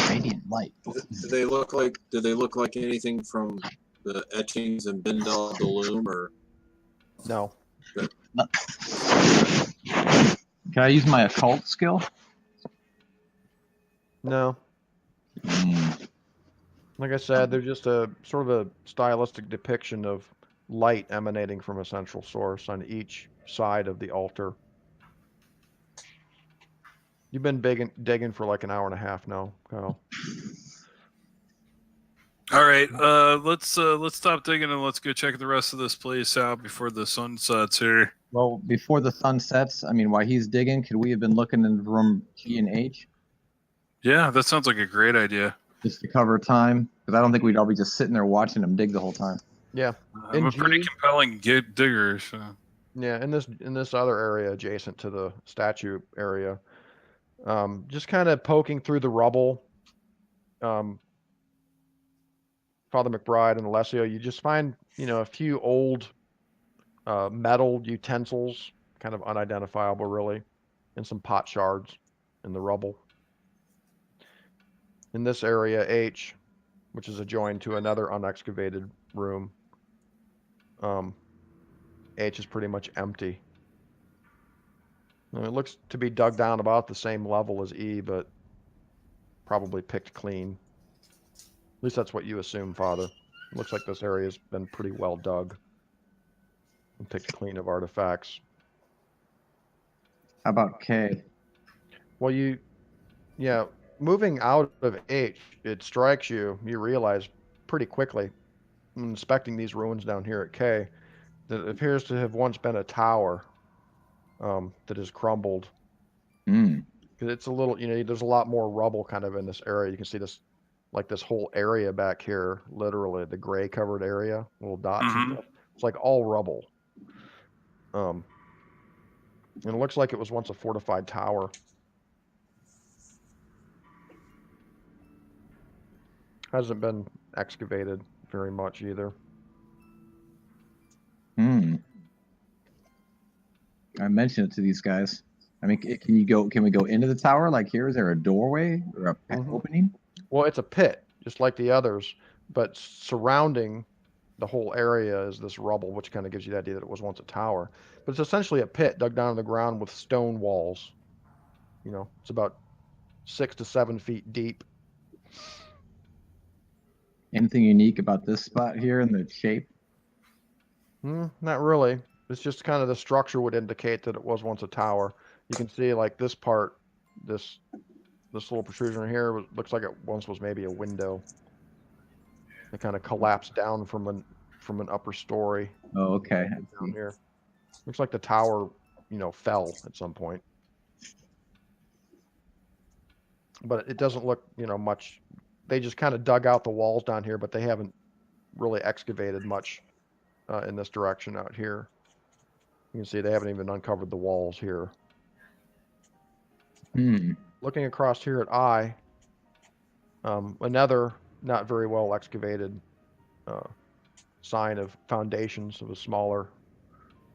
Radiant light. Do they look like anything from the etchings in Bindal Doom or? No. Can I use my occult skill? No. Like I said, they're just a sort of a stylistic depiction of light emanating from a central source on each side of the altar. You've been digging for like an hour and a half now, Kyle. All right, let's stop digging and let's go check the rest of this place out before the sun sets here. Well, before the sun sets, I mean, while he's digging, could we have been looking in room G and H? Yeah, that sounds like a great idea. Just to cover time? Because I don't think we'd all be just sitting there watching him dig the whole time. Yeah. I'm a pretty compelling digger. So. Yeah, in this other area adjacent to the statue area, just kind of poking through the rubble, Father McBride and Alessio, you just find, a few old metal utensils, kind of unidentifiable really, and some pot shards in the rubble. In this area, H, which is adjoined to another unexcavated room, H is pretty much empty. It looks to be dug down about the same level as E, but probably picked clean. At least that's what you assume, Father. It looks like this area has been pretty well dug and picked clean of artifacts. How about K? Well, moving out of H, it strikes you, you realize pretty quickly, inspecting these ruins down here at K, that it appears to have once been a tower that has crumbled. Because it's a little, there's a lot more rubble kind of in this area. You can see this, like this whole area back here, literally the gray covered area, little dots and stuff. It's like all rubble. And it looks like it was once a fortified tower. Hasn't been excavated very much either. I mentioned it to these guys. I mean, can we go into the tower? Like, here, is there a doorway or a opening? Well, it's a pit, just like the others, but surrounding the whole area is this rubble, which kind of gives you the idea that it was once a tower. But it's essentially a pit dug down in the ground with stone walls. It's about 6 to 7 feet deep. Anything unique about this spot here in the shape? Not really. It's just kind of the structure would indicate that it was once a tower. You can see like this part, this little protrusion here looks like it once was maybe a window. It kind of collapsed down from an upper story. Oh, okay. Down here. Looks like the tower, fell at some point. But it doesn't look, much. They just kind of dug out the walls down here, but they haven't really excavated much in this direction out here. You can see they haven't even uncovered the walls here. Looking across here at I, another not very well excavated sign of foundations of a smaller,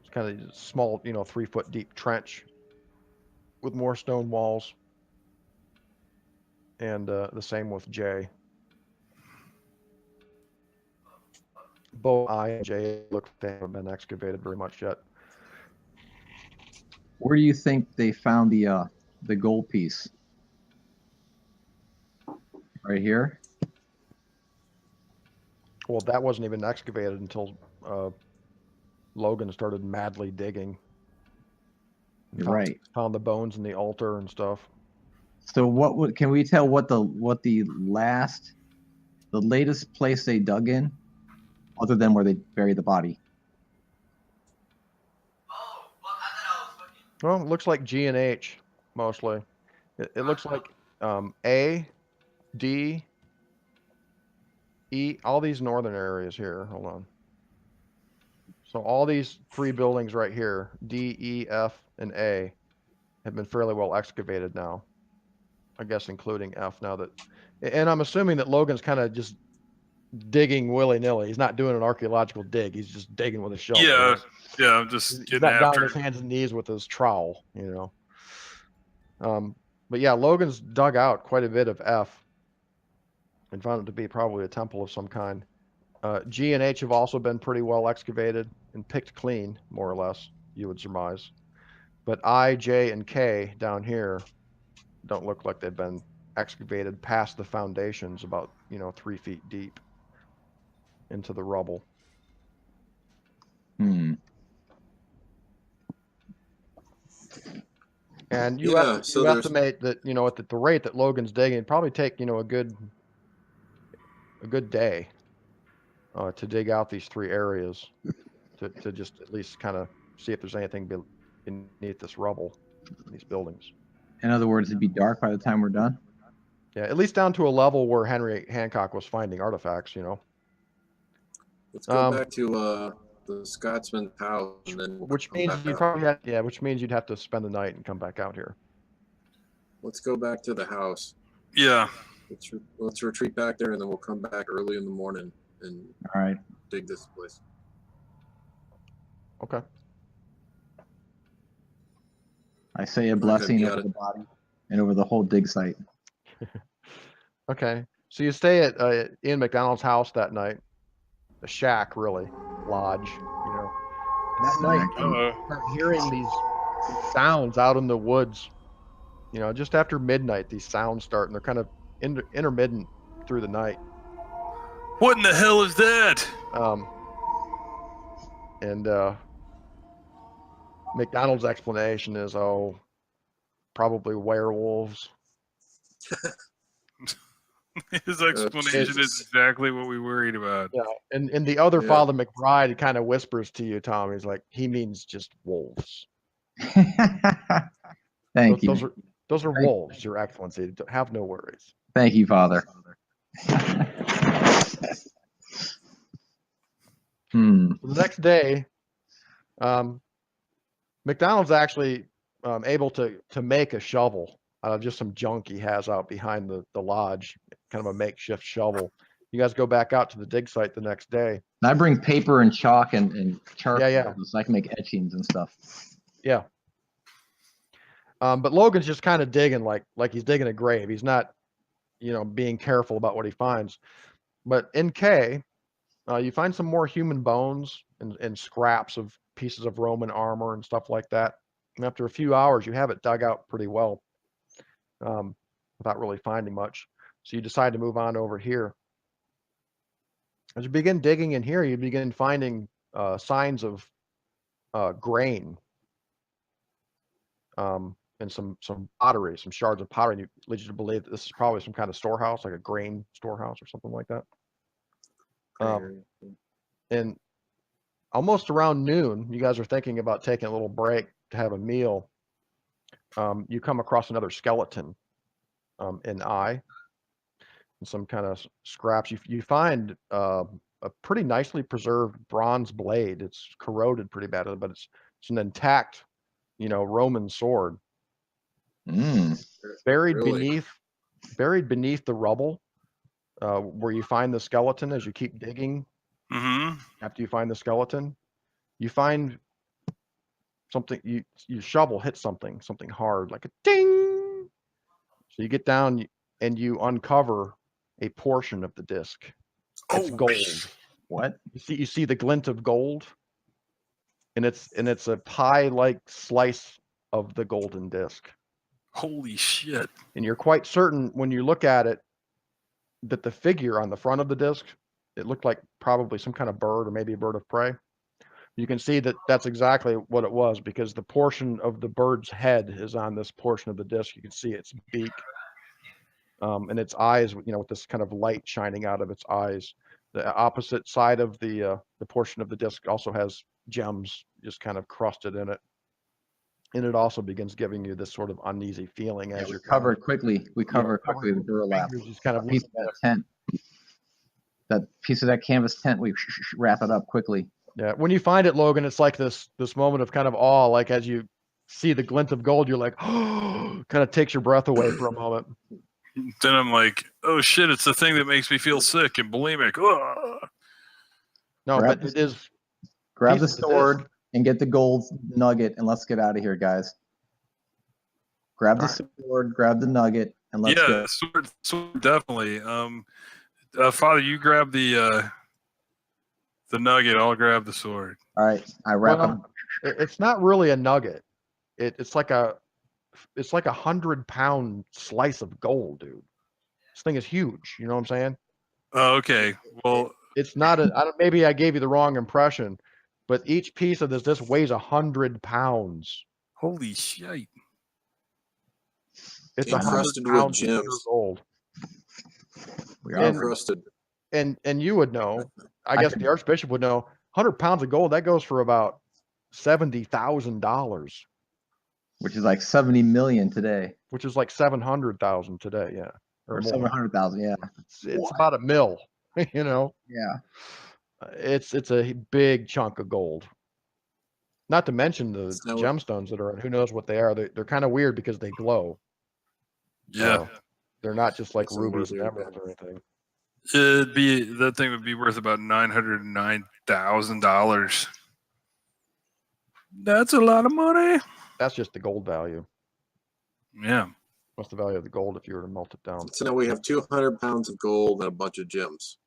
it's kind of small, 3 foot deep trench with more stone walls. And the same with J. Both I and J look like they haven't been excavated very much yet. Where do you think they found the gold piece? Right here. Well, that wasn't even excavated until Logan started madly digging. You're right. Found the bones in the altar and stuff. So can we tell what the latest place they dug in, other than where they buried the body? Well, it looks like G and H mostly. It looks like A, D, E, all these northern areas here. Hold on. So all these 3 buildings right here, D, E, F, and A, have been fairly well excavated now. I guess including F now that, and I'm assuming that Logan's kind of just digging willy-nilly. He's not doing an archaeological dig. He's just digging with a shovel. Yeah, Right? yeah. I'm just He's getting not down on after. his hands and knees with his trowel, you know. But yeah, Logan's dug out quite a bit of F and found it to be probably a temple of some kind. G and H have also been pretty well excavated and picked clean, more or less, you would surmise. But I, J, and K down here don't look like they've been excavated past the foundations, about 3 feet deep into the rubble. Hmm. And you Yeah, so there's estimate that at the rate that Logan's digging, it'd probably take a good day to dig out these 3 areas to just at least kind of see if there's anything beneath this rubble, these buildings. In other words, it'd be dark by the time we're done. Yeah, at least down to a level where Henry Hancock was finding artifacts. let's go back to the Scotsman's house, and then which come means back you out. probably which means you'd have to spend the night and come back out here. Let's go back to the house. Yeah. Let's retreat back there, and then we'll come back early in the morning and All right. dig this place. Okay. I say a blessing be over out of- the body and over the whole dig site. Okay. So you stay at Ian MacDonald's house that night, the shack, really, lodge, And that night, you start hearing these sounds out in the woods. Just after midnight, these sounds start, and they're kind of intermittent through the night. What in the hell is that? And McDonald's explanation is, probably werewolves. His explanation is exactly what we worried about. Yeah, and the other Father McBride kind of whispers to you, Tom. He's like, he means just wolves. Thank you. Those are wolves, Your Excellency. Have no worries. Thank you, Father. The next day, McDonald's actually able to make a shovel out of just some junk he has out behind the lodge, kind of a makeshift shovel. You guys go back out to the dig site the next day. And I bring paper and chalk and charcoal Yeah. so I can make etchings and stuff. Yeah. But Logan's just kind of digging like he's digging a grave. He's not, being careful about what he finds. But in K, you find some more human bones and scraps of pieces of Roman armor and stuff like that. And after a few hours, you have it dug out pretty well, without really finding much. So you decide to move on over here. As you begin digging in here, you begin finding signs of grain. And some pottery, some shards of pottery. And leads you to believe that this is probably some kind of storehouse, like a grain storehouse or something like that. And almost around noon, you guys are thinking about taking a little break to have a meal. You come across another skeleton in I, and some kind of scraps. You find a pretty nicely preserved bronze blade. It's corroded pretty badly, but it's an intact, Roman sword. Buried beneath the rubble, where you find the skeleton. As you keep digging, after you find the skeleton, you find something. You shovel hits something hard, like a ding. So you get down and you uncover a portion of the disc. It's gold. What? You see the glint of gold, and it's a pie-like slice of the golden disc. Holy shit. And you're quite certain when you look at it that the figure on the front of the disc, it looked like probably some kind of bird or maybe a bird of prey. You can see that that's exactly what it was, because the portion of the bird's head is on this portion of the disc. You can see its beak, and its eyes, you know, with this kind of light shining out of its eyes. The opposite side of the portion of the disc also has gems just kind of crusted in it. And it also begins giving you this sort of uneasy feeling as you're covered quickly. We covered quickly the burlap. Just kind of Piece of that tent. That piece of that canvas tent, we wrap it up quickly. Yeah, when you find it, Logan, it's like this moment of kind of awe. Like as you see the glint of gold, you're like, oh, kind of takes your breath away for a moment. Then I'm like, oh shit, it's the thing that makes me feel sick and bulimic. Ugh. No, but it is. Grab the sword and get the gold nugget, and let's get out of here, guys. Grab the sword, grab the nugget, and let's go. Yeah, sword definitely. Father, you grab the nugget. I'll grab the sword. All right, I wrap up. It's not really a nugget. It's like a 100-pound slice of gold, dude. This thing is huge. You know what I'm saying? Oh, okay. Well, it's not a. Maybe I gave you the wrong impression, but each piece of this weighs 100 pounds. Holy shit! It's encrusted 100 with gems. Gold. We are encrusted. And you would know. I guess the Archbishop would know. 100 pounds of gold, that goes for about $70,000. Which is like 70 million today. Which is like 700,000 today, yeah. Or 700,000, yeah. It's about a mil, you know. Yeah. It's a big chunk of gold. Not to mention the gemstones that are in. Who knows what they are? They're kind of weird because they glow. Yeah. They're not just like rubies and emeralds or anything. That thing would be worth about $909,000. That's a lot of money. That's just the gold value. Yeah. What's the value of the gold if you were to melt it down? So now we have 200 pounds of gold and a bunch of gems.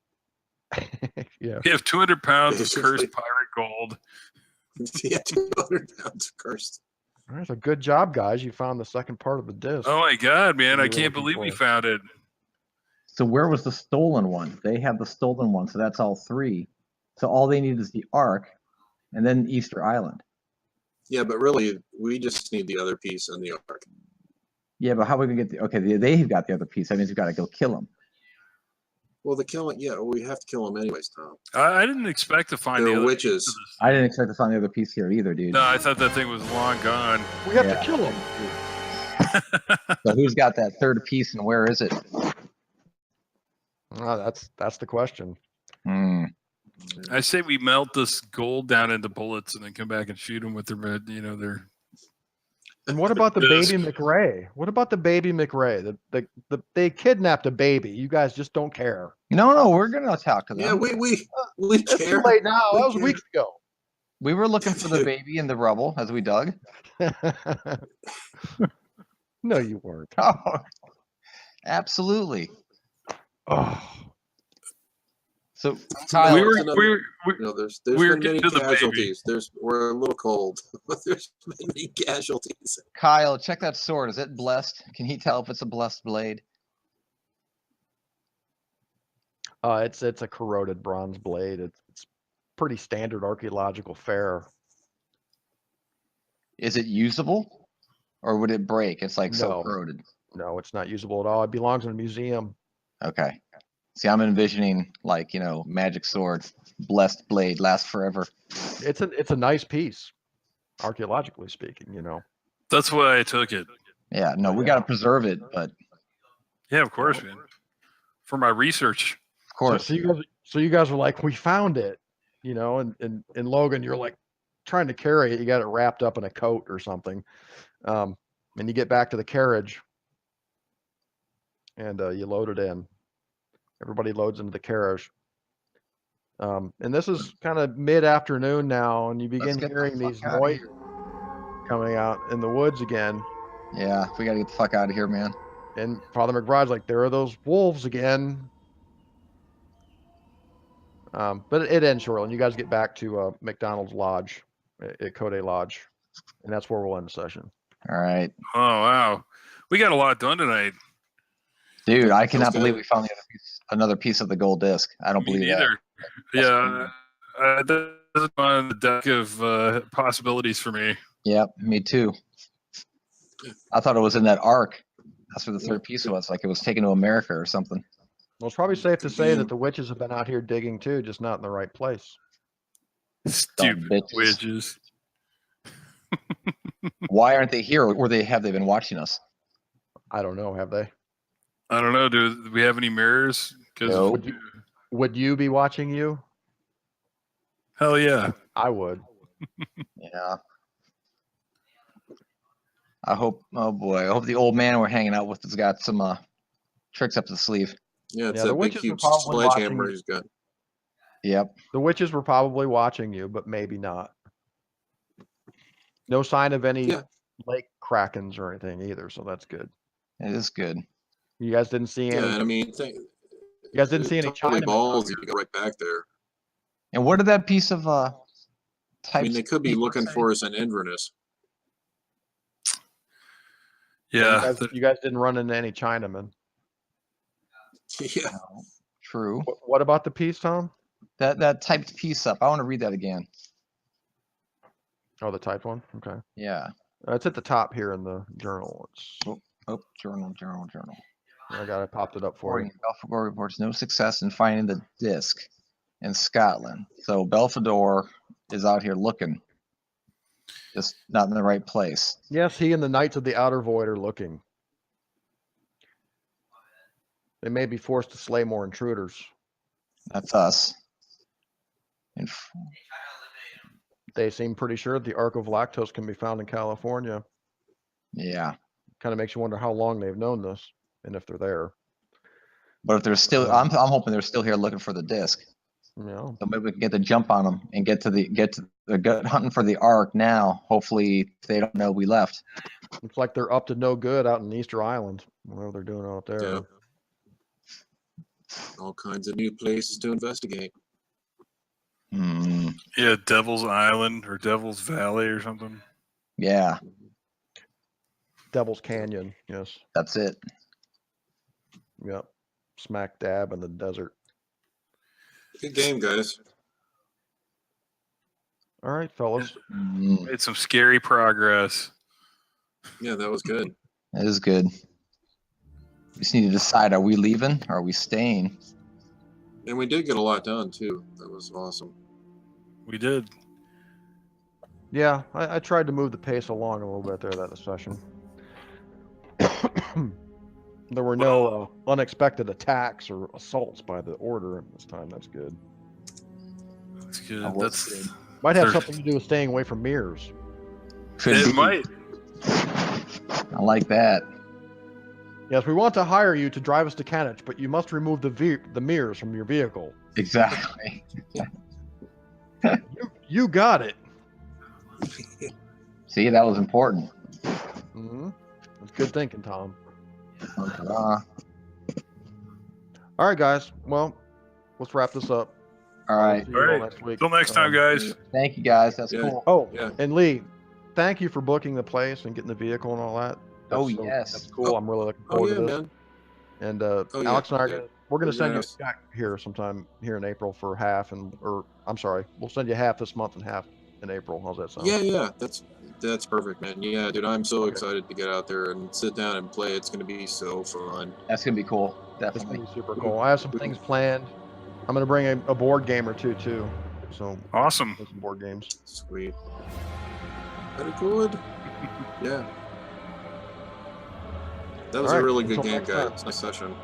Yeah. We have 200 pounds of cursed pirate gold. Yeah, 200 pounds of cursed. That's a good job, guys. You found the second part of the disc. Oh my god, man. I can't believe we found it. So where was the stolen one? They have the stolen one, so that's all three. So all they need is the Ark and then Easter Island. Yeah, but really, we just need the other piece and the Ark. Yeah, but how are we going to get the... Okay, they've got the other piece. That means we've got to go kill them. Well, the killing... Yeah, we have to kill them anyways, Tom. I didn't expect to find the other witches. I didn't expect to find the other piece here either, dude. No, I thought that thing was long gone. We have to kill them. So who's got that third piece and where is it? Oh, that's the question. I say we melt this gold down into bullets and then come back and shoot them with their. And what about the baby McRae? What about the baby McRae? They kidnapped a baby. You guys just don't care. No, we're gonna talk to them. Yeah, we it's care. too late now. That was weeks ago. We were looking for the baby in the rubble as we dug. No, you weren't. Oh, absolutely. Oh. So Kyle, we were there's been many getting to the casualties. We're a little cold. There's many casualties. Kyle, check that sword. Is it blessed? Can he tell if it's a blessed blade? It's a corroded bronze blade. It's pretty standard archaeological fare. Is it usable, or would it break? It's like so corroded. No, it's not usable at all. It belongs in a museum. Okay. See, I'm envisioning like, magic sword, blessed blade, lasts forever. It's a nice piece, archaeologically speaking, That's why I took it. Yeah, no, we got to preserve it, but yeah, of course, man. For my research, of course. So you guys were like, we found it, and Logan, you're like trying to carry it. You got it wrapped up in a coat or something, and you get back to the carriage, and you load it in. Everybody loads into the carriage. And this is kind of mid-afternoon now, and you begin hearing these noises coming out in the woods again. Yeah, we got to get the fuck out of here, man. And Father McBride's like, there are those wolves again. But it ends shortly, and you guys get back to MacDonald's Lodge at Code Lodge, and that's where we'll end the session. All right. Oh wow, we got a lot done tonight. Dude, I cannot Sounds good. believe we finally got another piece of the gold disc. I don't Me believe that. neither. Yeah, that's on the deck of possibilities for me. Yep, me too. I thought it was in that ark. That's where the third piece was. Like it was taken to America or something. Well, it's probably safe to say that the witches have been out here digging too, just not in the right place. Stupid bitches. witches. Why aren't they here? Or have they been watching us? I don't know. Have they? I don't know. Do we have any mirrors? No. Would you be watching you? Hell yeah. I would. Yeah. I hope. Oh boy. I hope the old man we're hanging out with has got some tricks up the sleeve. Yeah, it's Yeah, the that big, witches huge are probably sledgehammer watching- he's got. Yep. The witches were probably watching you, but maybe not. No sign of any Yeah. lake krakens or anything either, so that's good. It is good. You guys didn't see any. Yeah, and I mean, You guys didn't see any totally Chinamen balls. out You here. go right back there. And what did that piece of I type? mean, they could be looking for us in Inverness. Yeah. You guys didn't run into any Chinamen. Yeah. True. What about the piece, Tom? That typed piece up. I want to read that again. Oh, the typed one. Okay, Yeah. it's at the top here in the journal. It's Oh, journal. I popped it up for you. Belfagor reports no success in finding the disc in Scotland. So Belfagor is out here looking, just not in the right place. Yes, he and the Knights of the Outer Void are looking. They may be forced to slay more intruders. That's us. And They seem pretty sure the Ark of Lactose can be found in California. yeah, Kind of makes you wonder how long they've known this and if they're there. but if they're still, I'm hoping they're still here looking for the disc. You know, So maybe we can get the jump on them and get to the hunting for the Ark now. Hopefully they don't know we left. looks like they're up to no good out in Easter Island, whatever they're doing out there. Yeah. All kinds of new places to investigate. Hmm. Yeah, Devil's Island or Devil's Valley or something. Yeah, Devil's Canyon, yes. that's it. Yep. Smack dab in the desert. Good game, guys. All right, fellas. Mm, Made some scary progress. Yeah, that was good. it is good. We just need to decide: are we leaving? Or are we staying? And we did get a lot done too. That was awesome. We did. Yeah, I tried to move the pace along a little bit there that session. There were no unexpected attacks or assaults by the Order this time. That's good. That's good. That was That's good. Might have Sure. something to do with staying away from mirrors. Could it be. might. I like that. Yes, we want to hire you to drive us to Cannich, but you must remove the mirrors from your vehicle. Exactly. You got it. See, that was important. Mm-hmm. That's good thinking, Tom. Uh, All right, guys. Well, let's wrap this up. all right. See you all All right. next week. Till next time, guys. Thank you, guys. That's Yeah. cool. Oh, Yeah. and Lee, thank you for booking the place and getting the vehicle and all that. Oh, That's yes. that's cool. I'm really looking Oh forward yeah, to this. man. And yeah, Alex and I are yeah. gonna, we're gonna We're send you gonna- a check here sometime here in April for half, I'm sorry, we'll send you half this month and half in April. How's that sound? Yeah, that's perfect, man. Yeah, dude, I'm so Okay. excited to get out there and sit down and play. It's gonna be so fun. That's gonna be cool. It's Definitely. gonna be super cool. I have some things planned. I'm gonna bring a board game or two too. So Awesome. some board games. Sweet. Very good. Yeah. That was All a right, really good until game, next time. guys. Nice session.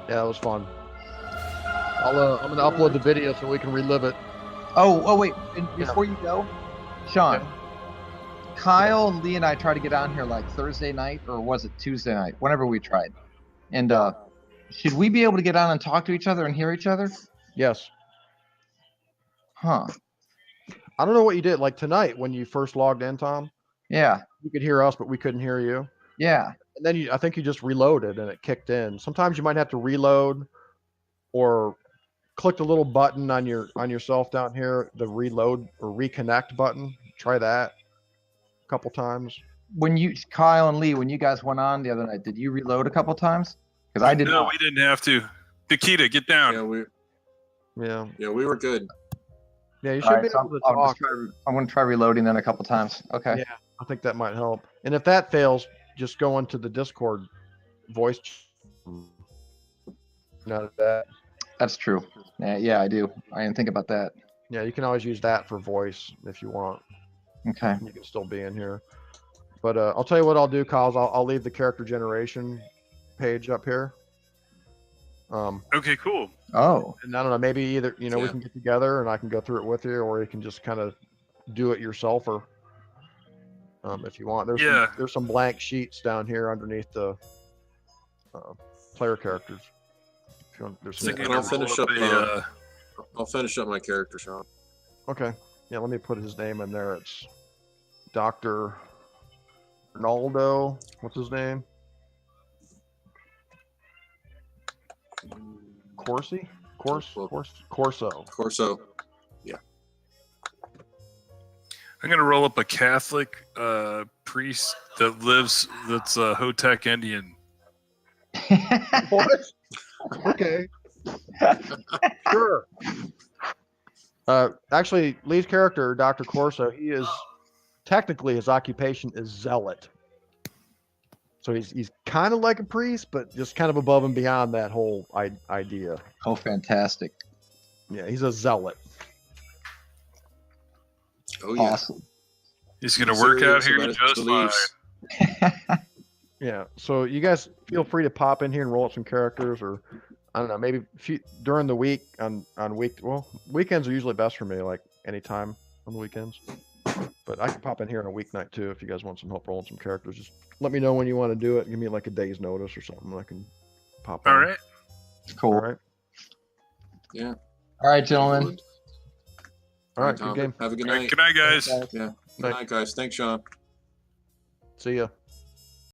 Yeah, it was fun. I'm gonna upload the video so we can relive it. Oh, wait. And before you go, Sean, Kyle, Lee, and I tried to get on here like Thursday night, or was it Tuesday night? Whenever we tried. And should we be able to get on and talk to each other and hear each other? Yes. Huh. I don't know what you did. Like tonight when you first logged in, Tom, Yeah. you could hear us, but we couldn't hear you. Yeah. And then I think you just reloaded and it kicked in. Sometimes you might have to reload or click the little button on yourself down here, the reload or reconnect button. Try that a couple times. When you, Kyle and Lee, when you guys went on the other night, did you reload a couple times? Because I did No, not. we didn't have to. Nikita, get down. Yeah. we were good. Yeah, you All should right, be so able to I'm talk. going to try reloading then a couple times. Okay. Yeah, I think that might help. And if that fails, just go into the Discord voice. That. That's true. Yeah, I do. I didn't think about that. Yeah, you can always use that for voice if you want. Okay. You can still be in here. But I'll tell you what I'll do, Kyle. I'll leave the character generation page up here. Okay, cool. Oh. And I don't know, maybe either, we can get together and I can go through it with you, or you can just kind of do it yourself, or if you want. There's some blank sheets down here underneath the player characters. If you want, there's And I'll finish up. I'll finish up my character, Sean. Okay. Yeah, let me put his name in there. It's Dr. Ronaldo. What's his name? Corso. Yeah. I'm gonna roll up a Catholic priest that's a Hotech Indian. What? Okay. Sure. Actually, Lee's character, Dr. Corso, he is technically, his occupation is zealot. So he's kind of like a priest, but just kind of above and beyond that whole idea. Oh, fantastic. Yeah, he's a zealot. Oh yeah. Awesome. He's gonna work out here just fine. Yeah, so you guys feel free to pop in here and roll up some characters, or I don't know, maybe during the week on weekends are usually best for me, like anytime on the weekends. But I can pop in here on a weeknight too if you guys want some help rolling some characters. Just let me know when you want to do it. Give me like a day's notice or something, and I can pop in. All right. Cool. All right. Yeah. All right, gentlemen. All right. Tom. Good game. Have a good All right, night. good night, guys. Yeah. Good night, guys. Thanks, Sean. See ya.